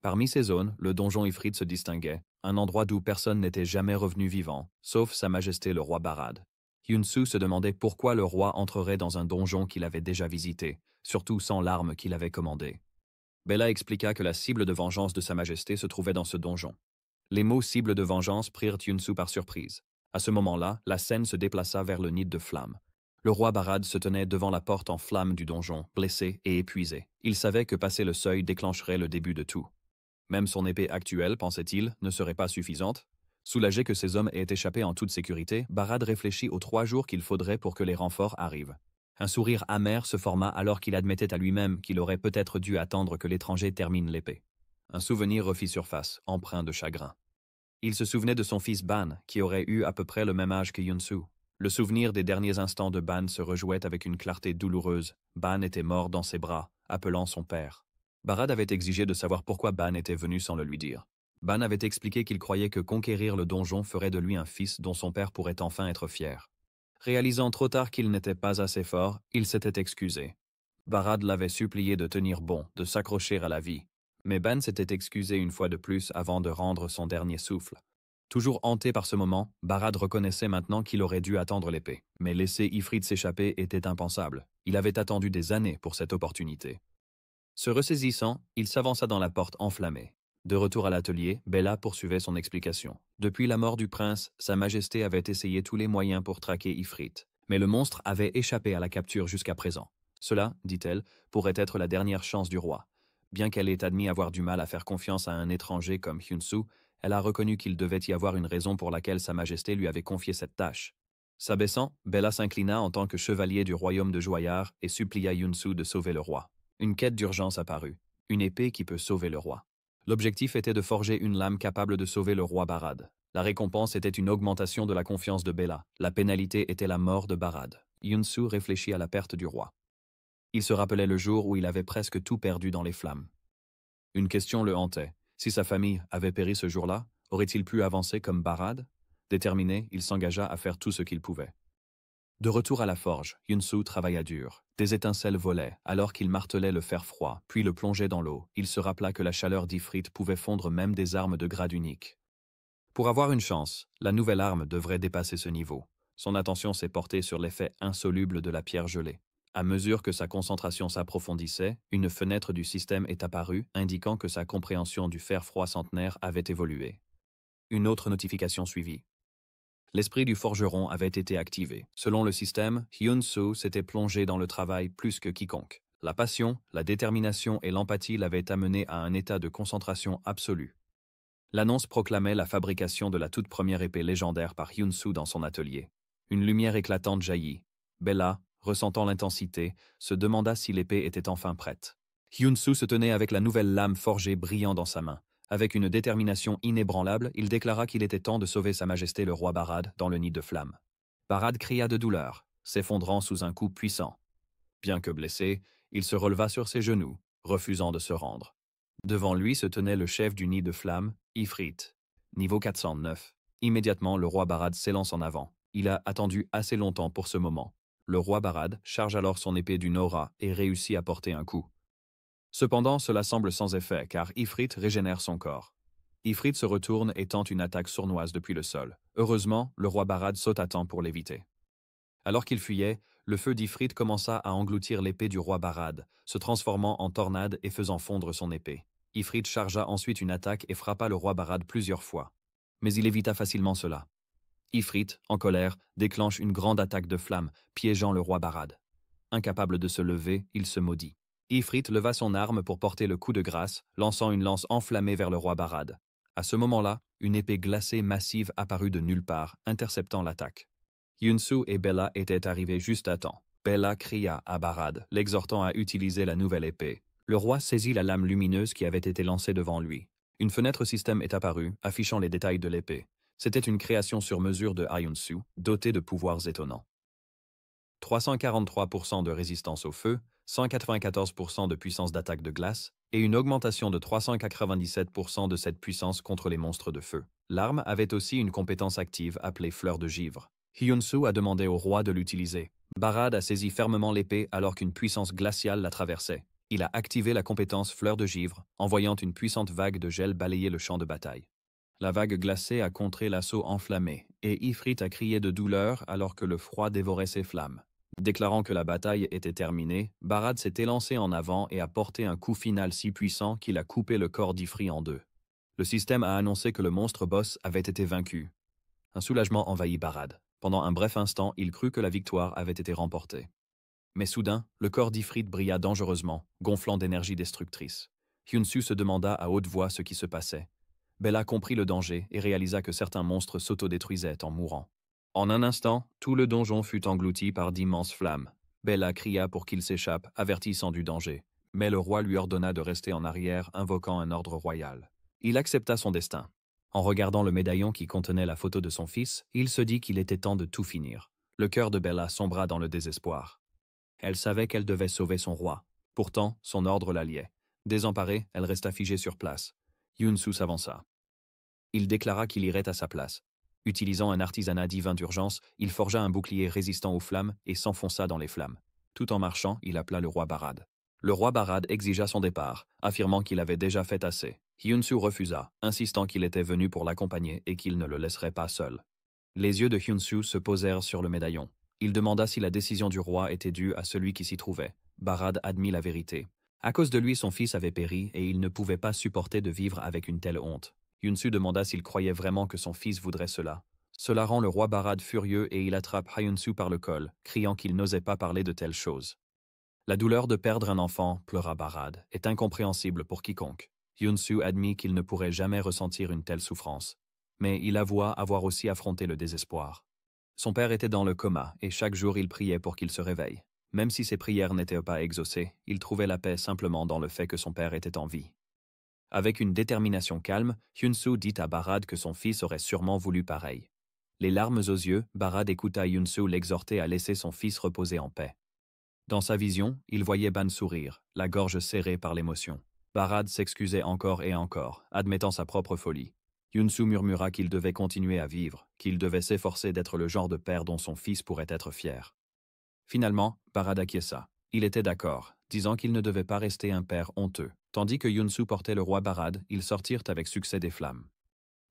Parmi ces zones, le donjon Ifrit se distinguait, un endroit d'où personne n'était jamais revenu vivant, sauf Sa Majesté le roi Barad. Yunsu se demandait pourquoi le roi entrerait dans un donjon qu'il avait déjà visité, surtout sans l'arme qu'il avait commandée. Bella expliqua que la cible de vengeance de Sa Majesté se trouvait dans ce donjon. Les mots cible de vengeance prirent Yunsu par surprise. À ce moment-là, la scène se déplaça vers le nid de flammes. Le roi Barad se tenait devant la porte en flammes du donjon, blessé et épuisé. Il savait que passer le seuil déclencherait le début de tout. Même son épée actuelle, pensait-il, ne serait pas suffisante. Soulagé que ses hommes aient échappé en toute sécurité, Barad réfléchit aux 3 jours qu'il faudrait pour que les renforts arrivent. Un sourire amer se forma alors qu'il admettait à lui-même qu'il aurait peut-être dû attendre que l'étranger termine l'épée. Un souvenir refit surface, empreint de chagrin. Il se souvenait de son fils Ban, qui aurait eu à peu près le même âge que Yunsu. Le souvenir des derniers instants de Ban se rejouait avec une clarté douloureuse. Ban était mort dans ses bras, appelant son père. Barad avait exigé de savoir pourquoi Ban était venu sans le lui dire. Ban avait expliqué qu'il croyait que conquérir le donjon ferait de lui un fils dont son père pourrait enfin être fier. Réalisant trop tard qu'il n'était pas assez fort, il s'était excusé. Barad l'avait supplié de tenir bon, de s'accrocher à la vie. Mais Ban s'était excusé une fois de plus avant de rendre son dernier souffle. Toujours hanté par ce moment, Barad reconnaissait maintenant qu'il aurait dû attendre l'épée. Mais laisser Ifrit s'échapper était impensable. Il avait attendu des années pour cette opportunité. Se ressaisissant, il s'avança dans la porte enflammée. De retour à l'atelier, Bella poursuivait son explication. Depuis la mort du prince, Sa Majesté avait essayé tous les moyens pour traquer Ifrit. Mais le monstre avait échappé à la capture jusqu'à présent. Cela, dit-elle, pourrait être la dernière chance du roi. Bien qu'elle ait admis avoir du mal à faire confiance à un étranger comme Hyun-Soo, elle a reconnu qu'il devait y avoir une raison pour laquelle Sa Majesté lui avait confié cette tâche. S'abaissant, Bella s'inclina en tant que chevalier du royaume de Joyard et supplia Hyun-Soo de sauver le roi. Une quête d'urgence apparut. Une épée qui peut sauver le roi. L'objectif était de forger une lame capable de sauver le roi Barad. La récompense était une augmentation de la confiance de Bella. La pénalité était la mort de Barad. Hyun-Soo réfléchit à la perte du roi. Il se rappelait le jour où il avait presque tout perdu dans les flammes. Une question le hantait. Si sa famille avait péri ce jour-là, aurait-il pu avancer comme Barad? Déterminé, il s'engagea à faire tout ce qu'il pouvait. De retour à la forge, Hyun-Soo travailla dur. Des étincelles volaient, alors qu'il martelait le fer froid, puis le plongeait dans l'eau. Il se rappela que la chaleur d'Ifrit pouvait fondre même des armes de grade unique. Pour avoir une chance, la nouvelle arme devrait dépasser ce niveau. Son attention s'est portée sur l'effet insoluble de la pierre gelée. À mesure que sa concentration s'approfondissait, une fenêtre du système est apparue, indiquant que sa compréhension du fer froid centenaire avait évolué. Une autre notification suivit. L'esprit du forgeron avait été activé. Selon le système, Hyun-Soo s'était plongé dans le travail plus que quiconque. La passion, la détermination et l'empathie l'avaient amené à un état de concentration absolue. L'annonce proclamait la fabrication de la toute première épée légendaire par Hyun-Soo dans son atelier. Une lumière éclatante jaillit. Bella, ressentant l'intensité, se demanda si l'épée était enfin prête. Hyun-Soo se tenait avec la nouvelle lame forgée brillant dans sa main. Avec une détermination inébranlable, il déclara qu'il était temps de sauver Sa Majesté le roi Barad dans le nid de flammes. Barad cria de douleur, s'effondrant sous un coup puissant. Bien que blessé, il se releva sur ses genoux, refusant de se rendre. Devant lui se tenait le chef du nid de flammes, Ifrit. Niveau 409. Immédiatement, le roi Barad s'élance en avant. Il a attendu assez longtemps pour ce moment. Le roi Barad charge alors son épée d'une aura et réussit à porter un coup. Cependant, cela semble sans effet, car Ifrit régénère son corps. Ifrit se retourne et tente une attaque sournoise depuis le sol. Heureusement, le roi Barad saute à temps pour l'éviter. Alors qu'il fuyait, le feu d'Ifrit commença à engloutir l'épée du roi Barad, se transformant en tornade et faisant fondre son épée. Ifrit chargea ensuite une attaque et frappa le roi Barad plusieurs fois. Mais il évita facilement cela. Ifrit, en colère, déclenche une grande attaque de flammes, piégeant le roi Barad. Incapable de se lever, il se maudit. Ifrit leva son arme pour porter le coup de grâce, lançant une lance enflammée vers le roi Barad. À ce moment-là, une épée glacée massive apparut de nulle part, interceptant l'attaque. Hyun-Soo et Bella étaient arrivés juste à temps. Bella cria à Barad, l'exhortant à utiliser la nouvelle épée. Le roi saisit la lame lumineuse qui avait été lancée devant lui. Une fenêtre système est apparue, affichant les détails de l'épée. C'était une création sur mesure de Hyun-Soo, dotée de pouvoirs étonnants. 343% de résistance au feu, 194% de puissance d'attaque de glace, et une augmentation de 397% de cette puissance contre les monstres de feu. L'arme avait aussi une compétence active appelée Fleur de Givre. Hyun-Soo a demandé au roi de l'utiliser. Barad a saisi fermement l'épée alors qu'une puissance glaciale la traversait. Il a activé la compétence Fleur de Givre, envoyant une puissante vague de gel balayer le champ de bataille. La vague glacée a contré l'assaut enflammé, et Ifrit a crié de douleur alors que le froid dévorait ses flammes. Déclarant que la bataille était terminée, Barad s'est élancé en avant et a porté un coup final si puissant qu'il a coupé le corps d'Ifrit en deux. Le système a annoncé que le monstre boss avait été vaincu. Un soulagement envahit Barad. Pendant un bref instant, il crut que la victoire avait été remportée. Mais soudain, le corps d'Ifrit brilla dangereusement, gonflant d'énergie destructrice. Hyun-Soo se demanda à haute voix ce qui se passait. Bella comprit le danger et réalisa que certains monstres s'autodétruisaient en mourant. En un instant, tout le donjon fut englouti par d'immenses flammes. Bella cria pour qu'il s'échappe, avertissant du danger. Mais le roi lui ordonna de rester en arrière, invoquant un ordre royal. Il accepta son destin. En regardant le médaillon qui contenait la photo de son fils, il se dit qu'il était temps de tout finir. Le cœur de Bella sombra dans le désespoir. Elle savait qu'elle devait sauver son roi. Pourtant, son ordre la liait. Désemparée, elle resta figée sur place. Hyun-Soo s'avança. Il déclara qu'il irait à sa place. Utilisant un artisanat divin d'urgence, il forgea un bouclier résistant aux flammes et s'enfonça dans les flammes. Tout en marchant, il appela le roi Barad. Le roi Barad exigea son départ, affirmant qu'il avait déjà fait assez. Hyun-Soo refusa, insistant qu'il était venu pour l'accompagner et qu'il ne le laisserait pas seul. Les yeux de Hyun-Soo se posèrent sur le médaillon. Il demanda si la décision du roi était due à celui qui s'y trouvait. Barad admit la vérité. À cause de lui, son fils avait péri et il ne pouvait pas supporter de vivre avec une telle honte. Hyun-Soo demanda s'il croyait vraiment que son fils voudrait cela. Cela rend le roi Barad furieux et il attrape Hyunsu par le col, criant qu'il n'osait pas parler de telles choses. La douleur de perdre un enfant, pleura Barad, est incompréhensible pour quiconque. Hyunsu admit qu'il ne pourrait jamais ressentir une telle souffrance. Mais il avoua avoir aussi affronté le désespoir. Son père était dans le coma et chaque jour il priait pour qu'il se réveille. Même si ses prières n'étaient pas exaucées, il trouvait la paix simplement dans le fait que son père était en vie. Avec une détermination calme, Hyunsu dit à Barad que son fils aurait sûrement voulu pareil. Les larmes aux yeux, Barad écouta Hyunsu l'exhorter à laisser son fils reposer en paix. Dans sa vision, il voyait Ban sourire, la gorge serrée par l'émotion. Barad s'excusait encore et encore, admettant sa propre folie. Hyunsu murmura qu'il devait continuer à vivre, qu'il devait s'efforcer d'être le genre de père dont son fils pourrait être fier. Finalement, Barad acquiesça. Il était d'accord, disant qu'il ne devait pas rester un père honteux. Tandis que Hyunsu portait le roi Barad, ils sortirent avec succès des flammes.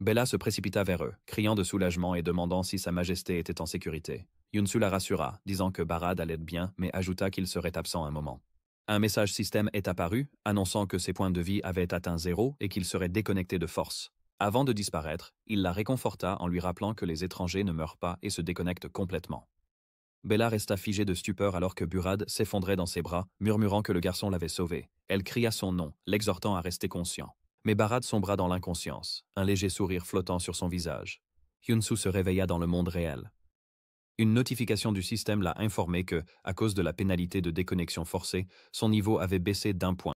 Bella se précipita vers eux, criant de soulagement et demandant si sa majesté était en sécurité. Hyunsu la rassura, disant que Barad allait bien, mais ajouta qu'il serait absent un moment. Un message système est apparu, annonçant que ses points de vie avaient atteint 0 et qu'il serait déconnecté de force. Avant de disparaître, il la réconforta en lui rappelant que les étrangers ne meurent pas et se déconnectent complètement. Bella resta figée de stupeur alors que Burad s'effondrait dans ses bras, murmurant que le garçon l'avait sauvé. Elle cria son nom, l'exhortant à rester conscient. Mais Barad sombra dans l'inconscience, un léger sourire flottant sur son visage. Hyunsu se réveilla dans le monde réel. Une notification du système l'a informé que, à cause de la pénalité de déconnexion forcée, son niveau avait baissé d'1 point.